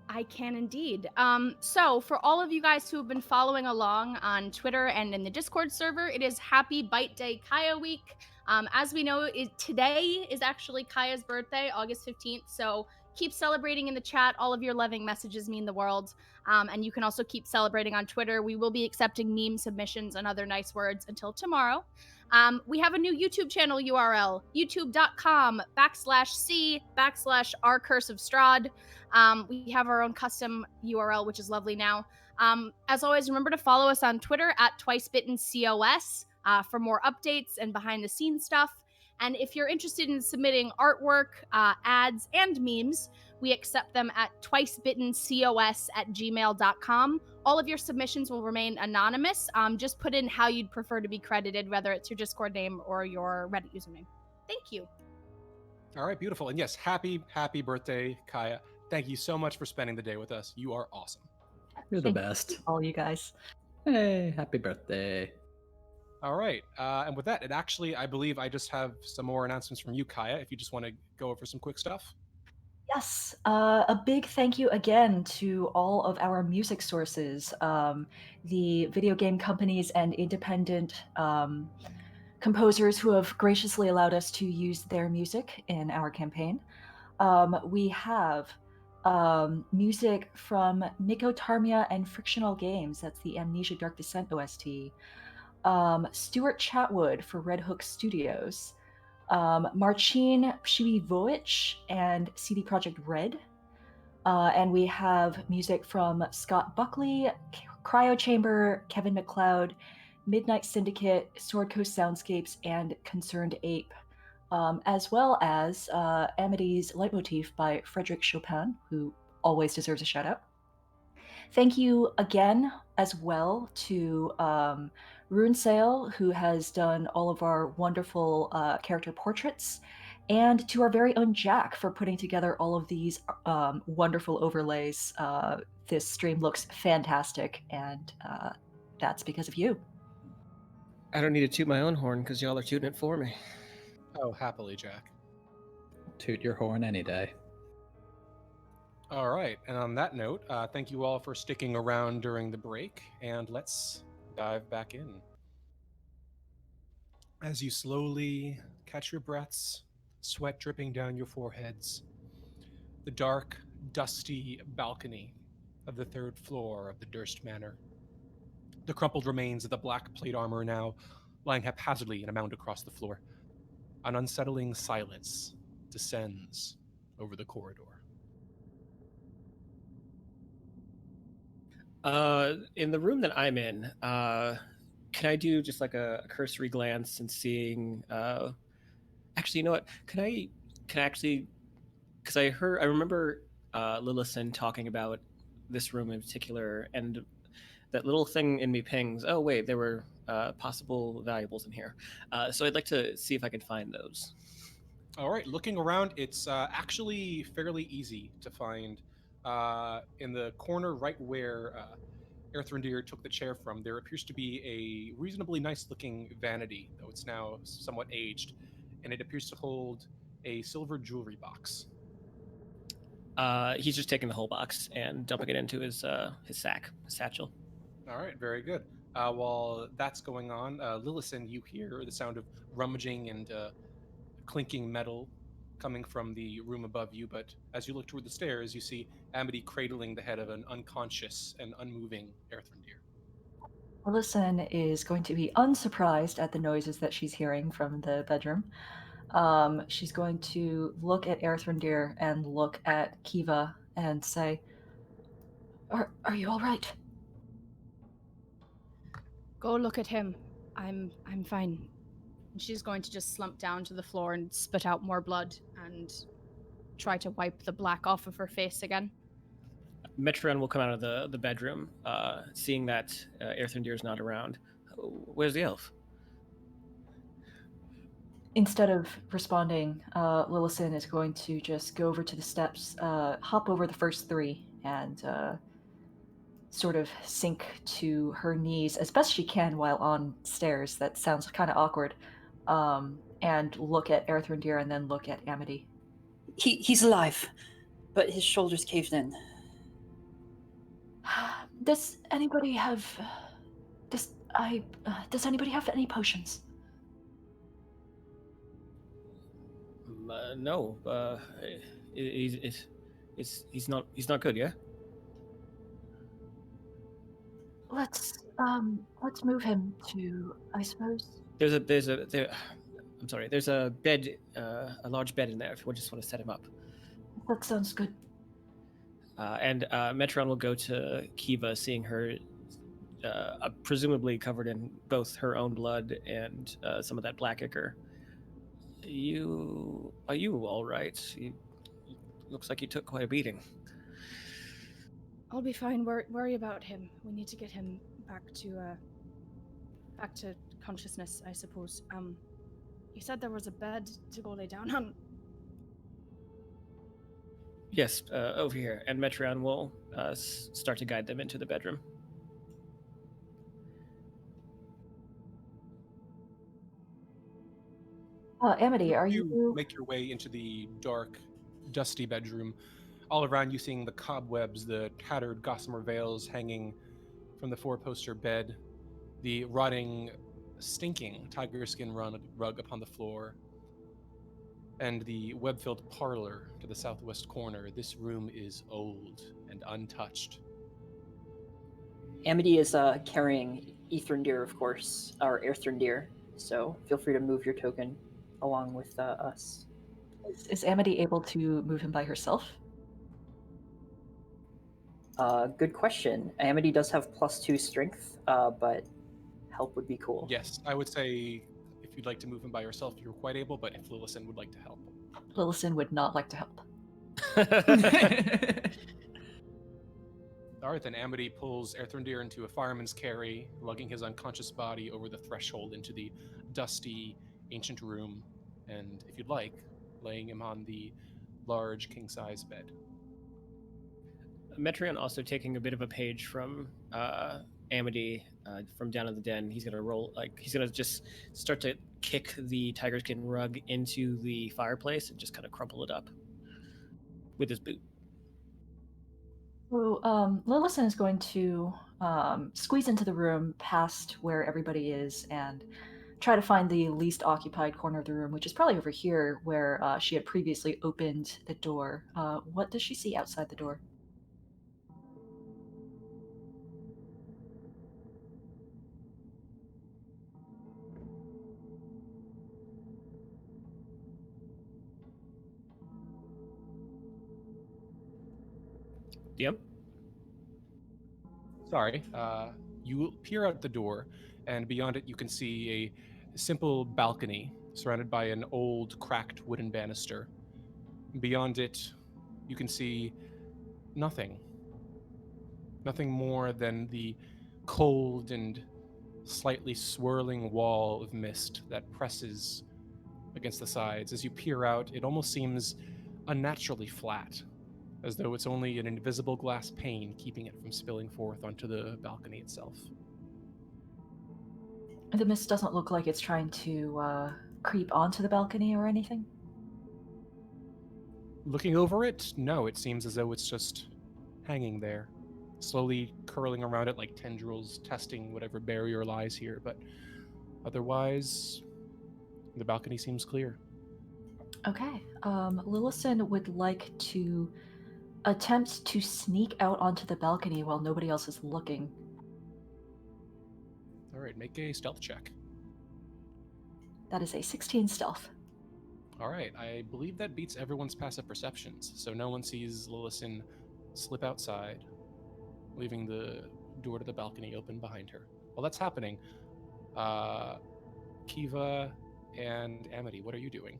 I can indeed. So for all of you guys who have been following along on Twitter and in the Discord server, it is Happy Bite Day Kaya Week. As we know, today is actually Kaya's birthday, August 15th. So keep celebrating in the chat. All of your loving messages mean the world. And you can also keep celebrating on Twitter. We will be accepting meme submissions and other nice words until tomorrow. We have a new YouTube channel URL, youtube.com/c/our Curse of Strahd. We have our own custom URL, which is lovely now. As always, remember to follow us on Twitter at TwiceBittenCOS for more updates and behind the scenes stuff. And if you're interested in submitting artwork, ads, and memes, we accept them at twicebittencos@gmail.com. All of your submissions will remain anonymous. Just put in how you'd prefer to be credited, whether it's your Discord name or your Reddit username. Thank you. All right, beautiful. And yes, happy birthday, Kaya. Thank you so much for spending the day with us. You are awesome. You're the best. All you guys. Hey, happy birthday. All right. And with that, I believe I just have some more announcements from you, Kaya, if you just want to go over some quick stuff. Yes, a big thank you again to all of our music sources, the video game companies and independent composers who have graciously allowed us to use their music in our campaign. We have music from Nico Tarmia and Frictional Games, that's the Amnesia Dark Descent OST. Stuart Chatwood for Red Hook Studios. Marcin Pshivivoich and CD Projekt Red. And we have music from Scott Buckley, Cryo Chamber, Kevin MacLeod, Midnight Syndicate, Sword Coast Soundscapes, and Concerned Ape, as well as Amity's Leitmotif by Frederick Chopin, who always deserves a shout out. Thank you again as well to Runesail, who has done all of our wonderful character portraits, and to our very own Jack for putting together all of these wonderful overlays. This stream looks fantastic, and that's because of you. I don't need to toot my own horn because y'all are tooting it for me. Oh, happily, Jack. Toot your horn any day. All right. And on that note, thank you all for sticking around during the break, and let's dive back in. As you slowly catch your breaths, sweat dripping down your foreheads, the dark, dusty balcony of the third floor of the Durst Manor. The crumpled remains of the black plate armor now lying haphazardly in a mound across the floor. An unsettling silence descends over the corridor. In the room that I'm in, can I do just like a cursory glance and seeing? Actually, you know what? Can I actually? Because I remember Lillison talking about this room in particular, and that little thing in me pings. Oh wait, there were possible valuables in here. So I'd like to see if I can find those. All right, looking around, it's actually fairly easy to find. In the corner right where Erthrindir took the chair from, there appears to be a reasonably nice-looking vanity, though it's now somewhat aged, and it appears to hold a silver jewelry box. He's just taking the whole box and dumping it into his satchel. All right, very good. While that's going on, Lillison, you hear the sound of rummaging and clinking metal coming from the room above you, but as you look toward the stairs, you see Amity cradling the head of an unconscious and unmoving Erthrindir. Lillison is going to be unsurprised at the noises that she's hearing from the bedroom. She's going to look at Erthrindir and look at Kiva and say, Are you all right? Go look at him. I'm fine. And she's going to just slump down to the floor and spit out more blood and try to wipe the black off of her face again. Metron will come out of the bedroom, seeing that Erthandir is not around. Where's the elf? Instead of responding, Lillison is going to just go over to the steps, hop over the first three, and sort of sink to her knees as best she can while on stairs. That sounds kind of awkward. And look at Erthandir and then look at Amity. He's alive, but his shoulders caved in. Does anybody have... Does anybody have any potions? No. He's not good. Yeah. Let's move him to, I suppose. There's a bed, a large bed in there. If you just want to set him up. That sounds good. And Metron will go to Kiva, seeing her presumably covered in both her own blood and some of that black ichor. Are you all right? Looks like you took quite a beating. I'll be fine. Worry about him. We need to get him back to consciousness, I suppose. You said there was a bed to go lay down on. Yes, over here. And Metron will start to guide them into the bedroom. Amity, are you make your way into the dark, dusty bedroom? All around you, seeing the cobwebs, the tattered gossamer veils hanging from the four-poster bed, the rotting, stinking tiger skin rug upon the floor, and the web-filled parlor to the southwest corner. This room is old and untouched. Amity is carrying Erthandir, of course, or Erthandir, so feel free to move your token along with us. Is Amity able to move him by herself? Good question. Amity does have +2 strength, but help would be cool. Yes, I would say if you'd like to move him by yourself, you're quite able, but if Lillison would like to help. Lillison would not like to help. All right, then Amity pulls Erthandir into a fireman's carry, lugging his unconscious body over the threshold into the dusty, ancient room, and if you'd like, laying him on the large king-size bed. Metron also taking a bit of a page from Amity from down in the den. He's gonna just start to kick the tiger skin rug into the fireplace and just kind of crumple it up with his boot. So Lillison is going to squeeze into the room past where everybody is and try to find the least occupied corner of the room, which is probably over here where she had previously opened the door. What does she see outside the door? Yep. Sorry. You peer out the door, and beyond it you can see a simple balcony surrounded by an old, cracked wooden banister. Beyond it, you can see nothing. Nothing more than the cold and slightly swirling wall of mist that presses against the sides. As you peer out, it almost seems unnaturally flat, as though it's only an invisible glass pane keeping it from spilling forth onto the balcony itself. The mist doesn't look like it's trying to creep onto the balcony or anything? Looking over it, no, it seems as though it's just hanging there, slowly curling around it like tendrils, testing whatever barrier lies here, but otherwise, the balcony seems clear. Okay. Lillison would like to attempt to sneak out onto the balcony while nobody else is looking. All right, make a stealth check. That is a 16 stealth. All right, I believe that beats everyone's passive perceptions, so no one sees Lillison slip outside, leaving the door to the balcony open behind her. While that's happening, Kiva and Amity, what are you doing?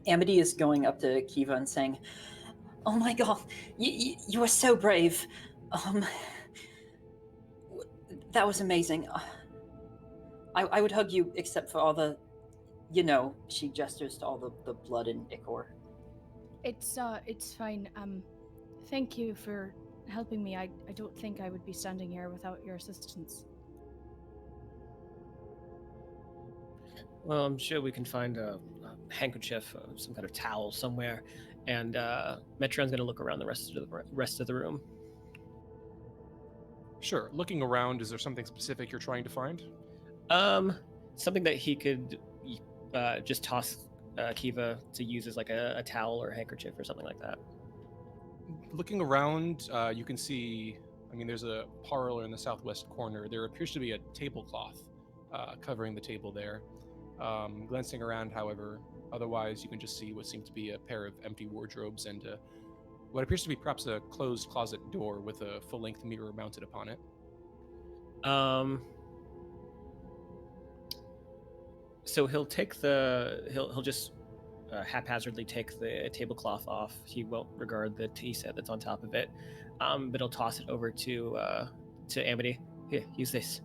Amity is going up to Kiva and saying, "Oh my god, you are so brave. That was amazing. I would hug you except for all the, she gestures to all the blood and ichor. It's fine. Thank you for helping me. I don't think I would be standing here without your assistance. Well, I'm sure we can find a handkerchief, some kind of towel somewhere, and Metrion's going to look around the rest of the room. Sure. Looking around, is there something specific you're trying to find? Something that he could just toss Kiva to use as like a towel or handkerchief or something like that. Looking around, you can see, there's a parlor in the southwest corner. There appears to be a tablecloth covering the table there. Glancing around, however, otherwise you can just see what seems to be a pair of empty wardrobes and what appears to be perhaps a closed closet door with a full-length mirror mounted upon it. So he'll just haphazardly take the tablecloth off. He won't regard the tea set that's on top of it, but he'll toss it over to Amity. Here, use this.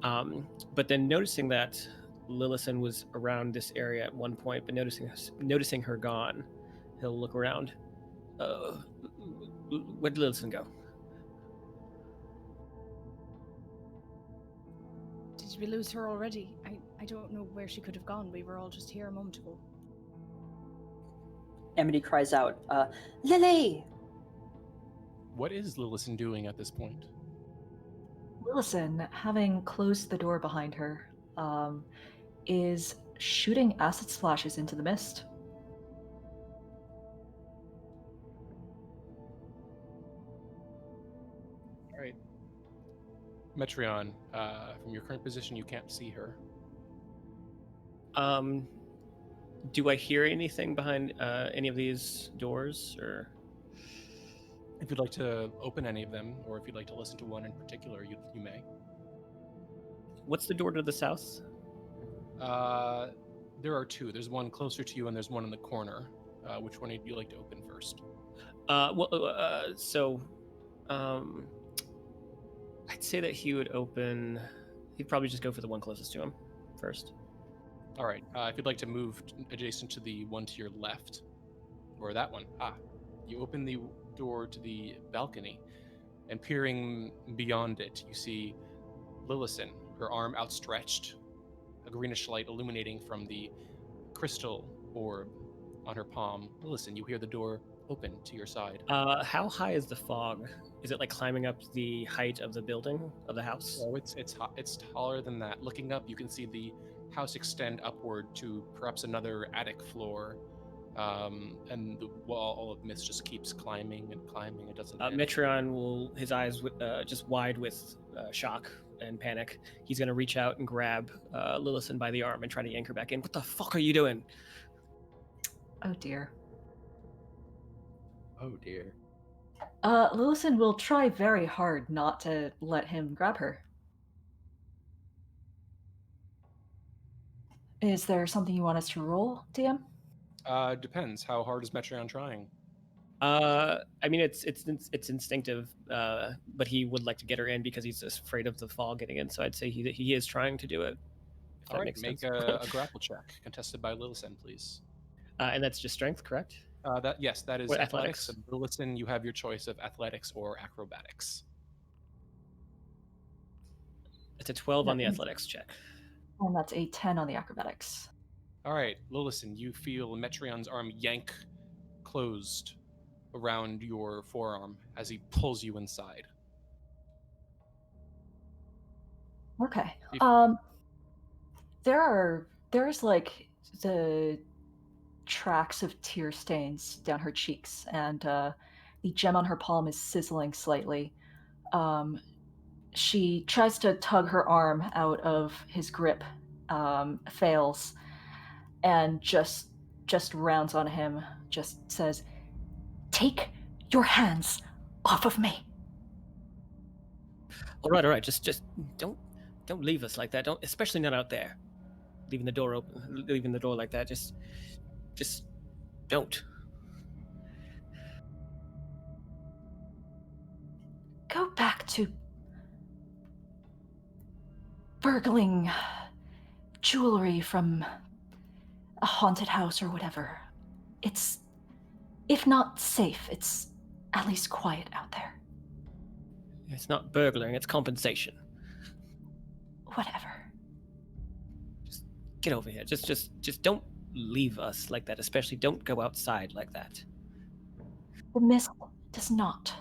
But then noticing that Lillison was around this area at one point, but noticing her gone, he'll look around. Where'd Lillison go? Did we lose her already? I don't know where she could have gone. We were all just here a moment ago. Amity cries out, Lily! What is Lillison doing at this point? Lillison, having closed the door behind her, is shooting acid splashes into the mist. All right. Metrion, from your current position, you can't see her. Do I hear anything behind any of these doors, or? If you'd like to open any of them, or if you'd like to listen to one in particular, you may. What's the door to the south? There are two. There's one closer to you, and there's one in the corner. Which one would you like to open first? I'd say that he would open. He'd probably just go for the one closest to him first. All right. If you'd like to move adjacent to the one to your left, or that one. You open the door to the balcony, and peering beyond it, you see Lillison, her arm outstretched, a greenish light illuminating from the crystal orb on her palm. Lillison, you hear the door open to your side. How high is the fog? Is it like climbing up the height of the building, of the house? Oh, it's taller than that. Looking up, you can see the house extend upward to perhaps another attic floor. And the wall of mist just keeps climbing and climbing. It doesn't end. Metrion his eyes just wide with shock and panic. He's going to reach out and grab Lillison by the arm and try to yank her back in. What the fuck are you doing? Oh dear. Oh dear. Lillison will try very hard not to let him grab her. Is there something you want us to roll, DM? Depends. How hard is Metrion trying? It's instinctive, but he would like to get her in because he's afraid of the fall getting in. So I'd say he is trying to do it. All right, make a grapple check, contested by Lillison, please. And that's just strength, correct? That is What, athletics. Lillison, you have your choice of athletics or acrobatics. It's a 12 on the athletics check. And that's a 10 on the acrobatics. All right, Lillison, you feel Metrion's arm yank closed around your forearm as he pulls you inside. Okay. There's like the tracks of tear stains down her cheeks, and the gem on her palm is sizzling slightly. She tries to tug her arm out of his grip, fails, and just rounds on him, just says, "Take your hands off of me." All right. Just don't leave us like that. Don't, especially not out there. Leaving the door open, leaving the door like that. Just Don't. Go back to burgling jewelry from a haunted house or whatever. It's, if not safe, it's at least quiet out there. It's not burglaring, it's compensation. Whatever. Just get over here. Just don't leave us like that, especially don't go outside like that. The mist does not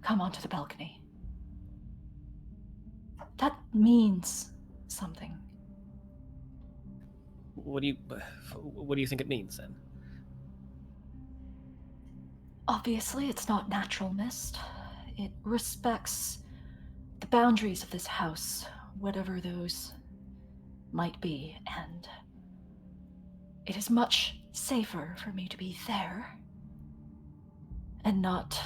come onto the balcony. That means something. What do you think it means then? Obviously, it's not natural mist. It respects the boundaries of this house, whatever those might be, and it is much safer for me to be there and not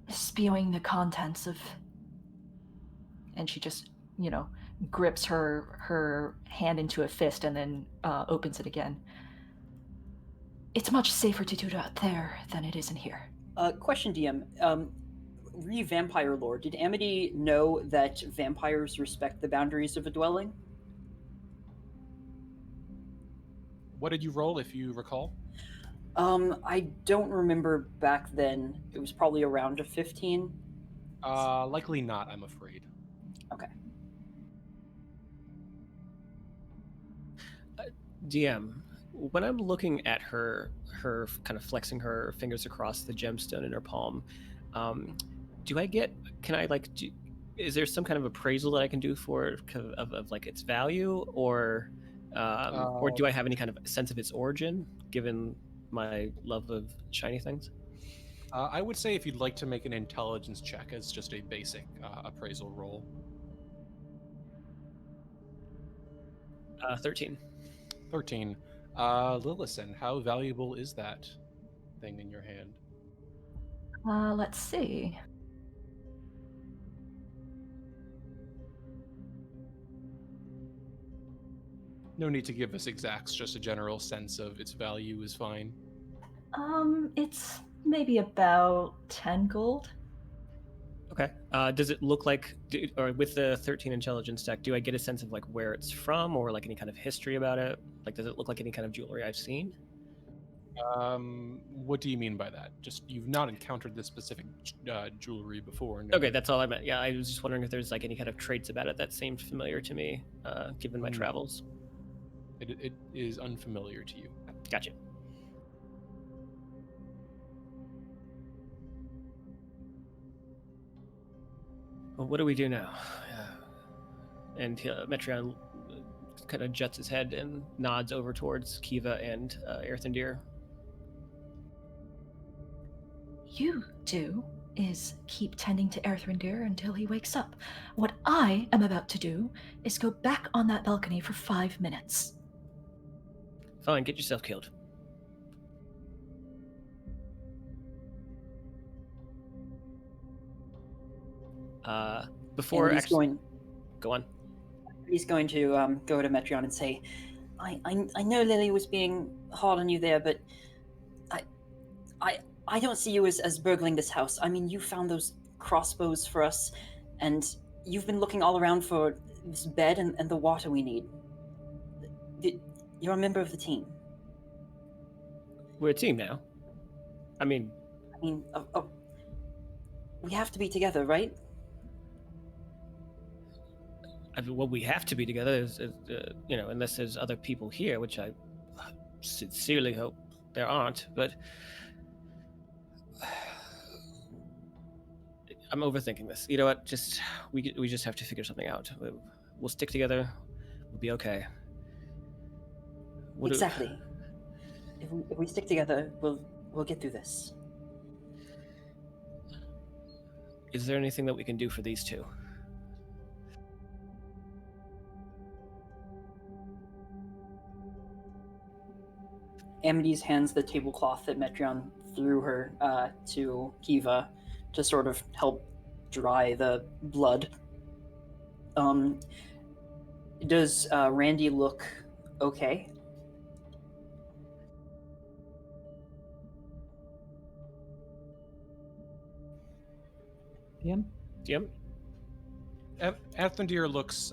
spewing the contents of. And she just, grips her hand into a fist and then opens it again. It's much safer to do it out there than it is in here. Question, DM. Re-vampire lore. Did Amity know that vampires respect the boundaries of a dwelling? What did you roll, if you recall? I don't remember back then. It was probably around a 15. Likely not, I'm afraid. Okay. DM, when I'm looking at her kind of flexing her fingers across the gemstone in her palm, is there some kind of appraisal that I can do for it of like its value, or do I have any kind of sense of its origin, given my love of shiny things? I would say if you'd like to make an intelligence check as just a basic appraisal roll. 13. 13. Lillison, how valuable is that thing in your hand? Let's see. No need to give us exacts, just a general sense of its value is fine. It's maybe about 10 gold. Okay. Does it look like, or with the 13 intelligence deck, do I get a sense of like where it's from, or like any kind of history about it? Like, does it look like any kind of jewelry I've seen? What do you mean by that? Just you've not encountered this specific jewelry before. No. Okay, that's all I meant. Yeah, I was just wondering if there's like any kind of traits about it that seemed familiar to me, given my travels. It is unfamiliar to you. Gotcha. Well, what do we do now? And Metreon kind of juts his head and nods over towards Kiva and Earthendeer. You do is keep tending to Earthendeer until he wakes up. What I am about to do is go back on that balcony for 5 minutes. Fine, get yourself killed. Before go on. He's going to go to Metreon and say, I know Lily was being hard on you there, but I don't see you as burgling this house. I mean, you found those crossbows for us, and you've been looking all around for this bed and the water we need. You're a member of the team. We're a team now. I mean, we have to be together, right? Well, we have to be together, unless there's other people here, which I sincerely hope there aren't. But I'm overthinking this. You know what? We just have to figure something out. We'll stick together. We'll be okay. Exactly. If we stick together, we'll get through this. Is there anything that we can do for these two? Amity's hands the tablecloth that Metreon threw her to Kiva to sort of help dry the blood. Does Randy look okay? DM? Athendir looks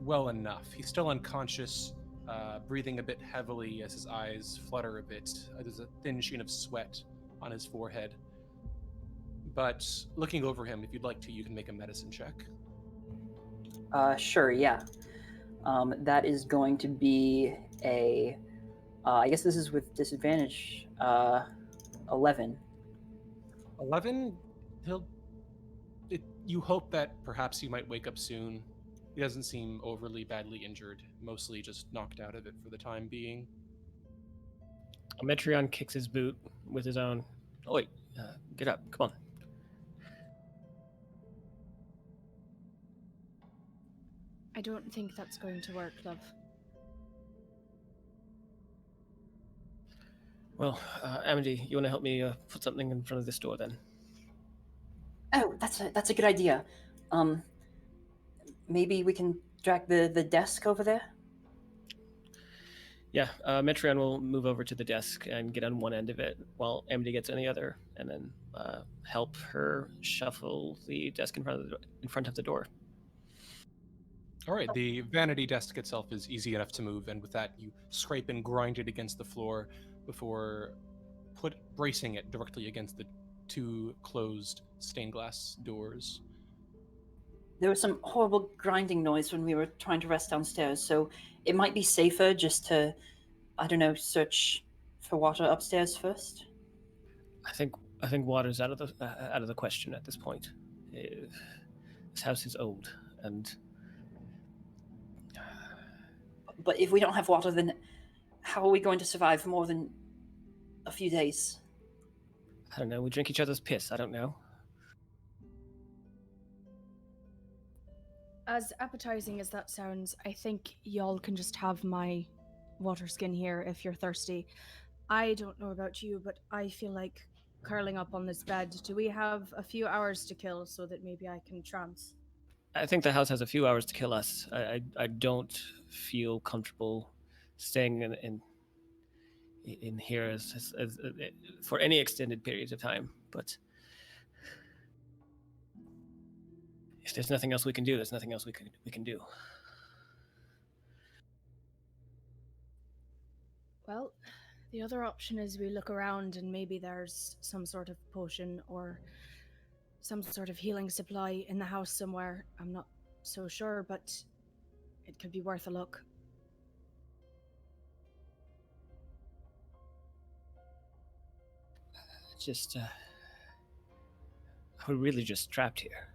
well enough. He's still unconscious, breathing a bit heavily as his eyes flutter a bit. There's a thin sheen of sweat on his forehead. But looking over him, if you'd like to, you can make a medicine check. Sure, yeah. That is going to be a. I guess this is with disadvantage. 11. 11? You hope that perhaps he might wake up soon. He doesn't seem overly badly injured, mostly just knocked out of it for the time being. Metreon kicks his boot with his own. Oh, wait. Get up. Come on. I don't think that's going to work, love. Well, Amity, you want to help me put something in front of this door then? Oh, that's a good idea. Maybe we can drag the desk over there. Yeah, Metreon will move over to the desk and get on one end of it while Amity gets on the other, and then help her shuffle the desk in front of the door. All right, the vanity desk itself is easy enough to move, and with that, you scrape and grind it against the floor before bracing it directly against the two closed stained glass doors. There was some horrible grinding noise when we were trying to rest downstairs, so it might be safer just to, I don't know, search for water upstairs first. I think water's out of the question at this point. This house is old, and but if we don't have water, then how are we going to survive more than a few days? I don't know. We drink each other's piss. I don't know. As appetizing as that sounds, I think y'all can just have my water skin here if you're thirsty. I don't know about you, but I feel like curling up on this bed. Do we have a few hours to kill so that maybe I can trance? I think the house has a few hours to kill us. I don't feel comfortable staying in here as for any extended periods of time. But if there's nothing else we can do, there's nothing else we can do. Well, the other option is we look around and maybe there's some sort of potion or some sort of healing supply in the house somewhere. I'm not so sure, but it could be worth a look. Just, we're really just trapped here.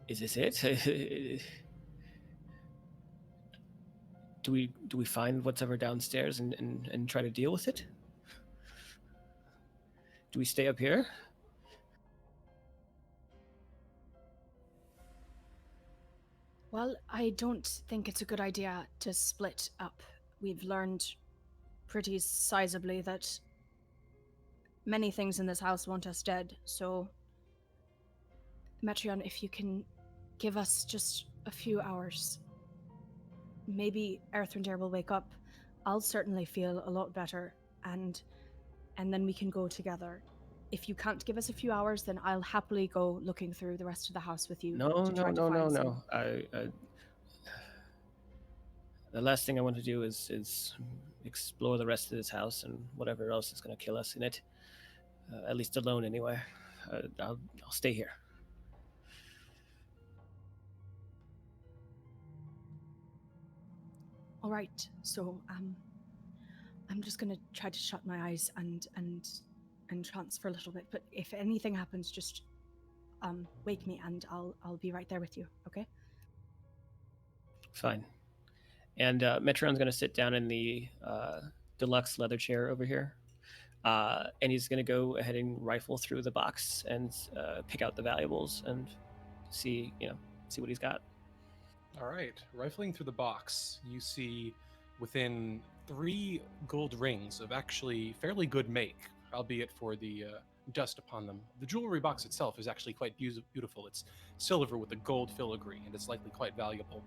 Is this it? Do we find what's ever downstairs and try to deal with it? Do we stay up here? Well, I don't think it's a good idea to split up. We've learned pretty sizably that many things in this house want us dead, so Metreon, if you can give us just a few hours, maybe Earthwinder will wake up. I'll certainly feel a lot better, and then we can go together. If you can't give us a few hours, then I'll happily go looking through the rest of the house with you. No. The last thing I want to do is explore the rest of this house and whatever else is going to kill us in it. At least alone, anyway. I'll stay here. All right. So I'm just gonna try to shut my eyes and trance for a little bit. But if anything happens, just wake me and I'll be right there with you. Okay? Fine. And Metron's going to sit down in the deluxe leather chair over here. And he's going to go ahead and rifle through the box and pick out the valuables and see what he's got. All right. Rifling through the box, you see within 3 gold rings of actually fairly good make, albeit for the dust upon them. The jewelry box itself is actually quite beautiful. It's silver with a gold filigree, and it's likely quite valuable.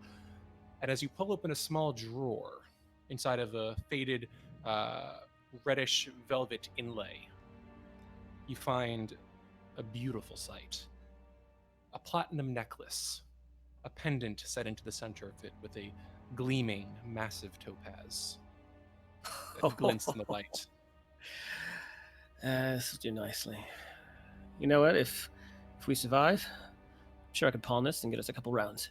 And as you pull open a small drawer inside of a faded reddish velvet inlay, you find a beautiful sight. A platinum necklace, a pendant set into the center of it with a gleaming, massive topaz that glints in the light. This will do nicely. You know what? If we survive, I'm sure I could pawn this and get us a couple rounds.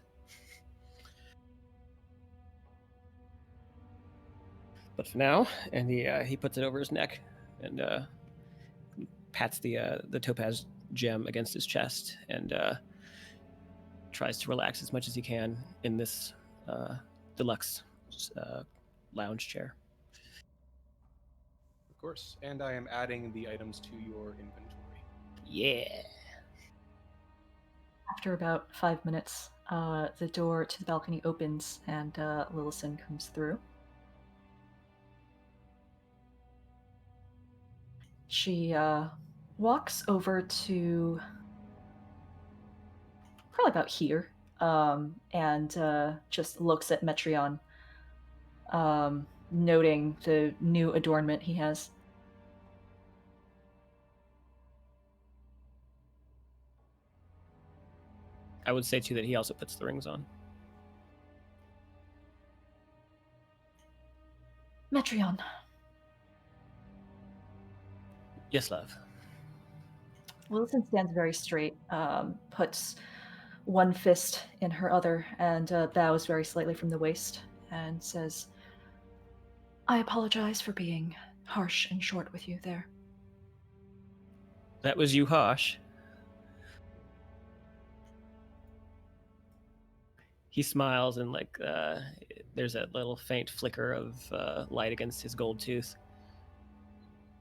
But for now, and he puts it over his neck and pats the topaz gem against his chest and tries to relax as much as he can in this deluxe lounge chair. Of course. And I am adding the items to your inventory. Yeah. After about 5 minutes, the door to the balcony opens and Lillison comes through. She walks over to probably about here and just looks at Metreon, noting the new adornment he has. I would say, too, that he also puts the rings on. Metreon. Yes, love. Lillison stands very straight, puts one fist in her other, and bows very slightly from the waist, and says, I apologize for being harsh and short with you there. That was you harsh. He smiles and there's a little faint flicker of light against his gold tooth.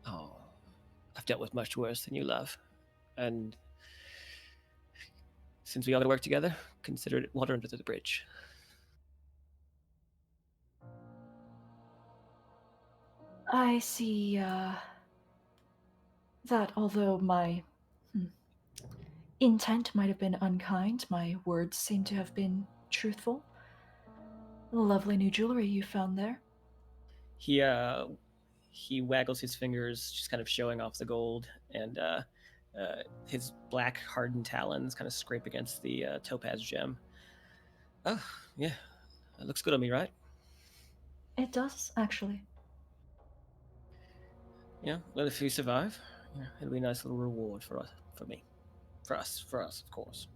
Oh, I've dealt with much worse than you, love. And since we all work together, consider it water under the bridge. I see that although my intent might have been unkind, my words seem to have been truthful. Lovely new jewelry you found there. He waggles his fingers, just kind of showing off the gold, and his black hardened talons kind of scrape against the topaz gem. Oh, yeah. It looks good on me, right? It does, actually. Yeah, well, if we survive, it'll be a nice little reward for us, for us, of course.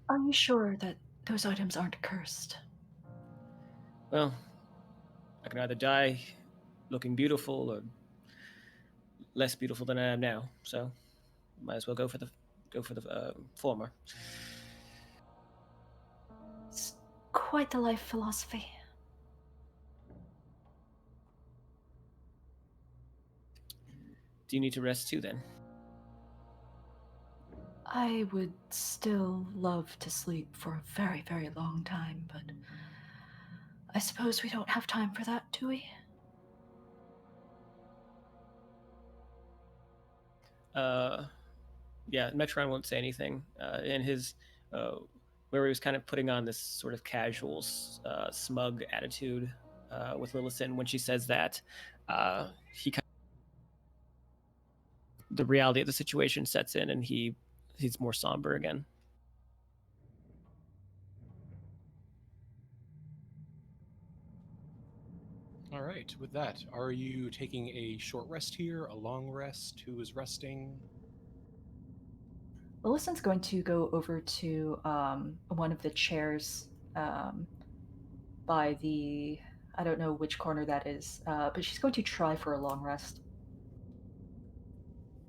Are you sure that those items aren't cursed? Well, I can either die looking beautiful or less beautiful than I am now, so might as well go for the former. It's quite the life philosophy. Do you need to rest too, then? I would still love to sleep for a very, very long time, but I suppose we don't have time for that, do we? Yeah, Metron won't say anything. In his, where he was kind of putting on this sort of casual, smug attitude with Lillison, when she says that, the reality of the situation sets in, and he's more somber again. All right, with that, are you taking a short rest here, a long rest? Who is resting? Lillison's going to go over to one of the chairs by the, I don't know which corner that is, but she's going to try for a long rest.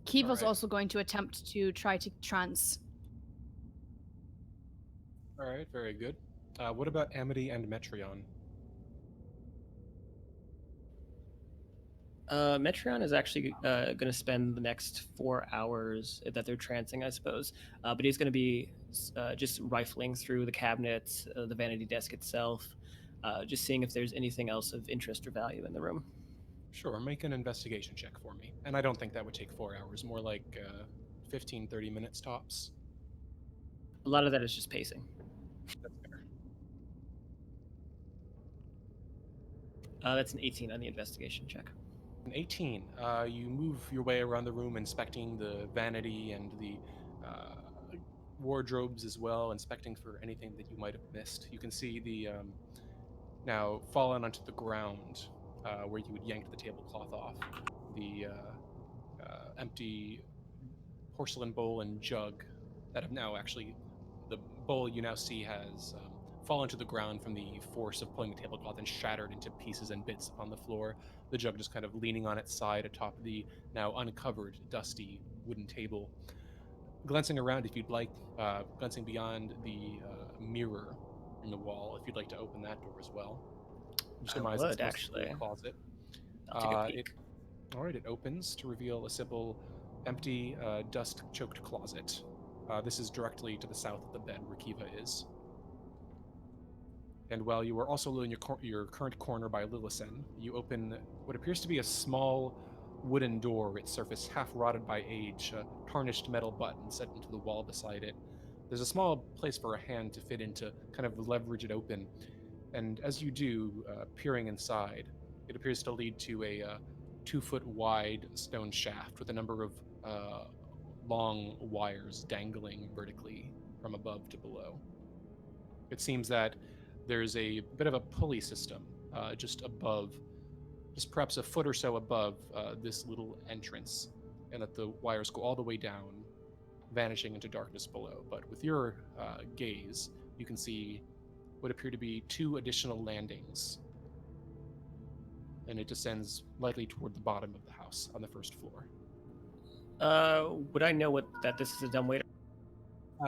Kiva's also going to attempt to try to trance. All right, very good. What about Amity and Metreon? Metreon is actually going to spend the next 4 hours that they're trancing, I suppose. But he's going to be just rifling through the cabinets, the vanity desk itself, just seeing if there's anything else of interest or value in the room. Sure, make an investigation check for me. And I don't think that would take 4 hours, more like 15, 30 minutes tops. A lot of that is just pacing. That's fair. That's an 18 on the investigation check. An 18. You move your way around the room, inspecting the vanity and the wardrobes as well, inspecting for anything that you might have missed. You can see the now fallen onto the ground where you had yanked the tablecloth off. The empty porcelain bowl and jug that have now actually, the bowl you now see has fallen to the ground from the force of pulling the tablecloth and shattered into pieces and bits upon the floor. The jug just kind of leaning on its side atop the now uncovered, dusty wooden table. Glancing around, if you'd like, glancing beyond the mirror in the wall, if you'd like to open that door as well. You surmise would, it's supposed actually. to be a closet. I'll take a peek. All right, it opens to reveal a simple, empty, dust-choked closet. This is directly to the south of the bed where Kiva is. And while you are also in your current corner by Lillisen, you open what appears to be a small wooden door, its surface half rotted by age, a tarnished metal button set into the wall beside it. There's a small place for a hand to fit into kind of leverage it open. And as you do, peering inside, it appears to lead to a 2-foot wide stone shaft with a number of long wires dangling vertically from above to below. It seems that there's a bit of a pulley system just above, just perhaps a foot or so above this little entrance, and that the wires go all the way down, vanishing into darkness below. But with your gaze, you can see what appear to be 2 additional landings, and it descends lightly toward the bottom of the house on the first floor. Would I know that this is a dumbwaiter?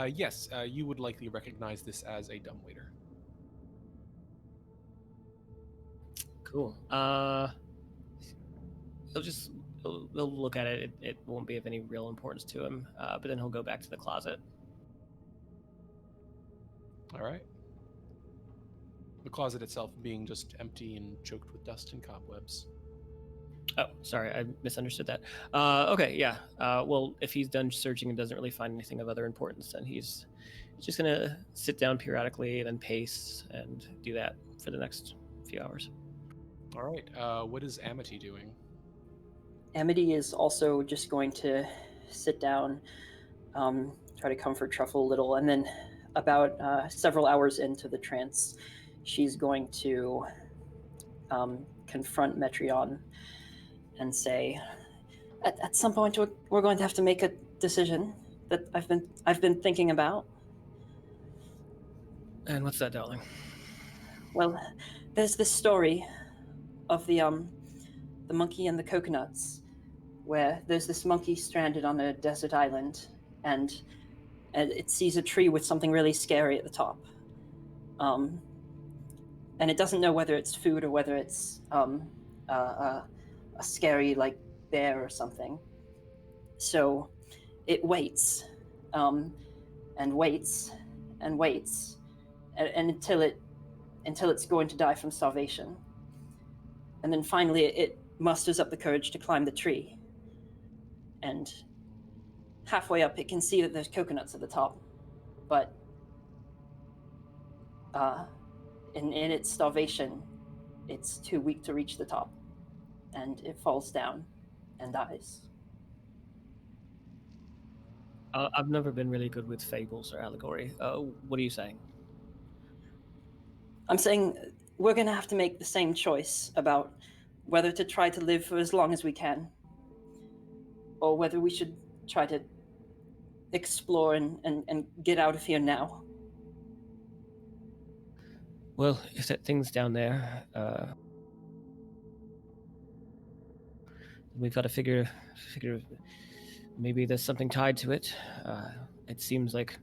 Yes, you would likely recognize this as a dumbwaiter. Cool. He'll look at it. It won't be of any real importance to him. But then he'll go back to the closet. All right. The closet itself being just empty and choked with dust and cobwebs. Oh, sorry, I misunderstood that. Okay, yeah. Well, if he's done searching and doesn't really find anything of other importance, then he's just gonna sit down periodically and then pace and do that for the next few hours. All right. What is Amity doing? Amity is also just going to sit down, try to comfort Truffle a little, and then about several hours into the trance, she's going to confront Metreon and say, at some point we're going to have to make a decision that I've been thinking about. And what's that, darling? Well, there's this story of the monkey and the coconuts, where there's this monkey stranded on a desert island, and it sees a tree with something really scary at the top. And it doesn't know whether it's food or whether it's a scary, like, bear or something. So it waits, and waits, and waits, and until it's going to die from starvation. And then finally it musters up the courage to climb the tree. And halfway up, it can see that there's coconuts at the top, but in its starvation, it's too weak to reach the top, and it falls down and dies. I've never been really good with fables or allegory. What are you saying? I'm saying we're going to have to make the same choice about whether to try to live for as long as we can, or whether we should try to explore and get out of here now. Well, if that thing's down there, we've got to figure maybe there's something tied to it. It seems like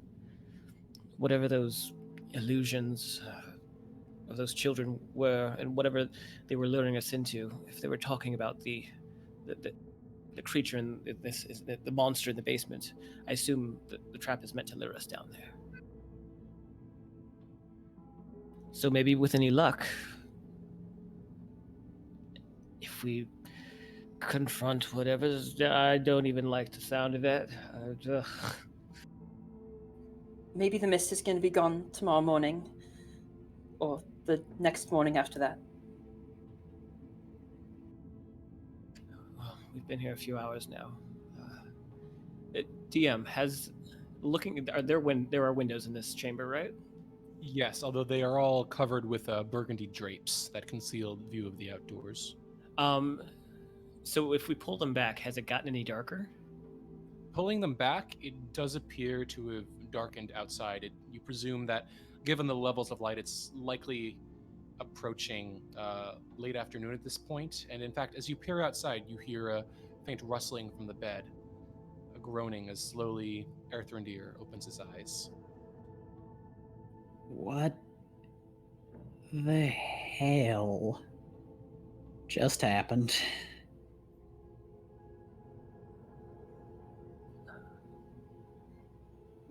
whatever those illusions of those children were, and whatever they were luring us into, if they were talking about the creature in this is the monster in the basement, I assume that the trap is meant to lure us down there. So maybe with any luck, if we confront whatever's. I don't even like the sound of it. Maybe the mist is going to be gone tomorrow morning, or the next morning after that. Well, we've been here a few hours now. DM has looking. There are windows in this chamber, right? Yes, although they are all covered with burgundy drapes that conceal the view of the outdoors. So if we pull them back, has it gotten any darker? Pulling them back, it does appear to have darkened outside. You presume that, given the levels of light, it's likely approaching late afternoon at this point. And in fact, as you peer outside, you hear a faint rustling from the bed, a groaning as slowly Erthrendir opens his eyes. What the hell just happened?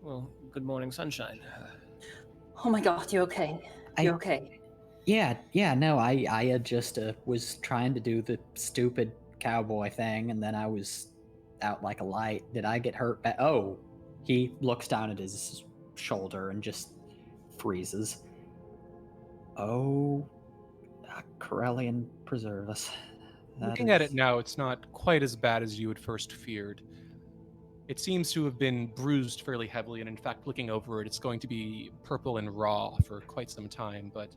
Well, good morning, sunshine. Oh my god, you okay? You okay? Yeah, no, I just was trying to do the stupid cowboy thing, and then I was out like a light. Did I get hurt? Oh, he looks down at his shoulder and just freezes. Oh, Corellian preserve us. Looking at it now, it's not quite as bad as you had first feared. It seems to have been bruised fairly heavily, and in fact, looking over it, it's going to be purple and raw for quite some time, but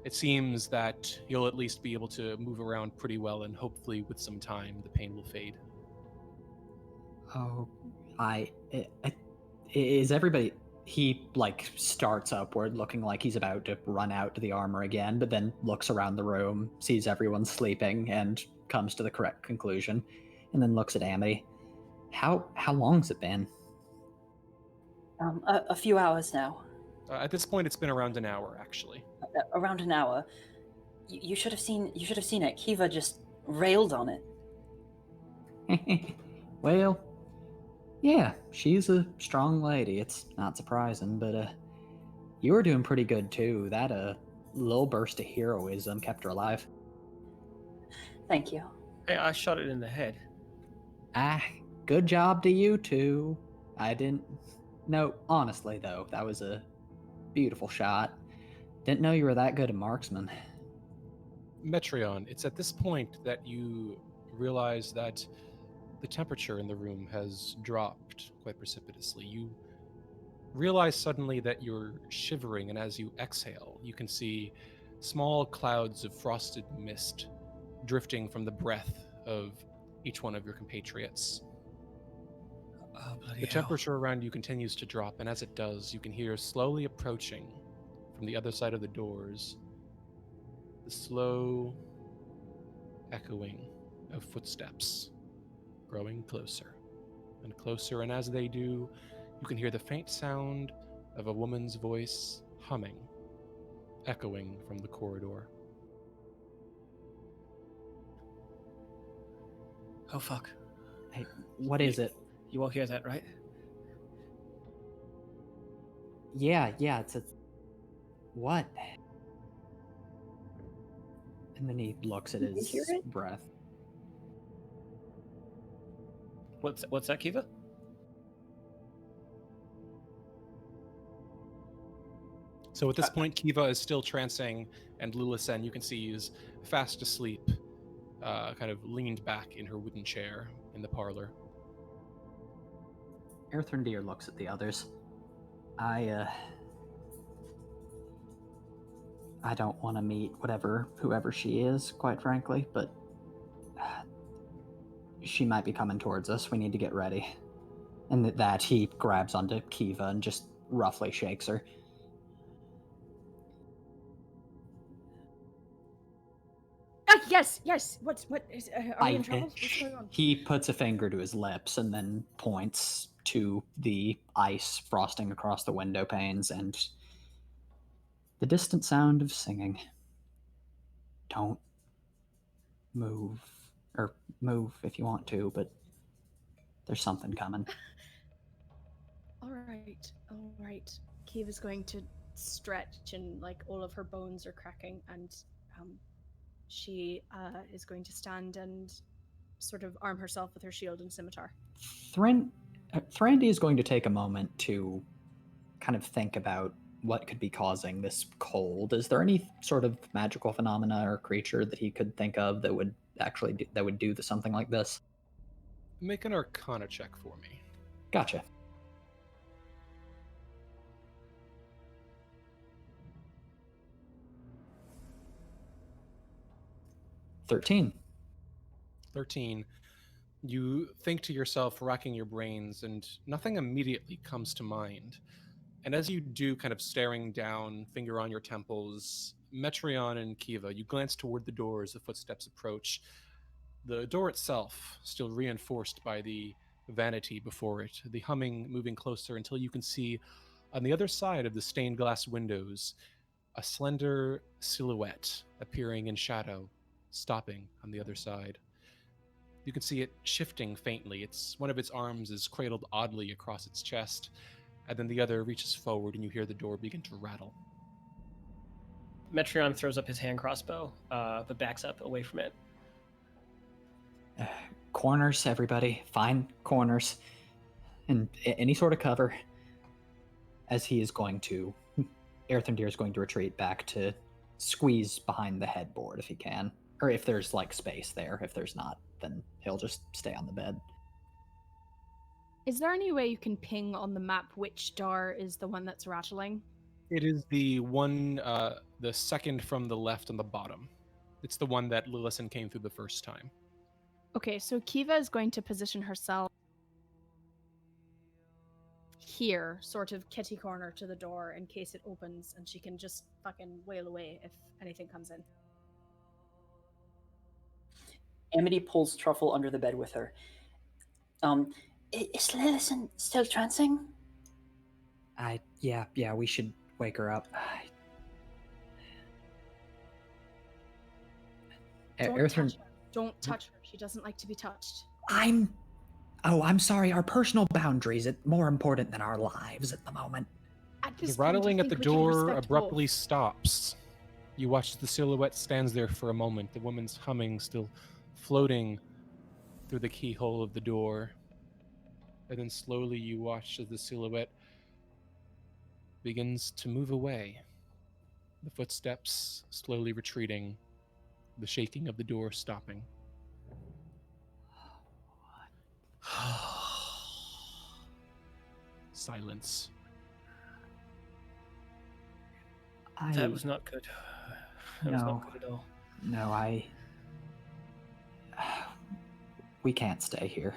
it seems that you'll at least be able to move around pretty well, and hopefully with some time, the pain will fade. Oh, is everybody... He, starts upward, looking like he's about to run out to the armor again, but then looks around the room, sees everyone sleeping, and comes to the correct conclusion, and then looks at Amity. How long's it been? A few hours now. At this point, it's been around an hour, actually. Around an hour. You should have seen. You should have seen it. Kiva just railed on it. Well, yeah, she's a strong lady. It's not surprising, but you were doing pretty good too. That little burst of heroism kept her alive. Thank you. Hey, I shot it in the head. Good job to you too. I didn't... No, honestly though, that was a beautiful shot. Didn't know you were that good a marksman. Metreon, it's at this point that you realize that the temperature in the room has dropped quite precipitously. You realize suddenly that you're shivering, and as you exhale, you can see small clouds of frosted mist drifting from the breath of each one of your compatriots. The temperature around you continues to drop, and as it does, you can hear slowly approaching from the other side of the doors the slow echoing of footsteps growing closer and closer, and as they do, you can hear the faint sound of a woman's voice humming, echoing from the corridor. Oh fuck. Hey, what is it? You all hear that, right? Yeah, it's a... What? And then he looks at his breath. What's that, Kiva? So at this point, Kiva is still trancing, and Lilisen, you can see, is fast asleep, kind of leaned back in her wooden chair in the parlor. Erthrendir looks at the others. I don't want to meet whoever she is, quite frankly, but she might be coming towards us. We need to get ready. And that he grabs onto Kiva and just roughly shakes her. Yes. What is? Are we in trouble? What's going on? He puts a finger to his lips and then points to the ice frosting across the window panes and the distant sound of singing. Don't move. Or move if you want to, but there's something coming. All right. Kiva's going to stretch, and all of her bones are cracking, and she is going to stand and sort of arm herself with her shield and scimitar. Thrandy is going to take a moment to kind of think about what could be causing this cold. Is there any sort of magical phenomena or creature that he could think of that would actually do something like this? Make an Arcana check for me. Gotcha. $13. 13. You think to yourself, racking your brains, and nothing immediately comes to mind. And as you do, kind of staring down, finger on your temples, Metreon and Kiva, you glance toward the door as the footsteps approach. The door itself, still reinforced by the vanity before it, the humming moving closer until you can see, on the other side of the stained glass windows, a slender silhouette appearing in shadow, stopping on the other side. You can see it shifting faintly. One of its arms is cradled oddly across its chest, and then the other reaches forward and you hear the door begin to rattle. Metreon throws up his hand crossbow, but backs up away from it. Corners, everybody. Find corners. And any sort of cover. As he is going to... Earthendeer is going to retreat back to squeeze behind the headboard if he can. Or if there's, space there. If there's not, then he'll just stay on the bed. Is there any way you can ping on the map which door is the one that's rattling? It is the one, the second from the left on the bottom. It's the one that Lillison came through the first time. Okay, so Kiva is going to position herself here, sort of kitty corner to the door in case it opens, and she can just fucking wail away if anything comes in. Amity pulls Truffle under the bed with her. Is Lillison still trancing? Yeah, we should wake her up. Don't touch her. She doesn't like to be touched. I'm sorry. Our personal boundaries are more important than our lives at the moment. The rattling at the door abruptly stops. You watch as the silhouette stands there for a moment, the woman's humming still floating through the keyhole of the door. And then slowly you watch as the silhouette begins to move away. The footsteps slowly retreating, the shaking of the door stopping. Silence. That was not good. That was not good at all. No, we can't stay here.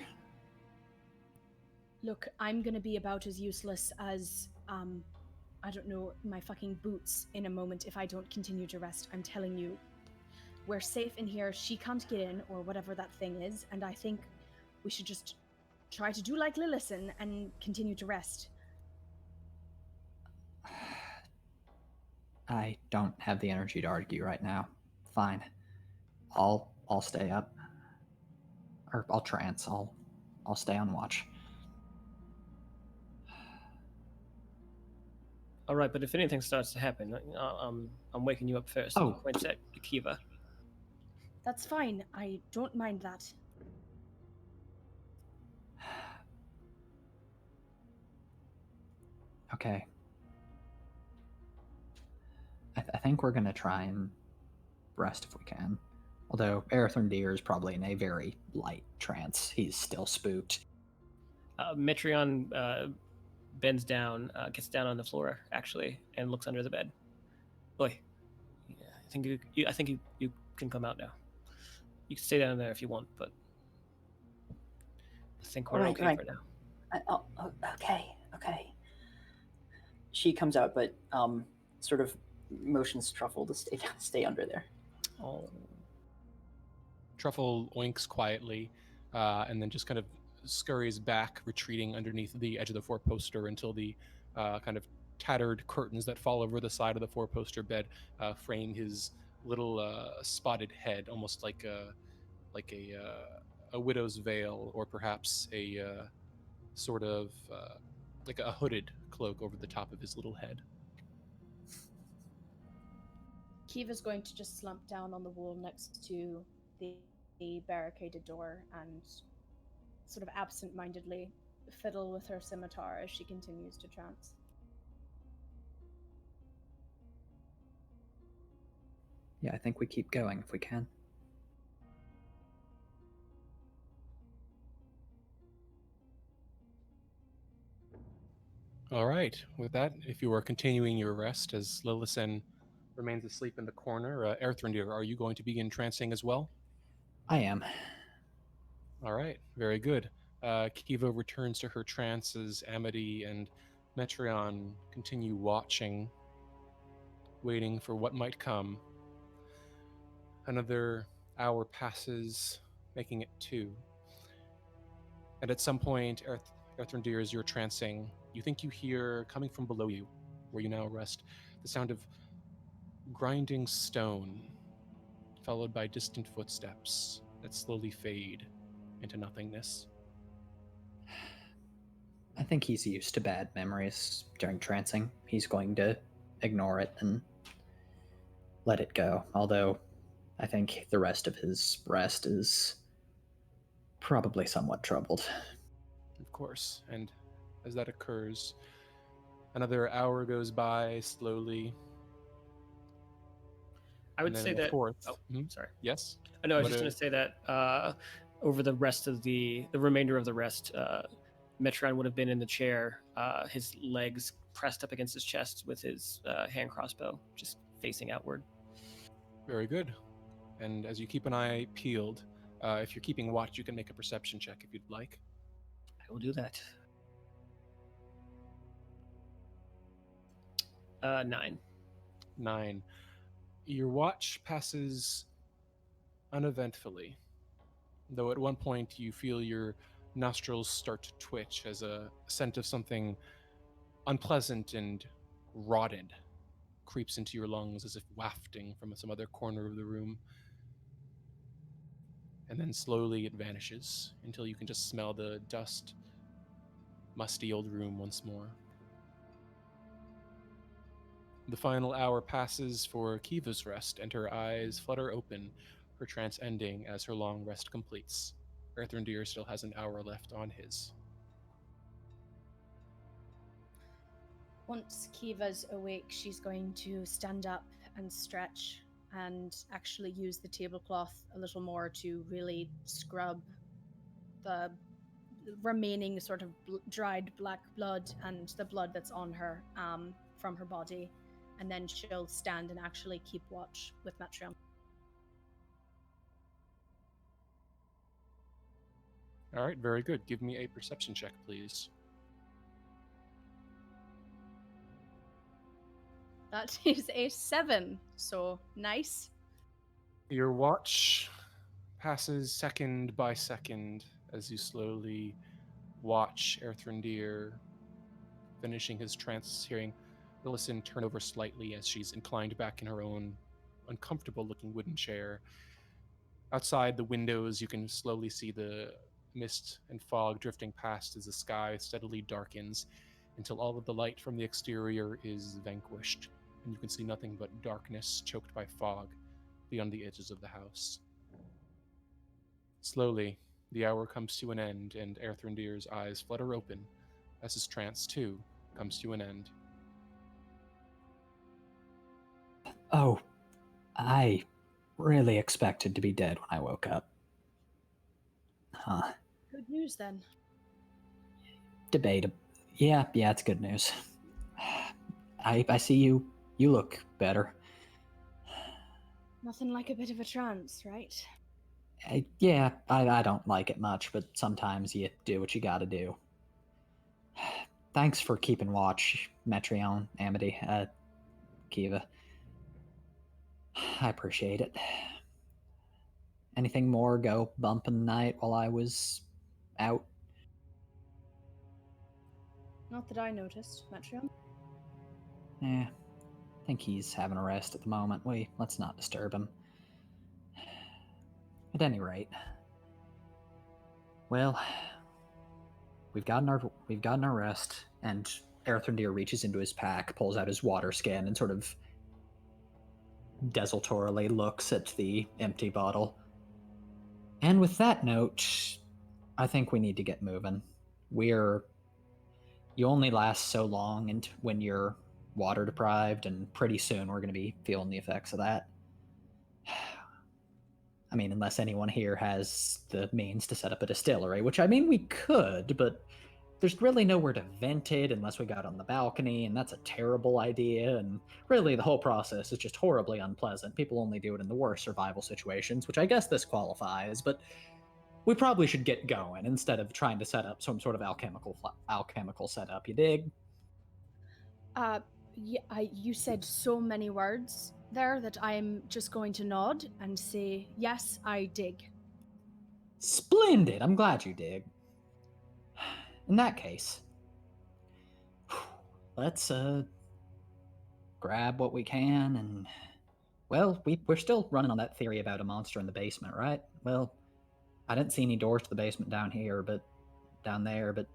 Look, I'm gonna be about as useless as, I don't know, my fucking boots in a moment if I don't continue to rest. I'm telling you, we're safe in here. She can't get in, or whatever that thing is, and I think we should just try to do like Lillison and continue to rest. I don't have the energy to argue right now. Fine. I'll stay up. Or I'll trance. I'll stay on watch. All right, but if anything starts to happen, I'm waking you up first. Oh. Points at Kiva. That's fine. I don't mind that. Okay. I think we're going to try and rest if we can. Although Earthendeer is probably in a very light trance. He's still spooked. Metreon bends down, gets down on the floor, actually, and looks under the bed. Boy, yeah, I think you can come out now. You can stay down there if you want, but I think we're okay for now. Okay. She comes out, but sort of motions Truffle to stay under there. Oh. Truffle oinks quietly, and then just kind of scurries back, retreating underneath the edge of the four-poster until the kind of tattered curtains that fall over the side of the four-poster bed frame his little spotted head, almost like a widow's veil, or perhaps a sort of like a hooded cloak over the top of his little head. Kiva's going to just slump down on the wall next to the the barricaded door and sort of absent-mindedly fiddle with her scimitar as she continues to trance. Yeah, I think we keep going if we can. All right. With that, if you are continuing your rest as Lillison remains asleep in the corner, Erthrindir, are you going to begin trancing as well? I am. All right. Very good. Kiva returns to her trance as Amity and Metreon continue watching, waiting for what might come. Another hour passes, making it 2. And at some point, Erthrindir, as you're trancing, you think you hear, coming from below you, where you now rest, the sound of grinding stone, followed by distant footsteps that slowly fade into nothingness. I think he's used to bad memories during trancing. He's going to ignore it and let it go. Although, I think the rest of his rest is probably somewhat troubled. Of course. And as that occurs, another hour goes by slowly. I would say that. Fourth. Oh, sorry. Yes. No, I was just going to say that over the rest of the remainder of the rest, Metron would have been in the chair, his legs pressed up against his chest with his hand crossbow, just facing outward. Very good. And as you keep an eye peeled, if you're keeping watch, you can make a perception check if you'd like. I will do that. 9. 9. Your watch passes uneventfully, though at one point you feel your nostrils start to twitch as a scent of something unpleasant and rotted creeps into your lungs as if wafting from some other corner of the room. And then slowly it vanishes until you can just smell the dust, musty old room once more. The final hour passes for Kiva's rest, and her eyes flutter open, her trance ending as her long rest completes. Erthrindir still has an hour left on his. Once Kiva's awake, she's going to stand up and stretch and actually use the tablecloth a little more to really scrub the remaining sort of dried black blood and the blood that's on her from her body. And then she'll stand and actually keep watch with Metreon. All right, very good. Give me a perception check, please. That is a 7, so nice. Your watch passes second by second as you slowly watch Erthrindir finishing his trance, hearing Lillison turn over slightly as she's inclined back in her own uncomfortable-looking wooden chair. Outside the windows, you can slowly see the mist and fog drifting past as the sky steadily darkens until all of the light from the exterior is vanquished, and you can see nothing but darkness choked by fog beyond the edges of the house. Slowly, the hour comes to an end, and Erthrindir's eyes flutter open as his trance, too, comes to an end. Oh, I really expected to be dead when I woke up. Huh. Good news, then. Debatable. Yeah, it's good news. I see you look better. Nothing like a bit of a trance, right? I don't like it much, but sometimes you do what you gotta do. Thanks for keeping watch, Metreon, Amity, Kiva. I appreciate it. Anything more go bump in the night while I was out? Not that I noticed, Metreon. I think he's having a rest at the moment. Let's not disturb him. At any rate, well, we've gotten our rest, and Erthrindir reaches into his pack, pulls out his water skin, and sort of desultorily looks at the empty bottle. And with that note, I think we need to get moving. You only last so long and when you're water deprived, and pretty soon we're going to be feeling the effects of that. I mean, unless anyone here has the means to set up a distillery, which I mean we could, but there's really nowhere to vent it unless we got on the balcony, and that's a terrible idea, and really the whole process is just horribly unpleasant. People only do it in the worst survival situations, which I guess this qualifies, but we probably should get going instead of trying to set up some sort of alchemical setup, you dig? You said so many words there that I'm just going to nod and say, yes, I dig. Splendid! I'm glad you dig. In that case, let's grab what we can and... Well, we're still running on that theory about a monster in the basement, right? Well, I didn't see any doors to the basement down there, but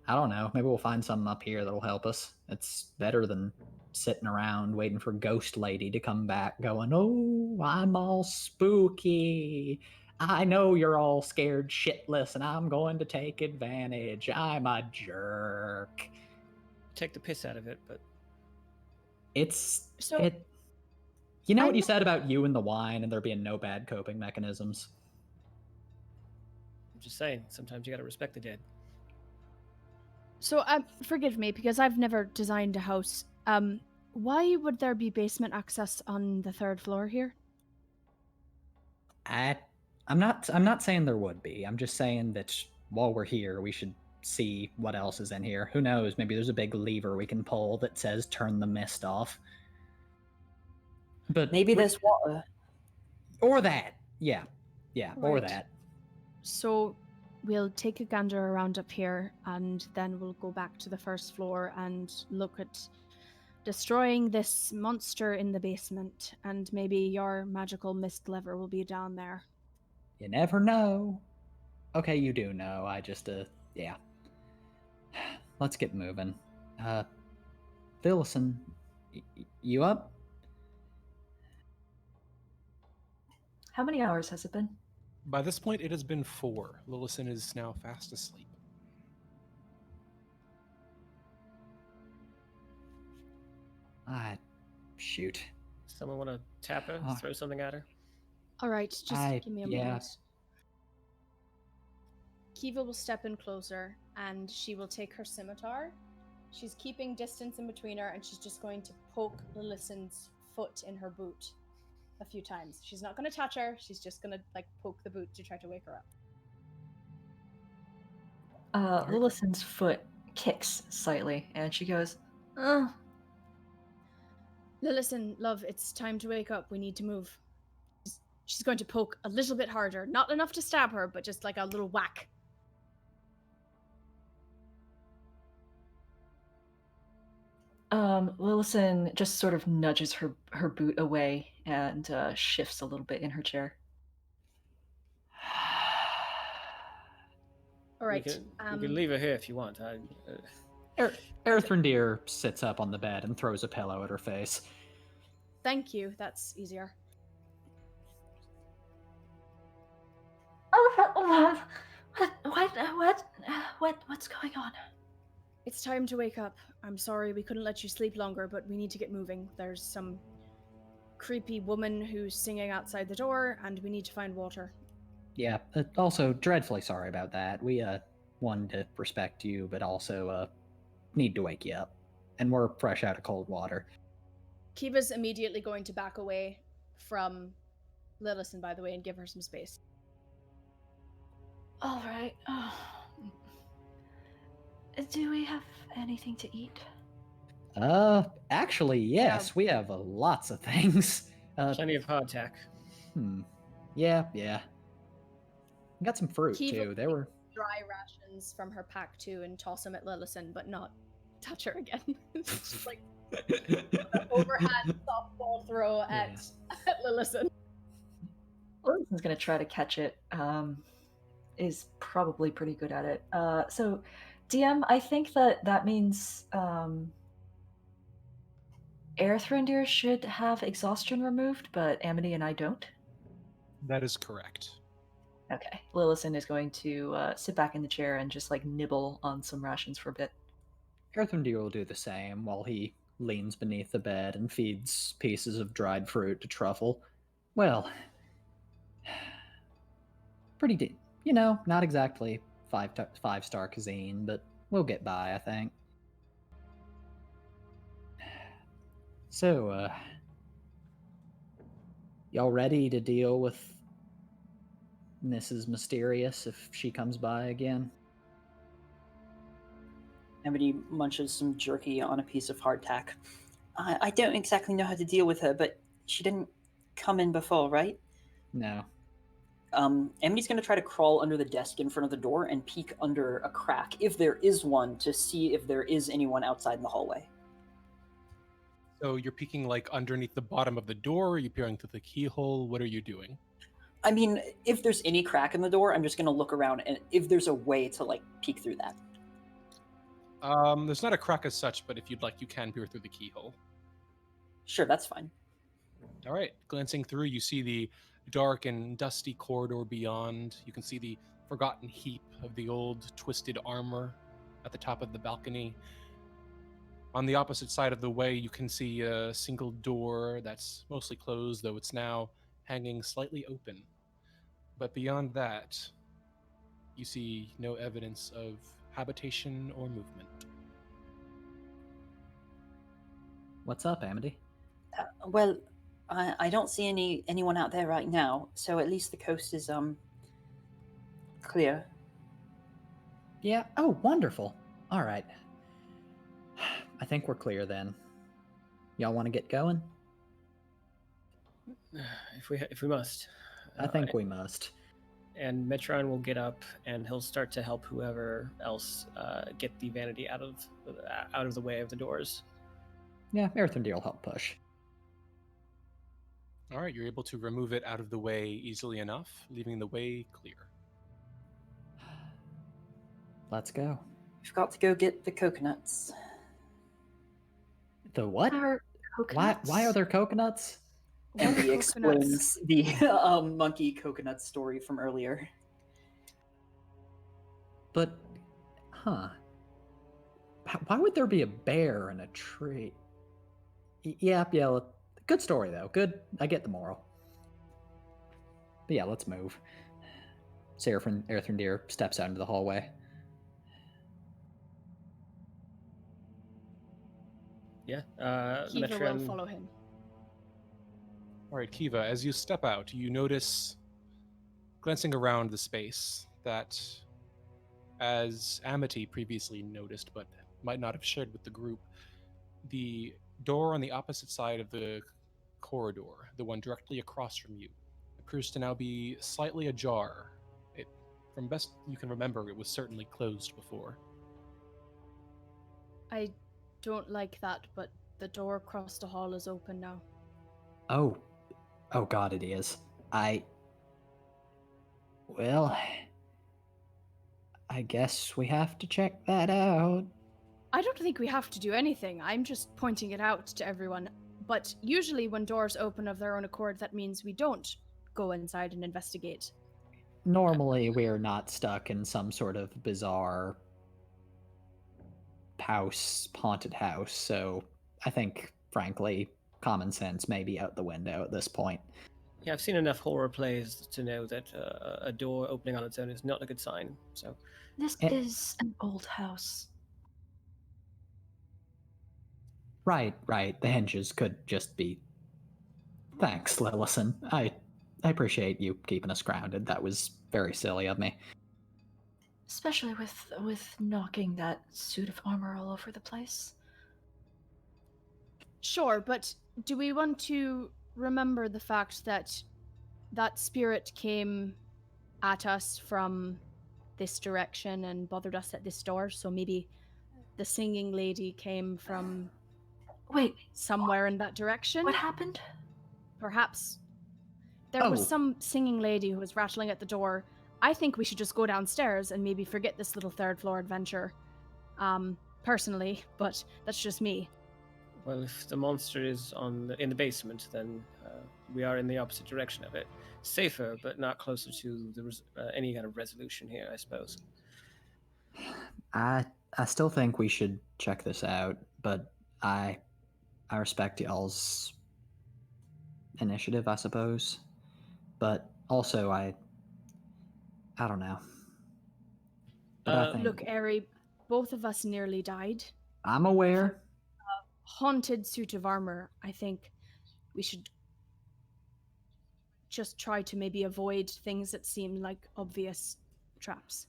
I don't know. Maybe we'll find something up here that'll help us. It's better than sitting around waiting for Ghost Lady to come back going, oh, I'm all spooky. I know you're all scared shitless and I'm going to take advantage. I'm a jerk. Take the piss out of it, but... You know what you said about you and the wine and there being no bad coping mechanisms? I'm just saying, sometimes you gotta respect the dead. So, forgive me, because I've never designed a house. Why would there be basement access on the 3rd floor here? I'm not saying there would be. I'm just saying that while we're here, we should see what else is in here. Who knows? Maybe there's a big lever we can pull that says turn the mist off. But maybe there's water. Or that. Yeah. Right. Or that. So we'll take a gander around up here and then we'll go back to the 1st floor and look at destroying this monster in the basement, and maybe your magical mist lever will be down there. You never know. Okay, you do know. I just, yeah. Let's get moving. Phillison, you up? How many hours has it been? By this point, it has been 4. Lillison is now fast asleep. Shoot. Someone want to tap her? Throw something at her? All right, just give me a moment. Kiva will step in closer, and she will take her scimitar. She's keeping distance in between her, and she's just going to poke Lillison's foot in her boot a few times. She's not going to touch her. She's just going to poke the boot to try to wake her up. Lillison's foot kicks slightly, and she goes, Lillison, love, it's time to wake up. We need to move. She's going to poke a little bit harder. Not enough to stab her, but just like a little whack. Lillison just sort of nudges her boot away and shifts a little bit in her chair. All right. You can leave her here if you want. Erthrindir sits up on the bed and throws a pillow at her face. Thank you. That's easier. What's going on? It's time to wake up. I'm sorry we couldn't let you sleep longer, but we need to get moving. There's some creepy woman who's singing outside the door, and we need to find water. Yeah, also dreadfully sorry about that. We wanted to respect you, but also need to wake you up. And we're fresh out of cold water. Kiva's immediately going to back away from Lillison, by the way, and give her some space. All right. Do we have anything to eat? Actually, yes. We have lots of things. Plenty of hardtack. Yeah. Got some fruit, Kiva too. They were... dry rations from her pack, too, and toss them at Lillison, but not touch her again. It's just like an overhand softball throw at Lillison. Lillison's going to try to catch it. Is probably pretty good at it. So, DM, I think that means Erthrindir should have exhaustion removed, but Amity and I don't. That is correct. Okay. Lillison is going to sit back in the chair and just like nibble on some rations for a bit. Earthendeer will do the same while he leans beneath the bed and feeds pieces of dried fruit to Truffle. Well, pretty not exactly five-star cuisine, but we'll get by, I think. So, y'all ready to deal with Mrs. Mysterious if she comes by again? Amity munches some jerky on a piece of hardtack. I don't exactly know how to deal with her, but she didn't come in before, right? No. Amity's going to try to crawl under the desk in front of the door and peek under a crack, if there is one, to see if there is anyone outside in the hallway. So you're peeking like underneath the bottom of the door? Are you peering through the keyhole? What are you doing? I mean, if there's any crack in the door, I'm just going to look around, and if there's a way to, like, peek through that. There's not a crack as such, but if you'd like, you can peer through the keyhole. Sure, that's fine. All right. Glancing through, you see the dark and dusty corridor beyond. You can see the forgotten heap of the old twisted armor at the top of the balcony. On the opposite side of the way, you can see a single door that's mostly closed, though it's now hanging slightly open. But beyond that, you see no evidence of habitation or movement. What's up, Amity? Well, I don't see anyone out there right now, so at least the coast is clear. Yeah. Oh, wonderful. All right. I think we're clear then. Y'all want to get going? If we must. I think we must. And Metron will get up and he'll start to help whoever else get the vanity out of the way of the doors. Yeah, Earthendeer will help push. All right, you're able to remove it out of the way easily enough, leaving the way clear. Let's go. We've got to go get the coconuts. The what? Coconuts? Why are there coconuts? And he explains the monkey coconut story from earlier. But, why would there be a bear in a tree? Yeah, good story though. Good, I get the moral. But yeah, let's move. Earthendeer steps out into the hallway. Yeah, Kiva will follow him. All right, Kiva, as you step out, you notice, glancing around the space, that as Amity previously noticed, but might not have shared with the group, the door on the opposite side of the corridor, the one directly across from you, appears to now be slightly ajar. From best you can remember, it was certainly closed before. I don't like that, but the door across the hall is open now. Oh god, it is. Well, I guess we have to check that out. I don't think we have to do anything. I'm just pointing it out to everyone. But usually when doors open of their own accord, that means we don't go inside and investigate. Normally, we're not stuck in some sort of bizarre haunted house, so I think, frankly, common sense may be out the window at this point. Yeah, I've seen enough horror plays to know that a door opening on its own is not a good sign. So this is an old house. Right. The hinges could just be... Thanks, Lillison. I appreciate you keeping us grounded. That was very silly of me. Especially with knocking that suit of armor all over the place. Sure, but do we want to remember the fact that that spirit came at us from this direction and bothered us at this door? So maybe the singing lady came from somewhere in that direction? What happened? Perhaps there was some singing lady who was rattling at the door. I think we should just go downstairs and maybe forget this little third floor adventure. Personally, but that's just me. Well, if the monster is in the basement, then we are in the opposite direction of it. Safer, but not closer to any kind of resolution here, I suppose. I still think we should check this out, but I respect y'all's initiative, I suppose. But also, I don't know. But I think Look, Eri, both of us nearly died. I'm aware. From a haunted suit of armor. I think we should just try to maybe avoid things that seem like obvious traps.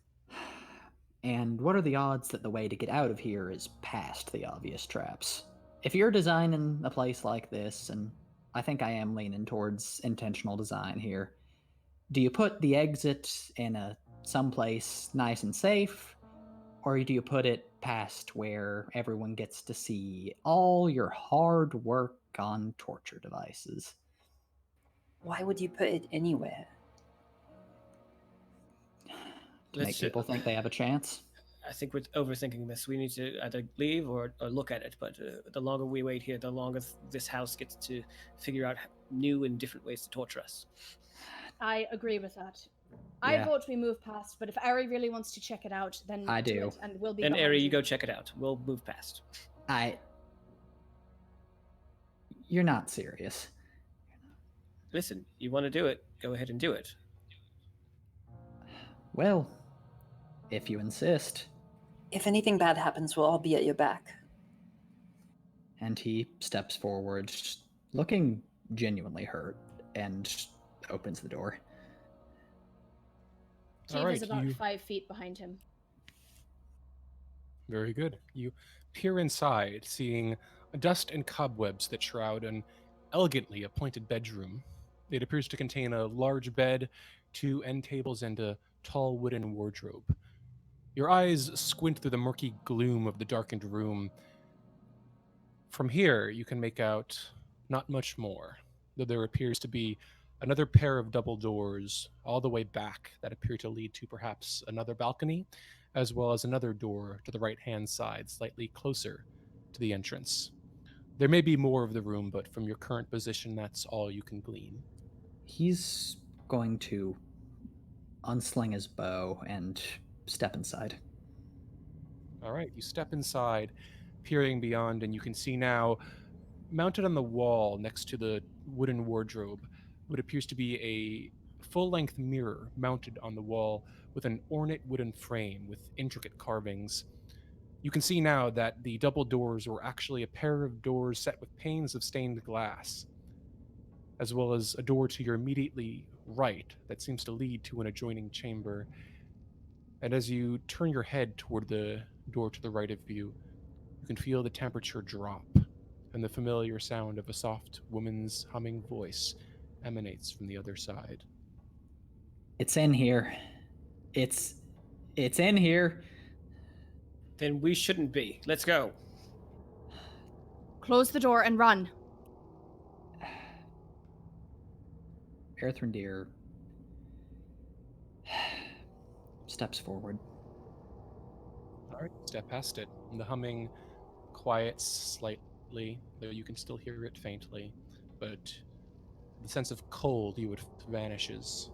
And what are the odds that the way to get out of here is past the obvious traps? If you're designing a place like this, and I think I am leaning towards intentional design here, do you put the exit in someplace nice and safe, or do you put it past where everyone gets to see all your hard work on torture devices? Why would you put it anywhere? To make people think they have a chance? I think we're overthinking this. We need to either leave or look at it. But the longer we wait here, the longer this house gets to figure out new and different ways to torture us. I agree with that. Yeah. I vote we move past, but if Eri really wants to check it out, then I do. it, and we'll be And behind Eri, you go check it out. We'll move past. You're not serious. Listen, you want to do it, go ahead and do it. Well, if you insist. If anything bad happens, we'll all be at your back. And he steps forward, looking genuinely hurt, and opens the door. Kiva's about 5 feet behind him. Very good. You peer inside, seeing dust and cobwebs that shroud an elegantly appointed bedroom. It appears to contain a large bed, 2 end tables, and a tall wooden wardrobe. Your eyes squint through the murky gloom of the darkened room. From here, you can make out not much more, though there appears to be another pair of double doors all the way back that appear to lead to perhaps another balcony, as well as another door to the right-hand side, slightly closer to the entrance. There may be more of the room, but from your current position, that's all you can glean. He's going to unsling his bow and step inside. All right, you step inside, peering beyond, and you can see now, mounted on the wall next to the wooden wardrobe, what appears to be a full-length mirror mounted on the wall with an ornate wooden frame with intricate carvings. You can see now that the double doors were actually a pair of doors set with panes of stained glass, as well as a door to your immediately right that seems to lead to an adjoining chamber. And as you turn your head toward the door to the right of you, you can feel the temperature drop, and the familiar sound of a soft woman's humming voice emanates from the other side. It's in here. It's in here. Then we shouldn't be. Let's go. Close the door and run. Erthrindir steps forward. All right, step past it. And the humming quiets slightly, though you can still hear it faintly, but the sense of cold vanishes.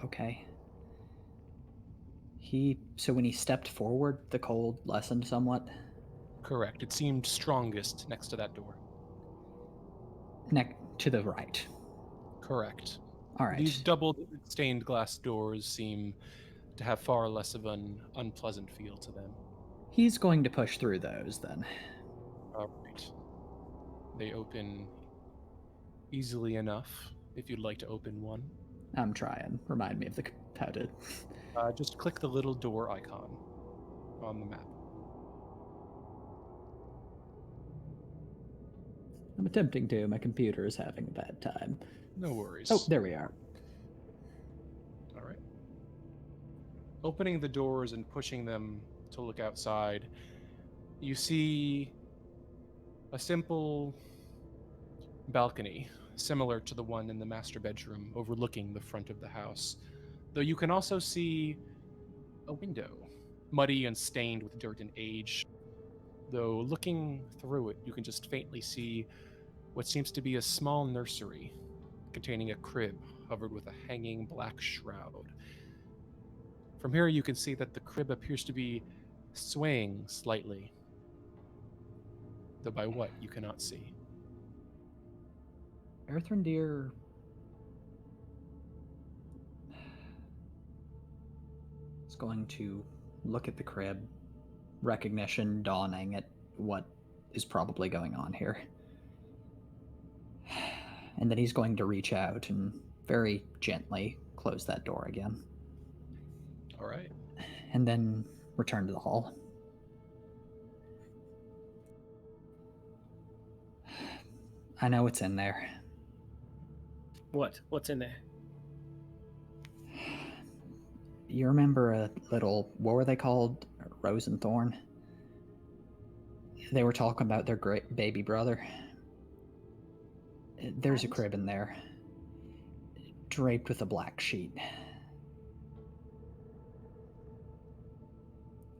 Okay. So when he stepped forward, the cold lessened somewhat? Correct. It seemed strongest next to that door. To the right. Correct. All right. These double stained glass doors seem to have far less of an unpleasant feel to them. He's going to push through those, then. All right. They open easily enough, if you'd like to open one. I'm trying. Remind me of how to... Just click the little door icon on the map. I'm attempting to. My computer is having a bad time. No worries. Oh, there we are. All right. Opening the doors and pushing them to look outside, you see a simple balcony, similar to the one in the master bedroom, overlooking the front of the house. Though you can also see a window, muddy and stained with dirt and age. Though looking through it, you can just faintly see what seems to be a small nursery containing a crib covered with a hanging black shroud. From here, you can see that the crib appears to be swaying slightly, though by what you cannot see. Earthrendir is going to look at the crib, recognition dawning at what is probably going on here. And then he's going to reach out and very gently close that door again. All right. And then return to the hall. I know it's in there. What? What's in there? You remember a little, what were they called? Rose and Thorn? They were talking about their great baby brother. There's a crib in there, draped with a black sheet.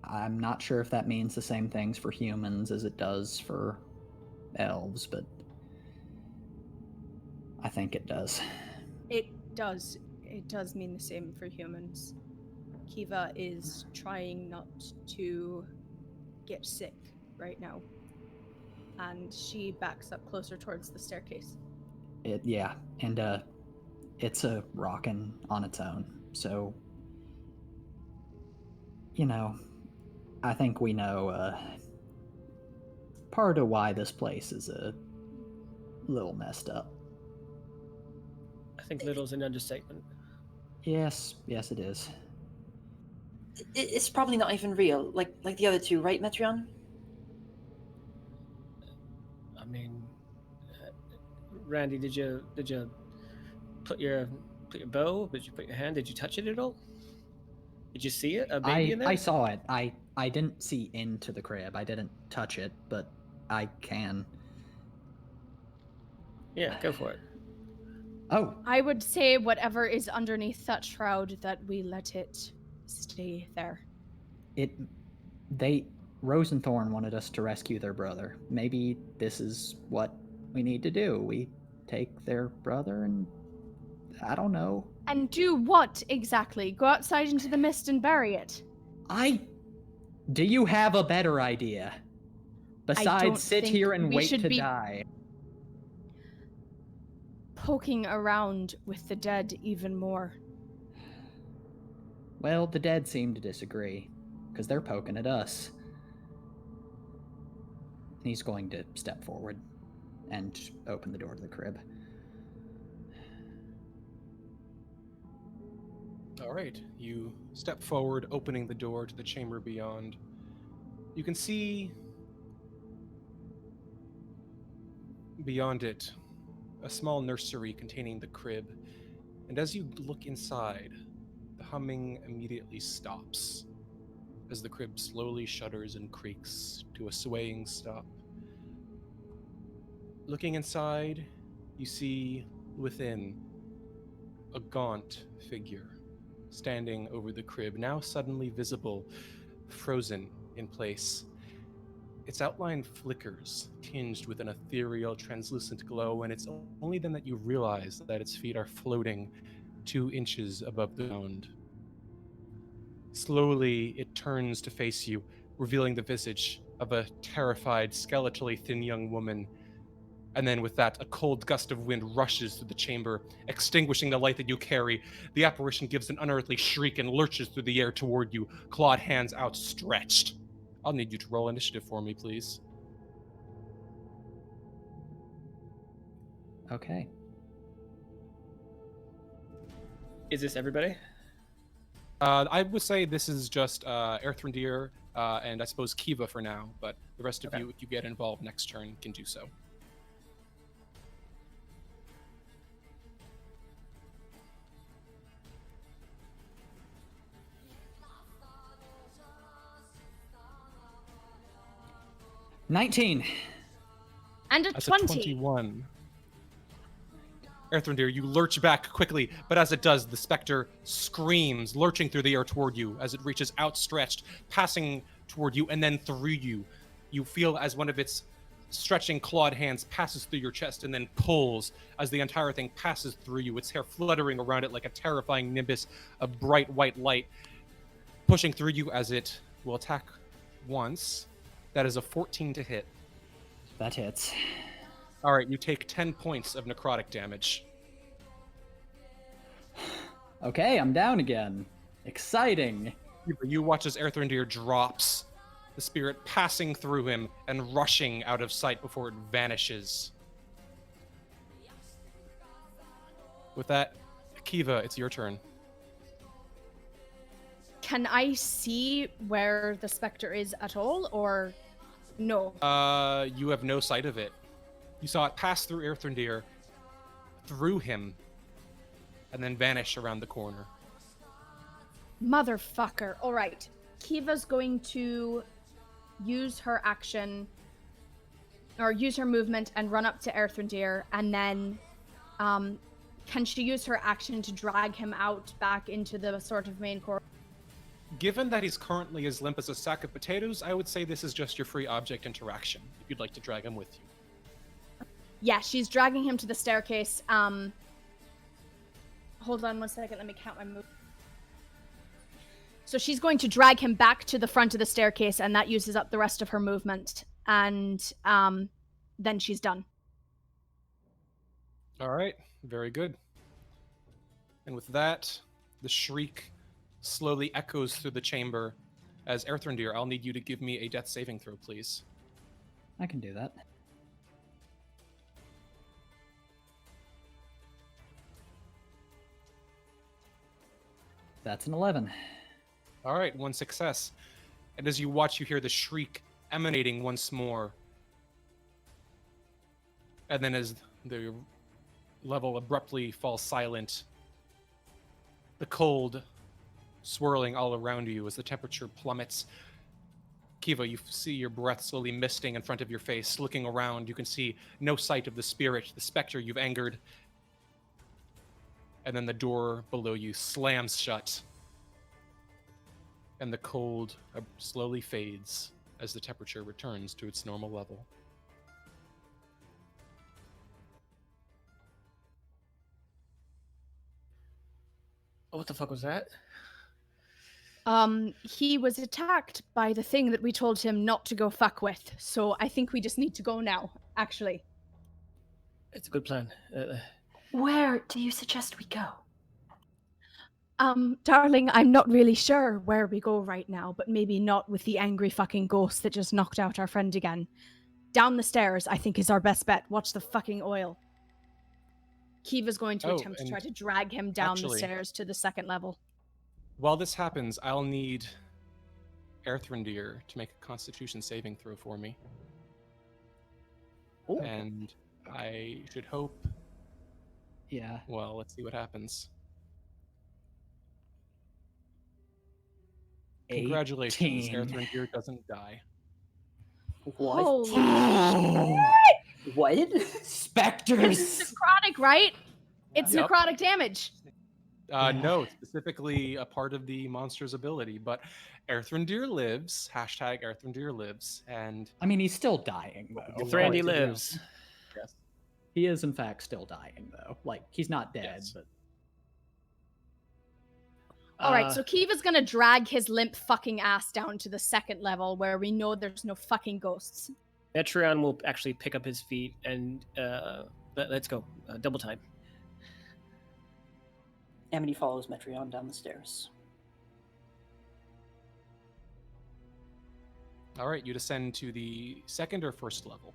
I'm not sure if that means the same things for humans as it does for elves, but I think it does. It does. It does mean the same for humans. Kiva is trying not to get sick right now. And she backs up closer towards the staircase. It's a rockin' on its own. So, you know, I think we know part of why this place is a little messed up. I think little's an understatement. Yes, it is. It's probably not even real, like the other two, right, Metreon? I mean, Randy, did you put your bow? Did you put your hand? Did you touch it at all? Did you see it? A baby in there? I saw it. I didn't see into the crib. I didn't touch it, but I can. Yeah, go for it. Oh. I would say whatever is underneath that shroud, that we let it stay there. Rose and Thorn wanted us to rescue their brother. Maybe this is what we need to do. We take their brother and I don't know. And do what exactly? Go outside into the mist and bury it? Do you have a better idea? Besides sit here and wait to die. Poking around with the dead even more. Well, the dead seem to disagree, because they're poking at us. He's going to step forward and open the door to the crib. All right, you step forward, opening the door to the chamber beyond. You can see beyond it a small nursery containing the crib, and as you look inside, the humming immediately stops as the crib slowly shudders and creaks to a swaying stop. Looking inside, you see within a gaunt figure standing over the crib, now suddenly visible, frozen in place. Its outline flickers, tinged with an ethereal, translucent glow, and it's only then that you realize that its feet are floating 2 inches above the ground. Slowly, it turns to face you, revealing the visage of a terrified, skeletally thin young woman. And then with that, a cold gust of wind rushes through the chamber, extinguishing the light that you carry. The apparition gives an unearthly shriek and lurches through the air toward you, clawed hands outstretched. I'll need you to roll initiative for me, please. Okay. Is this everybody? I would say this is just Earthrendir and I suppose Kiva for now, but the rest of you, if you get involved next turn, can do so. $19. And a That's 20. A 21. Erthrindir, you lurch back quickly, but as it does, the specter screams, lurching through the air toward you as it reaches outstretched, passing toward you and then through you. You feel as one of its stretching clawed hands passes through your chest and then pulls as the entire thing passes through you, its hair fluttering around it like a terrifying nimbus of bright white light, pushing through you as it will attack once. That is a 14 to hit. That hits. All right, you take 10 points of necrotic damage. Okay, I'm down again. Exciting. You watch as Erthrindir drops, the spirit passing through him and rushing out of sight before it vanishes. With that, Kiva, it's your turn. Can I see where the specter is at all, or no? You have no sight of it. You saw it pass through Erthrindir, through him, and then vanish around the corner. Motherfucker. All right. Kiva's going to use her action, or use her movement and run up to Erthrindir, and then can she use her action to drag him out back into the sort of main core? Given that he's currently as limp as a sack of potatoes, I would say this is just your free object interaction, if you'd like to drag him with you. Yeah, she's dragging him to the staircase. Hold on one second, let me count my move. So she's going to drag him back to the front of the staircase, and that uses up the rest of her movement. And then she's done. All right, very good. And with that, the shriek slowly echoes through the chamber. As Erthrindir, I'll need you to give me a death saving throw, please. I can do that. That's an 11. All right, one success. And as you watch, you hear the shriek emanating once more. And then as the level abruptly falls silent, the cold swirling all around you as the temperature plummets. Kiva, you see your breath slowly misting in front of your face. Looking around, you can see no sight of the spirit, the specter you've angered. And then the door below you slams shut. And the cold slowly fades as the temperature returns to its normal level. Oh, what the fuck was that? He was attacked by the thing that we told him not to go fuck with. So I think we just need to go now, actually. It's a good plan. Where do you suggest we go? Darling, I'm not really sure where we go right now, but maybe not with the angry fucking ghost that just knocked out our friend again. Down the stairs, I think, is our best bet. Watch the fucking oil. Kiva's going to attempt to try to drag him down the stairs to the second level. While this happens, I'll need Erthrindir to make a Constitution saving throw for me. Ooh. And I should hope... Yeah. Well, let's see what happens. 18. Congratulations, Erthrindir doesn't die. What? Holy What? Specters! It's necrotic, right? It's Yep. necrotic damage. No, it's specifically a part of the monster's ability, but Erthrindir lives, hashtag Erthrindir lives, and... I mean, he's still dying, though. Thrandy lives. Yes. He is, in fact, still dying, though. Like, he's not dead, Yes. but... All right, so Kiva's gonna drag his limp fucking ass down to the second level where we know there's no fucking ghosts. Metreon will actually pick up his feet and let's go. Double time. Amity follows Metreon down the stairs. All right, you descend to the second or first level?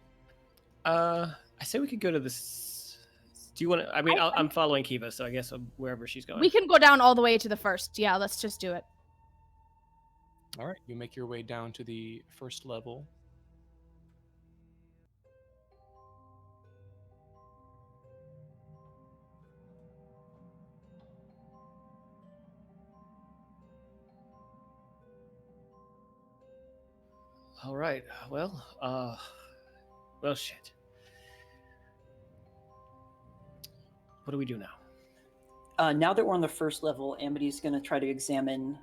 I say we could go to this. Do you want to? I mean, I'm following Kiva, so I guess wherever she's going. We can go down all the way to the first. Yeah, let's just do it. All right, you make your way down to the first level. All right. Well, shit. What do we do now? Now that we're on the first level, Amity's going to try to examine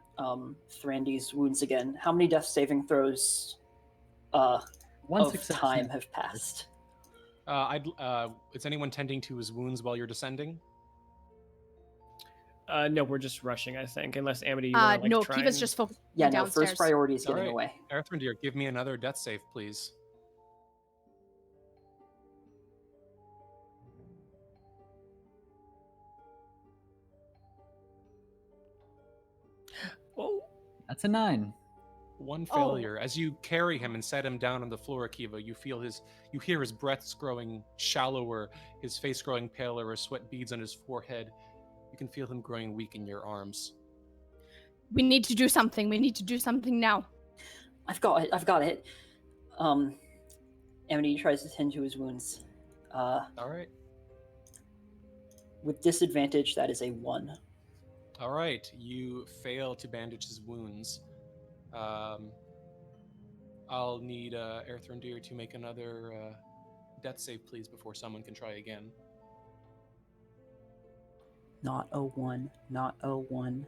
Thrandy's wounds again. How many death saving throws One of success. time have passed? Is anyone tending to his wounds while you're descending? No, we're just rushing, I think, unless Amity, you want to no, try Kiva's and... just focusing Yeah, no, downstairs. first priority is All getting right. away. Earthrendir, give me another death save, please. Oh, That's a 9. One failure. As you carry him and set him down on the floor, Kiva, you hear his breaths growing shallower, his face growing paler, as sweat beads on his forehead. You can feel him growing weak in your arms. We need to do something. We need to do something now. I've got it. Amity tries to tend to his wounds. All right. With disadvantage, that is a 1. All right. You fail to bandage his wounds. I'll need Earthrendir to make another death save, please, before someone can try again. Not a 1. Not a 1.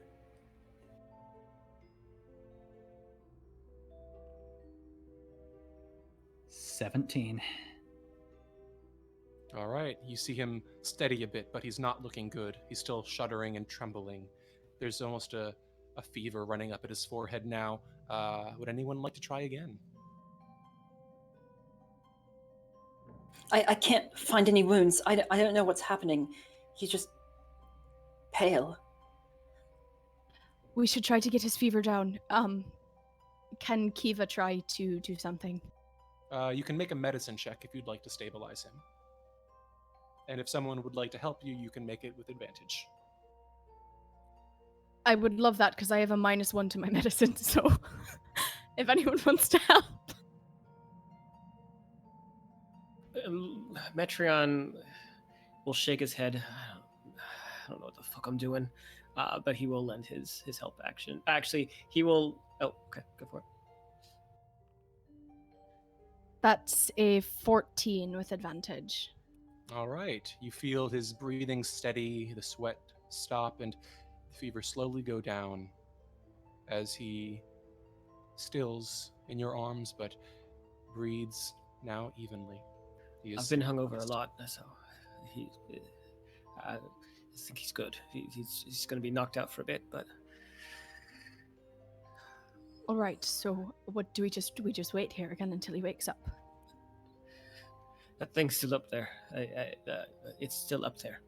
$17. All right. You see him steady a bit, but he's not looking good. He's still shuddering and trembling. There's almost a fever running up at his forehead now. Would anyone like to try again? I can't find any wounds. I don't know what's happening. He's just pale. We should try to get his fever down. Can Kiva try to do something? You can make a medicine check if you'd like to stabilize him. And if someone would like to help you, you can make it with advantage. I would love that because I have a -1 to my medicine, so if anyone wants to help. Metreon will shake his head. I don't know what the fuck I'm doing, but he will lend his help action. Actually, he will... Oh, okay, go for it. That's a 14 with advantage. All right. You feel his breathing steady, the sweat stop, and the fever slowly go down as he stills in your arms, but breathes now evenly. I've been hungover a lot, so I think he's good. He's going to be knocked out for a bit, but... All right, so what do we just wait here again until he wakes up? That thing's still up there. It's still up there,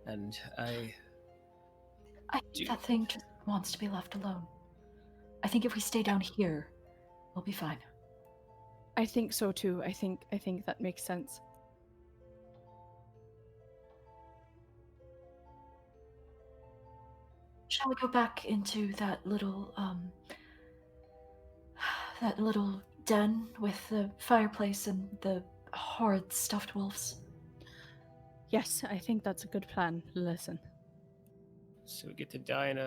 and I think that thing just wants to be left alone. I think if we stay down here, we'll be fine. I think so too. I think that makes sense. Shall we go back into that little den with the fireplace and the horrid stuffed wolves? Yes, I think that's a good plan. Listen. So we get to die in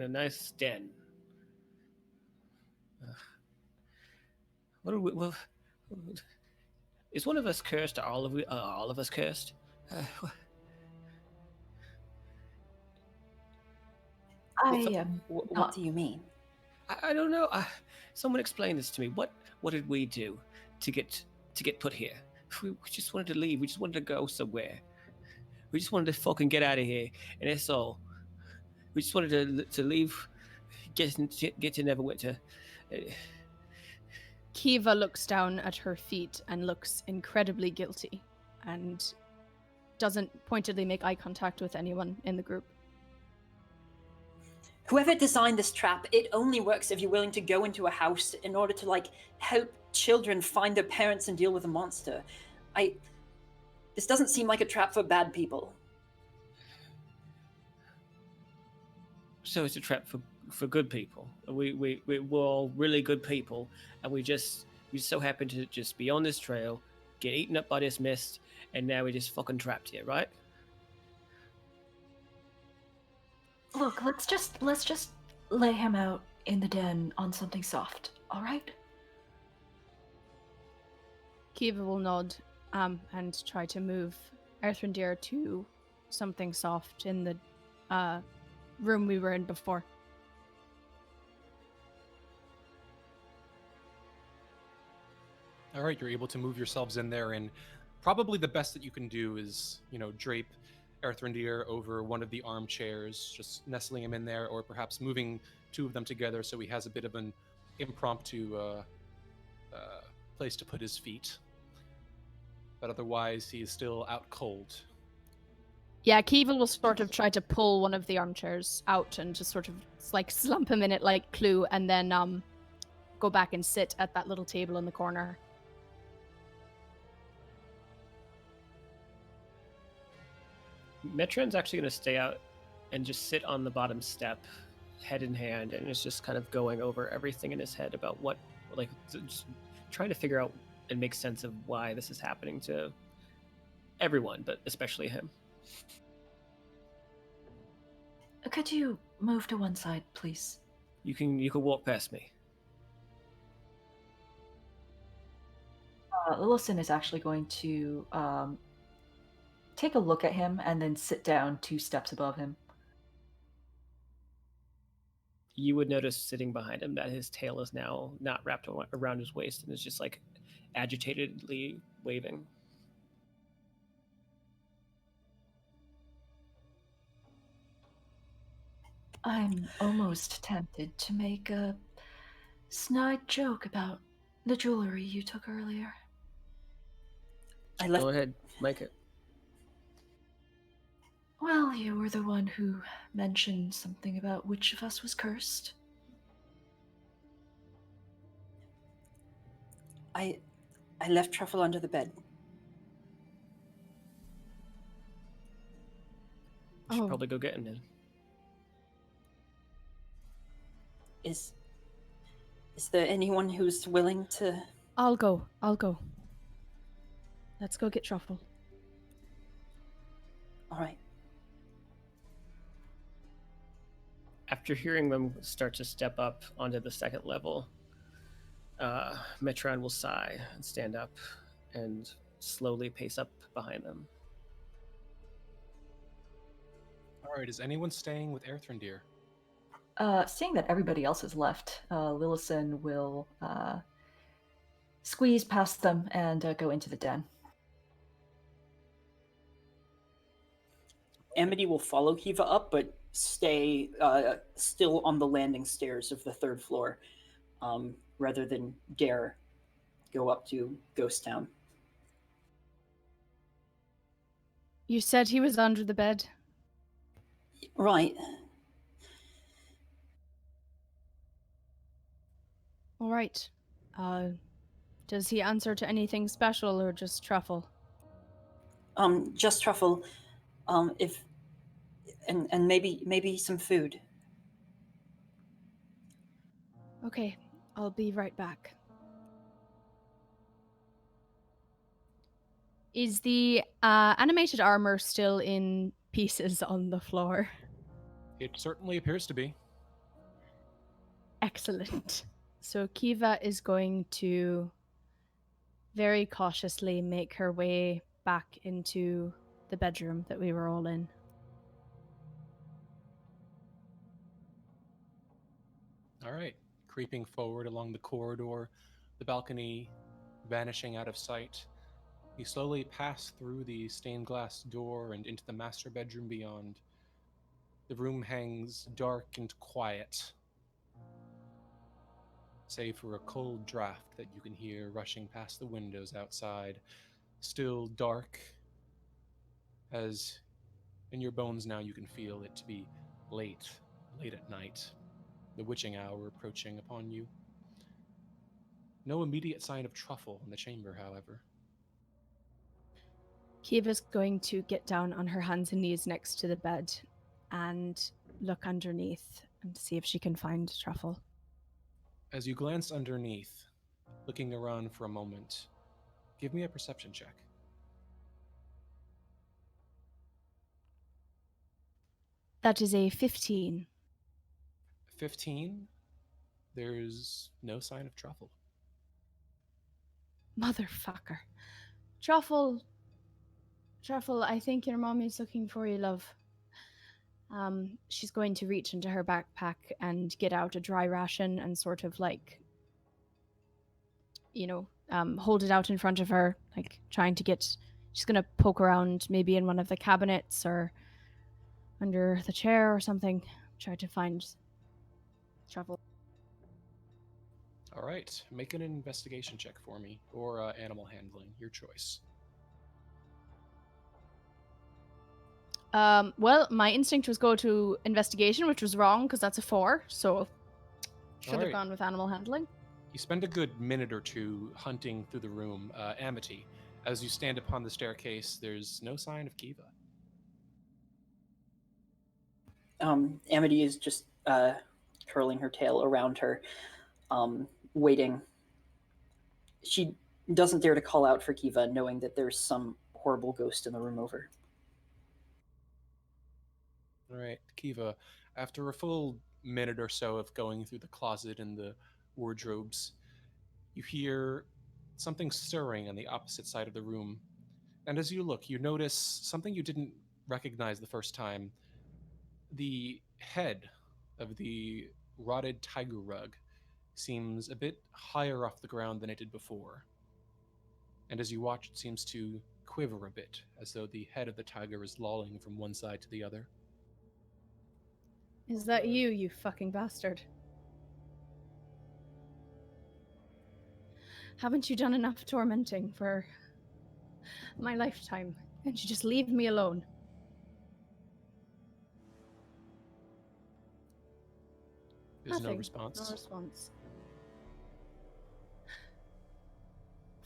a nice den. What are we? Well, is one of us cursed? Or all of us cursed? What do you mean? I don't know. Someone explain this to me. What did we do to get put here? We just wanted to leave. We just wanted to go somewhere. We just wanted to fucking get out of here, and that's all. We just wanted to leave, get to Neverwinter. Kiva looks down at her feet and looks incredibly guilty, and doesn't pointedly make eye contact with anyone in the group. Whoever designed this trap, it only works if you're willing to go into a house in order to, help children find their parents and deal with a monster. This doesn't seem like a trap for bad people. So it's a trap for good people. We're all really good people, and we so happen to just be on this trail, get eaten up by this mist, and now we're just fucking trapped here, right? Look, let's just lay him out in the den on something soft, all right? Kiva will nod and try to move Earthrendir to something soft in the room we were in before. All right, you're able to move yourselves in there, and probably the best that you can do is, drape Erthrindir over one of the armchairs, just nestling him in there, or perhaps moving two of them together so he has a bit of an impromptu place to put his feet. But otherwise, he is still out cold. Yeah, Kiva will sort of try to pull one of the armchairs out and just sort of slump him in it like Clue, and then go back and sit at that little table in the corner. Metron's actually going to stay out and just sit on the bottom step, head in hand, and is just kind of going over everything in his head about just trying to figure out and make sense of why this is happening to everyone, but especially him. Could you move to one side, please? You can walk past me. Lillison is actually going to take a look at him and then sit down 2 steps above him. You would notice sitting behind him that his tail is now not wrapped around his waist and is just agitatedly waving. I'm almost tempted to make a snide joke about the jewelry you took earlier. Go ahead, make it. Well, you were the one who mentioned something about which of us was cursed. I left Truffle under the bed. You should probably go get him then. Is there anyone who's willing to... I'll go. Let's go get Truffle. All right. After hearing them start to step up onto the second level, Metron will sigh and stand up and slowly pace up behind them. All right, is anyone staying with Erthrindir? Seeing that everybody else has left, Lillison will squeeze past them and go into the den. Amity will follow Kiva up, but stay still on the landing stairs of the 3rd floor, rather than dare go up to Ghost Town. You said he was under the bed? Right. All right. Does he answer to anything special or just Truffle? Just Truffle. If and maybe some food. Okay, I'll be right back. Is the animated armor still in pieces on the floor? It certainly appears to be. Excellent. So Kiva is going to very cautiously make her way back into the bedroom that we were all in. All right, creeping forward along the corridor, the balcony vanishing out of sight. You slowly pass through the stained glass door and into the master bedroom beyond. The room hangs dark and quiet, save for a cold draft that you can hear rushing past the windows outside. Still dark, as in your bones now you can feel it to be late at night, the witching hour approaching upon you. No immediate sign of Truffle in the chamber, however. Kiva's going to get down on her hands and knees next to the bed and look underneath and see if she can find Truffle. As you glance underneath, looking around for a moment, give me a perception check. That is a 15. 15? There's no sign of Truffle. Motherfucker. Truffle Truffle, I think your mommy's looking for you, love. She's going to reach into her backpack and get out a dry ration and sort of like, hold it out in front of her, like trying to get. She's gonna poke around maybe in one of the cabinets or under the chair or something. Try to find Truffle. All right, make an investigation check for me, or animal handling, your choice. Well, my instinct was go to investigation, which was wrong because that's a 4. So should have Alright. gone with animal handling. You spend a good minute or two hunting through the room. Amity, as you stand upon the staircase, there's no sign of Kiva. Amity is just curling her tail around her, waiting. She doesn't dare to call out for Kiva, knowing that there's some horrible ghost in the room over. All right, Kiva, after a full minute or so of going through the closet and the wardrobes, you hear something stirring on the opposite side of the room. And as you look, you notice something you didn't recognize the first time. The head of the rotted tiger rug seems a bit higher off the ground than it did before. And as you watch, it seems to quiver a bit, as though the head of the tiger is lolling from one side to the other. Is that you, you fucking bastard? Haven't you done enough tormenting for my lifetime? Can't you just leave me alone? There's Nothing. no response. No response.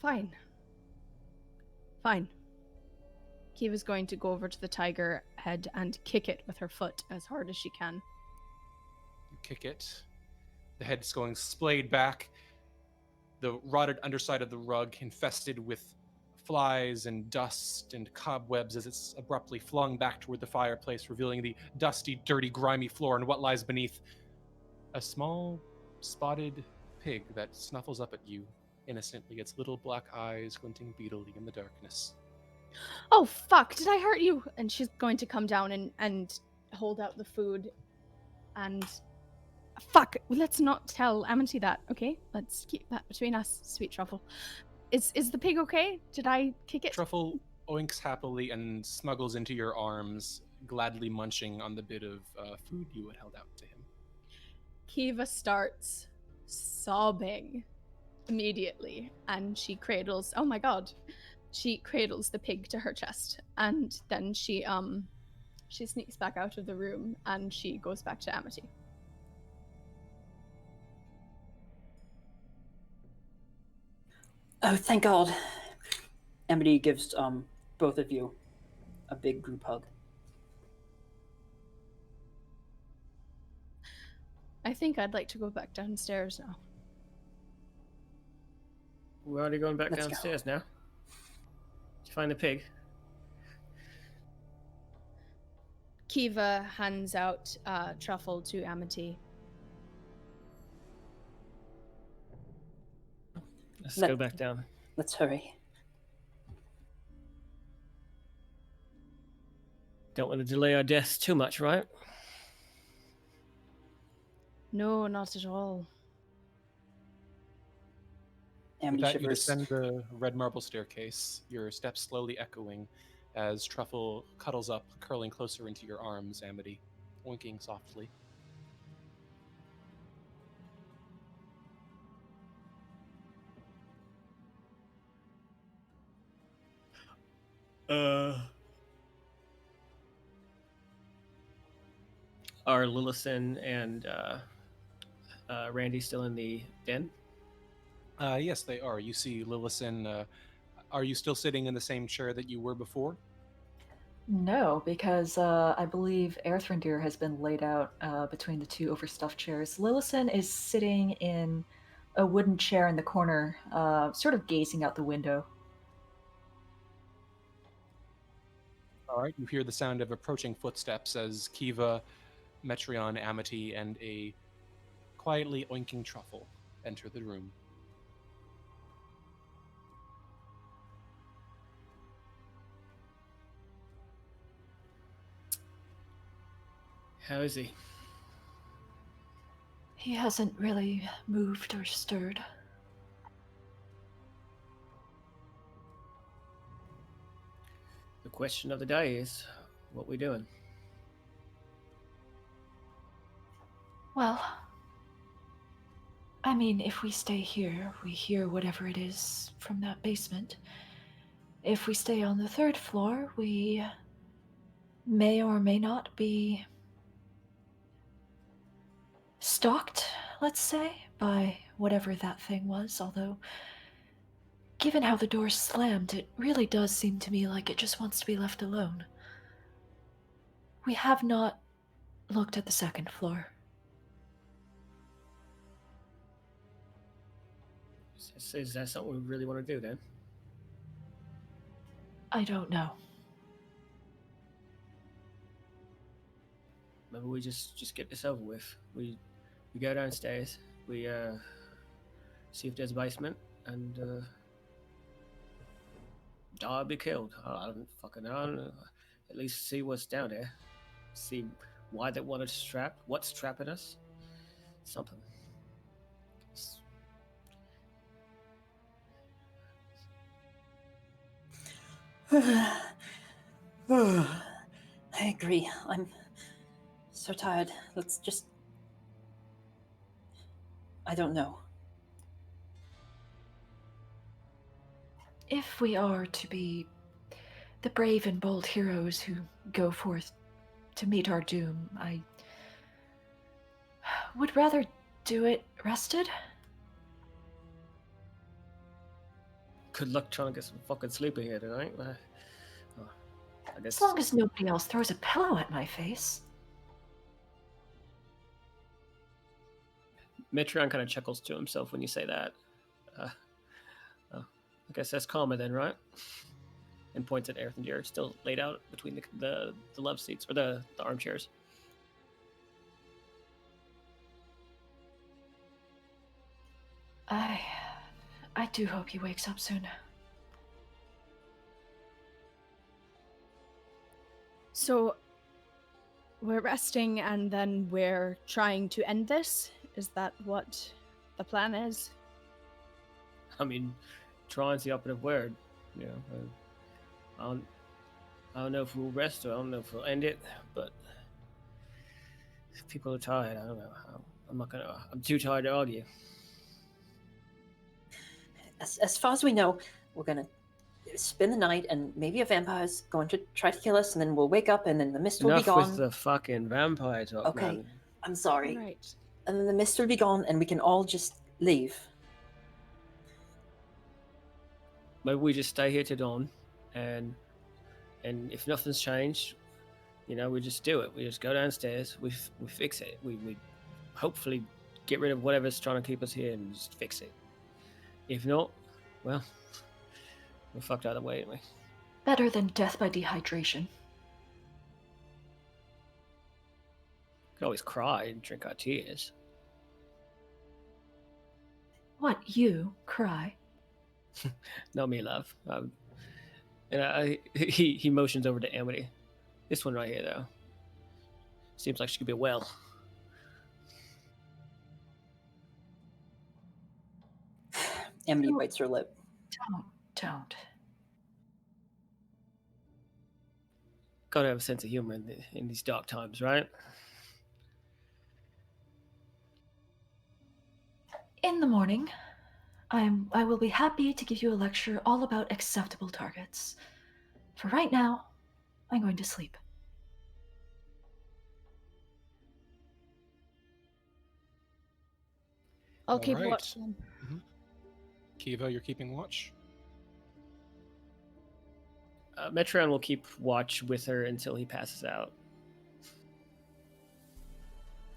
Fine. Fine. Kiva's going to go over to the tiger head and kick it with her foot as hard as she can. You kick it. The head's going splayed back. The rotted underside of the rug infested with flies and dust and cobwebs as it's abruptly flung back toward the fireplace, revealing the dusty, dirty, grimy floor and what lies beneath. A small, spotted pig that snuffles up at you innocently, its little black eyes glinting beetily in the darkness. Oh, fuck, did I hurt you? And she's going to come down and hold out the food. And fuck, let's not tell Amity that, okay? Let's keep that between us, sweet Truffle. Is the pig okay? Did I kick it? Truffle oinks happily and smuggles into your arms, gladly munching on the bit of food you had held out to him. Kiva starts sobbing immediately, and she cradles, oh my god, she cradles the pig to her chest, and then she sneaks back out of the room and she goes back to Amity. Oh, thank God. Amity gives both of you a big group hug. I think I'd like to go back downstairs now. We're already going back Let's downstairs now. Did you find the pig? Kiva hands out Truffle to Amity. Let's go back down. Let's hurry. Don't want to delay our deaths too much, right? No, not at all. With that, you descend the red marble staircase, your steps slowly echoing as Truffle cuddles up, curling closer into your arms, Amity, oinking softly. Are Lillison and Randy still in the den? Yes, they are. You see Lillison. Are you still sitting in the same chair that you were before? No, because I believe Earthrendir has been laid out between the two overstuffed chairs. Lillison is sitting in a wooden chair in the corner, sort of gazing out the window. All right, you hear the sound of approaching footsteps as Kiva, Metreon, Amity, and a quietly oinking Truffle enter the room. How is he? He hasn't really moved or stirred. The question of the day is, what we doing? Well, I mean, if we stay here, we hear whatever it is from that basement. If we stay on the third floor, we may or may not be stalked, let's say, by whatever that thing was, although given how the door slammed, it really does seem to me like it just wants to be left alone. We have not looked at the second floor. Is that something we really want to do then? I don't know. Maybe we just get this over with. We go downstairs. We see if there's a basement, and die or be killed. I don't fucking know. I don't know. At least see what's down there. See why they want us trapped. What's trapping us? Something. I agree. I'm so tired. Let's just... I don't know. If we are to be the brave and bold heroes who go forth to meet our doom, I would rather do it rested. Good luck trying to get some fucking sleep in here tonight. I guess. As long as nobody else throws a pillow at my face. Metron kind of chuckles to himself when you say that. I guess that's calmer then, right? And points at Earthendeer, still laid out between the love seats, or the armchairs. I do hope he wakes up soon. So, we're resting and then we're trying to end this? Is that what the plan is? I mean, trying's the operative word. You know, I don't know if we'll rest or I don't know if we'll end it, but if people are tired, I don't know. I'm too tired to argue. As far as we know, we're gonna spend the night, and maybe a vampire's going to try to kill us, and then we'll wake up, and then the mist will be gone. Enough with the fucking vampire talk, okay, man. I'm sorry. Right. And then the mist will be gone, and we can all just leave. Maybe we just stay here till dawn, and if nothing's changed, you know, we just do it. We just go downstairs, we fix it. We hopefully get rid of whatever's trying to keep us here and just fix it. If not, well, we're fucked either way, anyway. Better than death by dehydration. Could always cry and drink our tears. What, you cry? Not me, love. And he motions over to Amity. This one right here, though. Seems like she could be well. Amity bites her lip. Don't. Gotta have a sense of humor in these dark times, right? In the morning, I will be happy to give you a lecture all about acceptable targets. For right now, I'm going to sleep. I'll keep right. watch then. Mm-hmm. Kiva, you're keeping watch? Metron will keep watch with her until he passes out.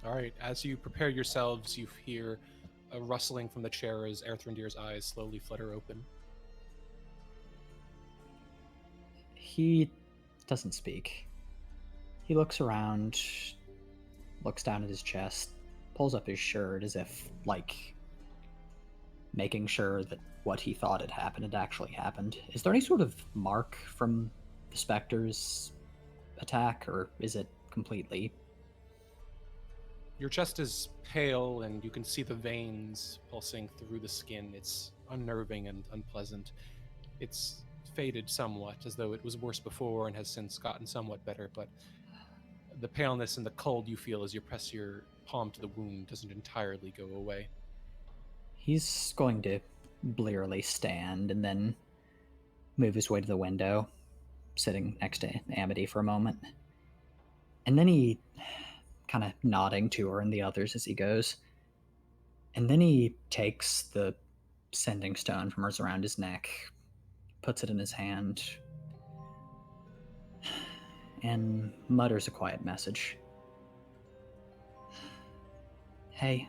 All right. As you prepare yourselves, you hear a rustling from the chair as Earthrendir's eyes slowly flutter open. He doesn't speak. He looks around, looks down at his chest, pulls up his shirt as if, like, making sure that what he thought had happened had actually happened. Is there any sort of mark from the Spectre's attack, or is it completely Your chest is pale, and you can see the veins pulsing through the skin. It's unnerving and unpleasant. It's faded somewhat, as though it was worse before and has since gotten somewhat better, but the paleness and the cold you feel as you press your palm to the wound doesn't entirely go away. He's going to blearily stand and then move his way to the window, sitting next to Amity for a moment. And then he, kind of nodding to her and the others as he goes, and then he takes the sending stone from hers around his neck, puts it in his hand, and mutters a quiet message. Hey,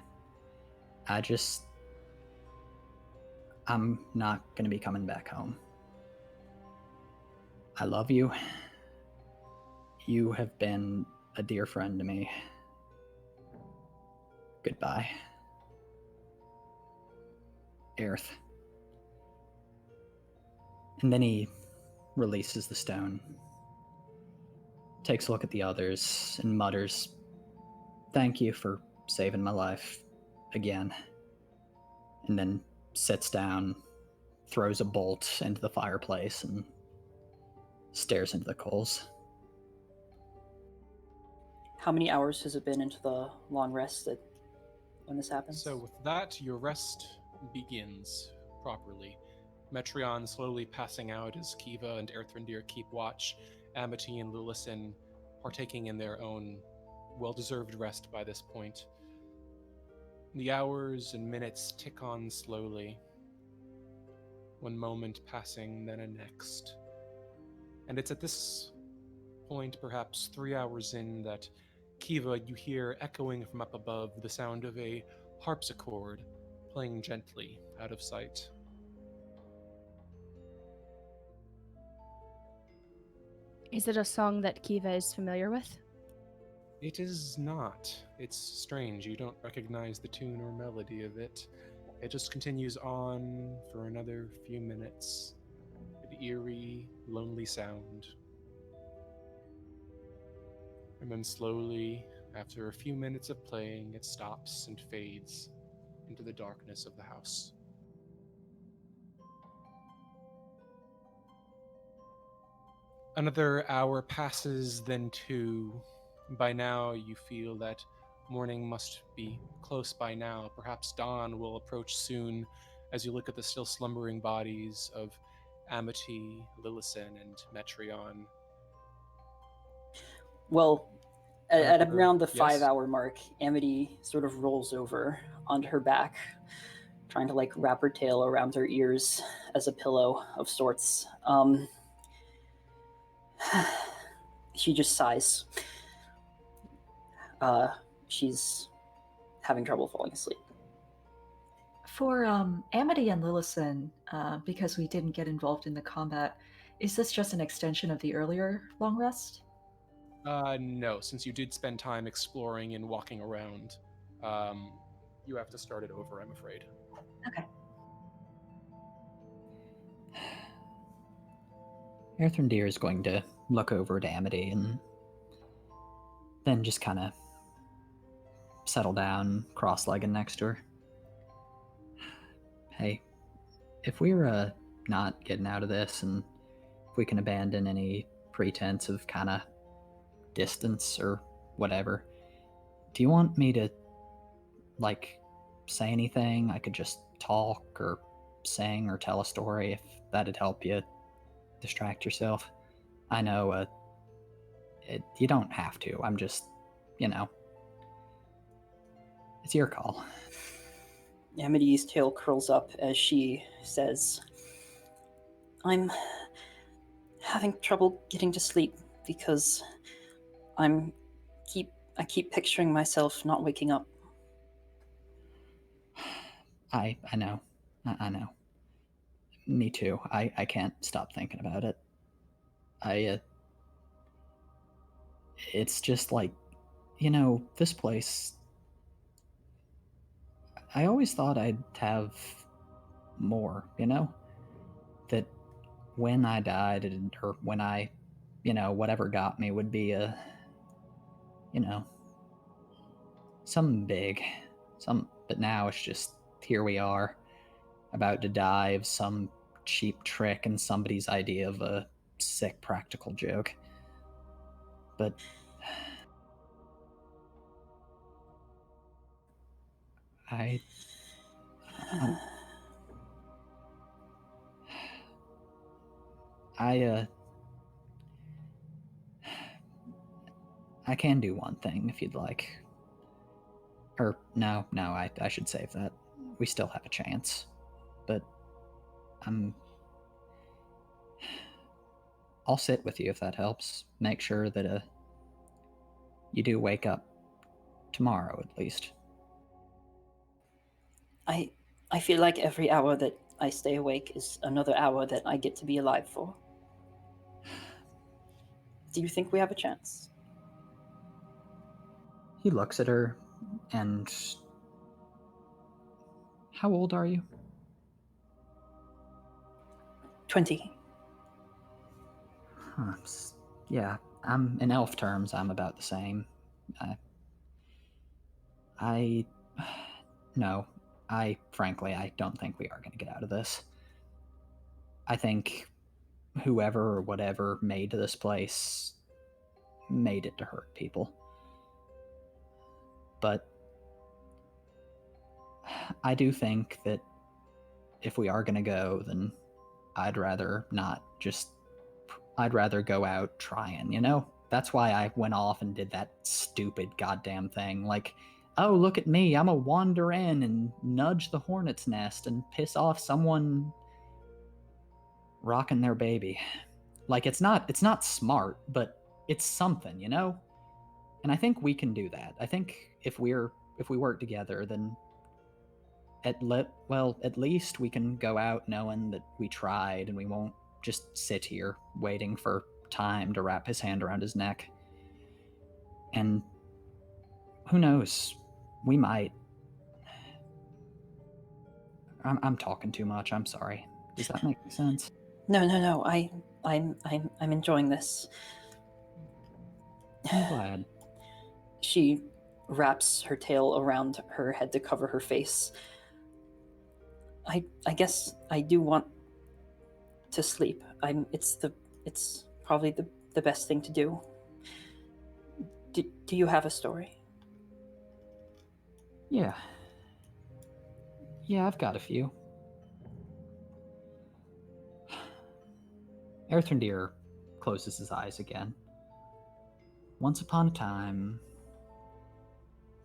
I'm not going to be coming back home. I love you. You have been a dear friend to me. Goodbye. Aerith. And then he releases the stone, takes a look at the others, and mutters, "Thank you for saving my life again." And then sits down, throws a bolt into the fireplace, and stares into the coals. How many hours has it been into the long rest when this happens? So with that, your rest begins properly. Metreon slowly passing out as Kiva and Erthrindir keep watch, Amity and Lilison partaking in their own well-deserved rest by this point. The hours and minutes tick on slowly, one moment passing, then a next. And it's at this point, perhaps 3 hours in, that Kiva, you hear echoing from up above the sound of a harpsichord playing gently out of sight. Is it a song that Kiva is familiar with? It is not. It's strange. You don't recognize the tune or melody of it. It just continues on for another few minutes. An eerie, lonely sound. And then slowly, after a few minutes of playing, it stops and fades into the darkness of the house. Another hour passes, then 2. By now, you feel that morning must be close by now. Perhaps dawn will approach soon as you look at the still slumbering bodies of Amity, Lilison, and Metreon. Well, at around the Yes? 5-hour mark, Amity sort of rolls over onto her back, trying to like wrap her tail around her ears as a pillow of sorts. She just sighs. She's having trouble falling asleep. For Amity and Lilison, because we didn't get involved in the combat, is this just an extension of the earlier long rest? No, since you did spend time exploring and walking around, you have to start it over, I'm afraid. Okay. Erthrindir is going to look over at Amity and then just kind of settle down, cross-legged next to her. Hey, if we're not getting out of this, and if we can abandon any pretense of kind of distance or whatever, do you want me to, like, say anything? I could just talk or sing or tell a story if that'd help you distract yourself. I know, you don't have to. I'm just, it's your call. Amity's tail curls up as she says, "I'm having trouble getting to sleep because I keep picturing myself not waking up." I know. I know. Me too. I can't stop thinking about it. It's just like, this place, I always thought I'd have more, that when I died, or when I, whatever got me would be Something big. But now it's just, here we are, about to die of some cheap trick and somebody's idea of a sick practical joke. But I can do one thing if you'd like. Or, no, I should save that. We still have a chance. But I'll sit with you if that helps. Make sure that you do wake up tomorrow at least. I feel like every hour that I stay awake is another hour that I get to be alive for. Do you think we have a chance? He looks at her, and... How old are you? 20. Huh. Yeah, in elf terms, I'm about the same. No, frankly, I don't think we are going to get out of this. I think whoever or whatever made this place made it to hurt people. But I do think that if we are going to go, then I'd rather go out trying, you know? That's why I went off and did that stupid goddamn thing. Like, oh, look at me, I'm a wander in and nudge the hornet's nest and piss off someone rocking their baby. Like, it's not smart, but it's something, you know? And I think we can do that. I think if we work together, then at least we can go out knowing that we tried, and we won't just sit here waiting for time to wrap his hand around his neck. And who knows? We might. I'm talking too much. I'm sorry. Does that make sense? No. I'm enjoying this. I'm glad. She wraps her tail around her head to cover her face. I guess I do want to sleep. It's probably the best thing to do. Do you have a story? Yeah, I've got a few. Erthendir closes his eyes again. Once upon a time,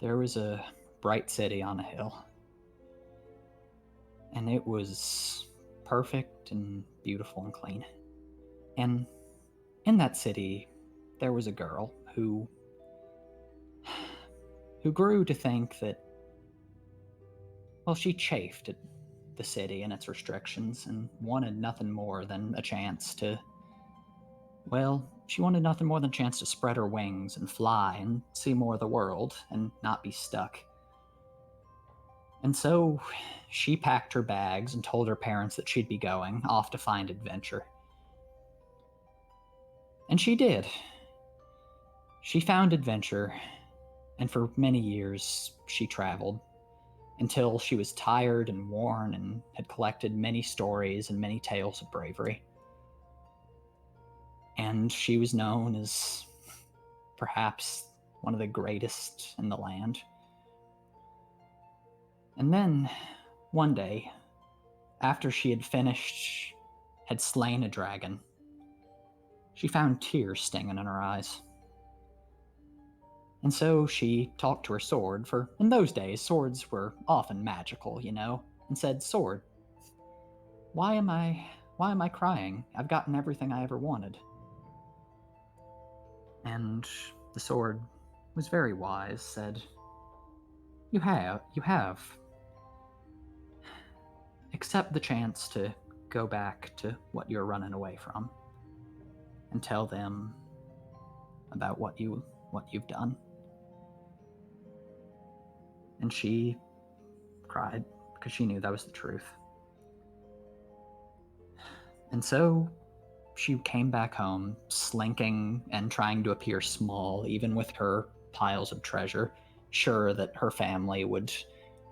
there was a bright city on a hill. And it was perfect and beautiful and clean. And in that city, there was a girl who grew to think that, well, she chafed at the city and its restrictions and wanted nothing more than a chance to, she wanted nothing more than a chance to spread her wings and fly and see more of the world and not be stuck. And so she packed her bags and told her parents that she'd be going off to find adventure. And she did. She found adventure, and for many years she traveled, until she was tired and worn and had collected many stories and many tales of bravery. And she was known as perhaps one of the greatest in the land. And then, one day, after she had slain a dragon, she found tears stinging in her eyes. And so she talked to her sword, for in those days, swords were often magical, you know, and said, "Sword, why am I crying? I've gotten everything I ever wanted." And the sword was very wise, said, You have. Accept the chance to go back to what you're running away from and tell them about what you've done. And she cried because she knew that was the truth. And so she came back home, slinking and trying to appear small, even with her piles of treasure. sure that her family would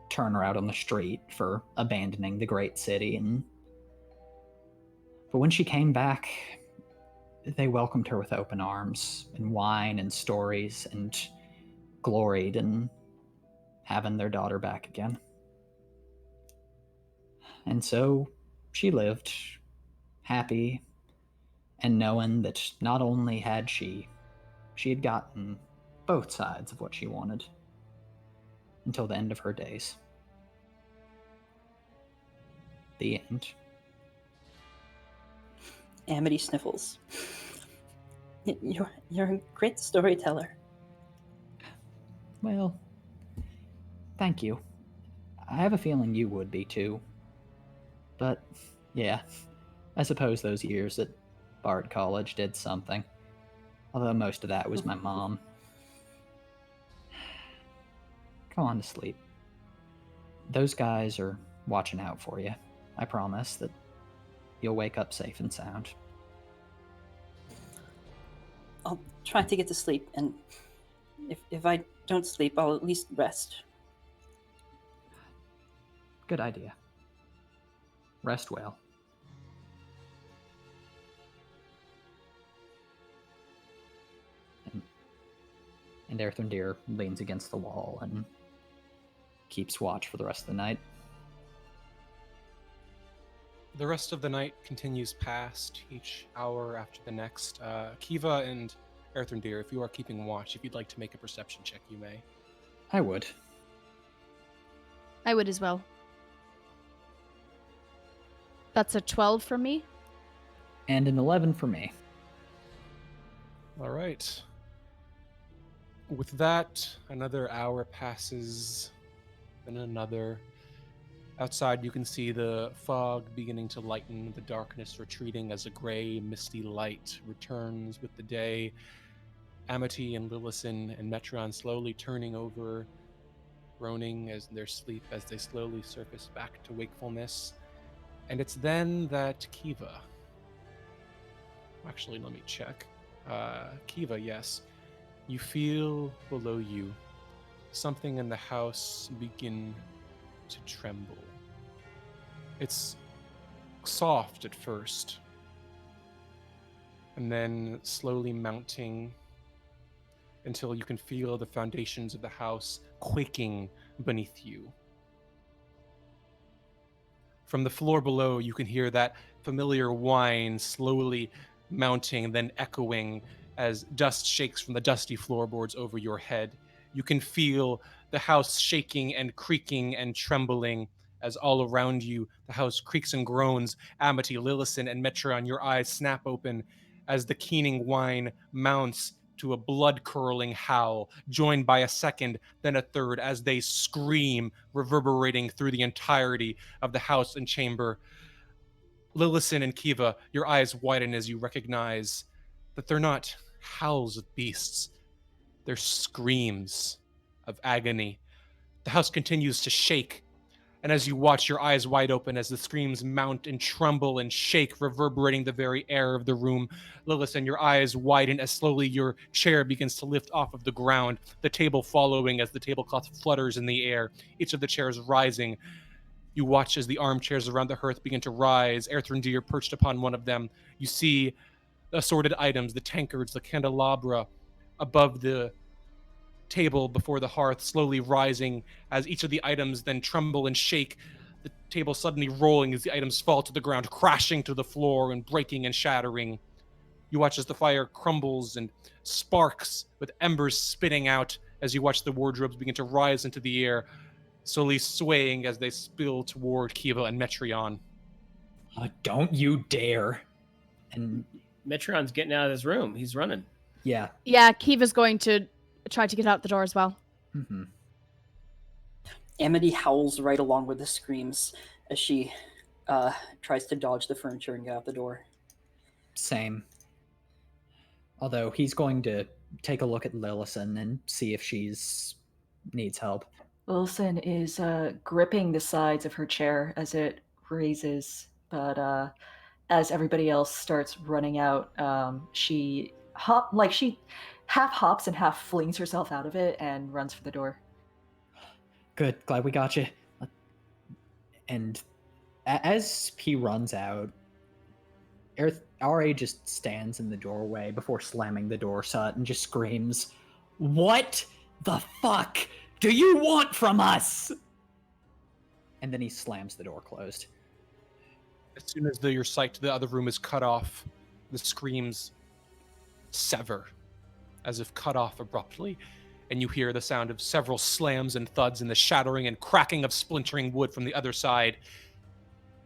turn her out on the street for abandoning the great city. But when she came back, they welcomed her with open arms and wine and stories and gloried in having their daughter back again. And so she lived, happy, and knowing that not only had she had gotten both sides of what she wanted until the end of her days. The end. Amity sniffles. You're a great storyteller. Well, thank you. I have a feeling you would be too. But, yeah, I suppose those years at Bard College did something. Although most of that was my mom. Go on to sleep. Those guys are watching out for you. I promise that you'll wake up safe and sound. I'll try to get to sleep, and if I don't sleep, I'll at least rest. Good idea. Rest well. And Erthrendir leans against the wall and keeps watch for the rest of the night. The rest of the night continues past, each hour after the next. Kiva and Erthrendir, if you are keeping watch, if you'd like to make a perception check, you may. I would. I would as well. That's a 12 for me. And an 11 for me. All right. With that, another hour passes, then another. Outside, you can see the fog beginning to lighten, the darkness retreating as a gray, misty light returns with the day. Amity and Lillison and Metron slowly turning over, groaning as in their sleep as they slowly surface back to wakefulness. And it's then that Kiva... Actually, let me check. Kiva, yes. You feel below you something in the house begin to tremble. It's soft at first, and then slowly mounting until you can feel the foundations of the house quaking beneath you. From the floor below, you can hear that familiar whine slowly mounting, then echoing as dust shakes from the dusty floorboards over your head. You can feel the house shaking and creaking and trembling as all around you the house creaks and groans. Amity, Lillison, and Metron, your eyes snap open as the keening whine mounts to a blood-curdling howl, joined by a second, then a third, as they scream, reverberating through the entirety of the house and chamber. Lillison and Kiva, your eyes widen as you recognize that they're not howls of beasts. They're screams of agony. The house continues to shake, and as you watch, your eyes wide open as the screams mount and tremble and shake, reverberating the very air of the room. Lillison, your eyes widen as slowly your chair begins to lift off of the ground, the table following as the tablecloth flutters in the air, each of the chairs rising. You watch as the armchairs around the hearth begin to rise, Erthrendir perched upon one of them. You see the assorted items, the tankards, the candelabra above the table before the hearth, slowly rising as each of the items then tremble and shake, the table suddenly rolling as the items fall to the ground, crashing to the floor and breaking and shattering. You watch as the fire crumbles and sparks with embers spitting out as you watch the wardrobes begin to rise into the air, slowly swaying as they spill toward Kiva and Metron. Don't you dare. And Metron's getting out of this room. He's running. Yeah. Yeah, Kiva's going to try to get out the door as well. Mm-hmm. Amity howls right along with the screams as she tries to dodge the furniture and get out the door. Same. Although he's going to take a look at Lillison and see if she's needs help. Lillison is gripping the sides of her chair as it raises, but as everybody else starts running out, she half hops and half flings herself out of it and runs for the door. Good, glad we got you. And as he runs out, RA just stands in the doorway before slamming the door shut and just screams, "What the fuck do you want from us?" And then he slams the door closed. As soon as your sight to the other room is cut off, the screams sever, as if cut off abruptly, and you hear the sound of several slams and thuds and the shattering and cracking of splintering wood from the other side,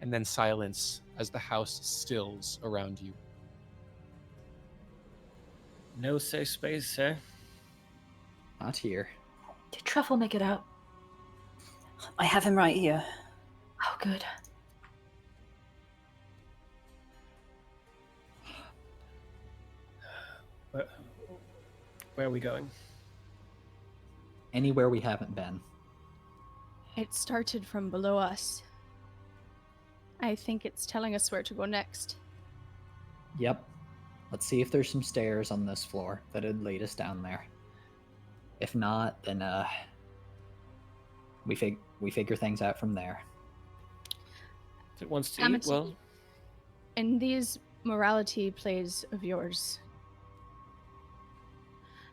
and then silence as the house stills around you. No safe space, sir. Not here. Did Truffle make it out? I have him right here. Oh, good. Where are we going? Anywhere we haven't been. It started from below us. I think it's telling us where to go next. Yep. Let's see if there's some stairs on this floor that'd lead us down there. If not, then we figure things out from there. If it wants to eat, Amity, well, in these morality plays of yours,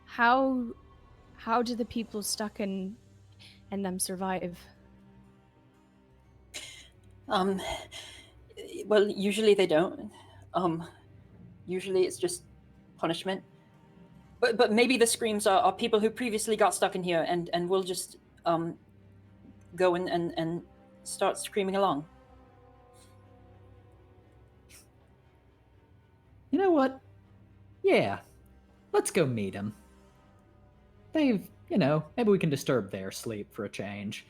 how do the people stuck in them survive? Well, usually they don't. Usually it's just punishment. But maybe the screams are people who previously got stuck in here and will just go and start screaming along. You know what? Yeah. Let's go meet them. Maybe we can disturb their sleep for a change.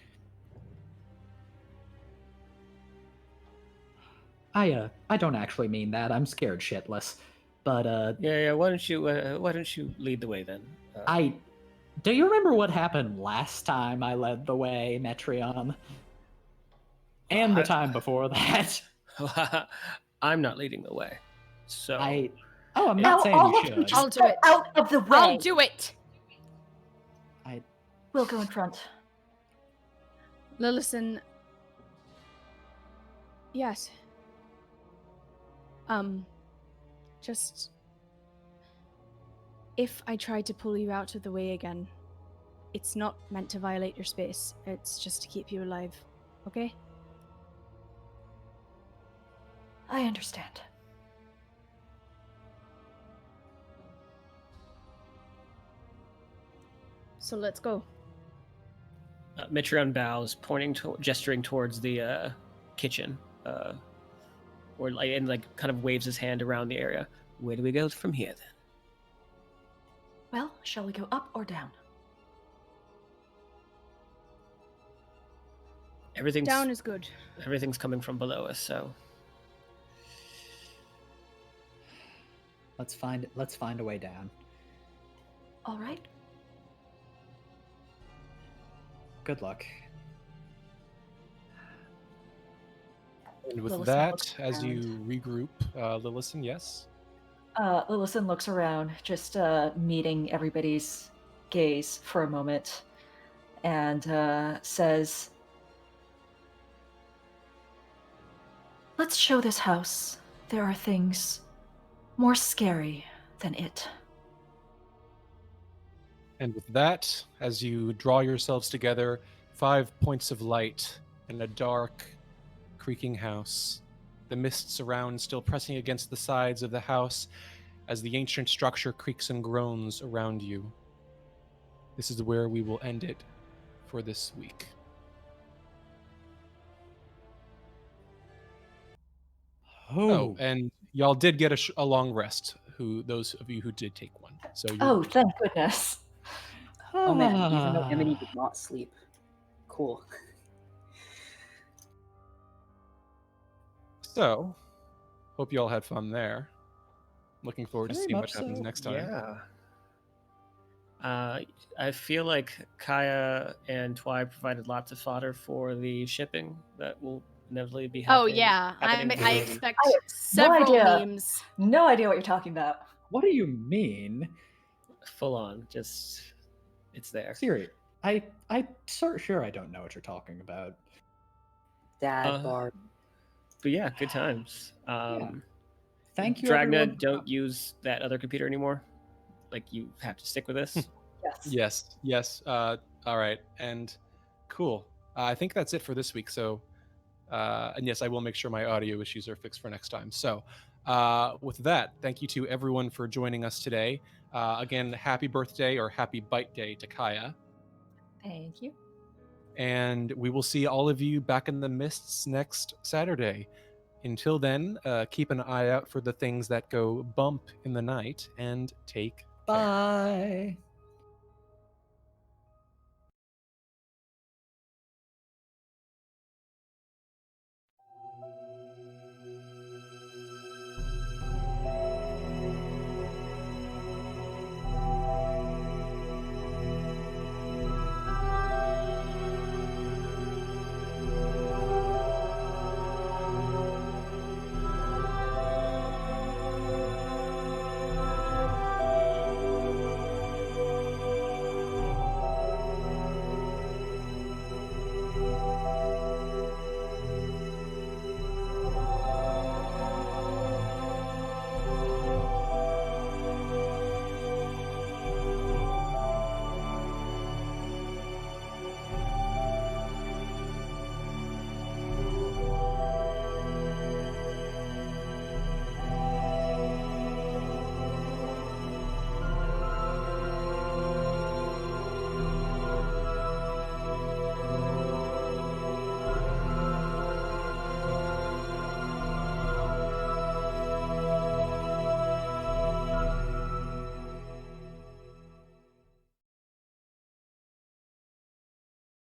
I don't actually mean that. I'm scared shitless. But yeah. Why don't you lead the way then? Do you remember what happened last time I led the way, Metreon? And the time before that. I'm not leading the way. So I'm not saying you should. I'll do it. Out of the way. I'll do it. We'll go in front. Lillison. Yes. Just if I try to pull you out of the way again, it's not meant to violate your space. It's just to keep you alive. Okay? I understand. So let's go. Metreon bows, gesturing towards the kitchen, and kind of waves his hand around the area. Where do we go from here then? Well, shall we go up or down? Down is good. Everything's coming from below us, so let's find a way down. All right. Good luck. And with Lillison that, as you regroup, Lillison, yes? Lillison looks around, just meeting everybody's gaze for a moment, and says, "Let's show this house there are things more scary than it." And with that, as you draw yourselves together, 5 points of light in a dark, creaking house, the mists around still pressing against the sides of the house as the ancient structure creaks and groans around you. This is where we will end it for this week. Oh, and y'all did get a long rest. Those of you who did take one. So thank goodness. Oh man, even though Emily did not sleep. Cool. So, hope you all had fun there. Looking forward to seeing what happens next time. Yeah. I feel like Kaya and Twy provided lots of fodder for the shipping that will inevitably be happening. Oh yeah, I happening expect no several idea. memes. No idea what you're talking about. What do you mean? full on. Just it's there. Serious. Sure I don't know what you're talking about. Dad bar. But yeah, good times. Thank you, Dragna, everyone. don't use that other computer anymore. Like, you have to stick with this. Yes. All right. And cool. I think that's it for this week. So, and yes, I will make sure my audio issues are fixed for next time. So, with that, thank you to everyone for joining us today. Again, happy birthday or happy bite day to Kaya. Thank you. And we will see all of you back in the mists next Saturday. Until then, keep an eye out for the things that go bump in the night and take care. Bye.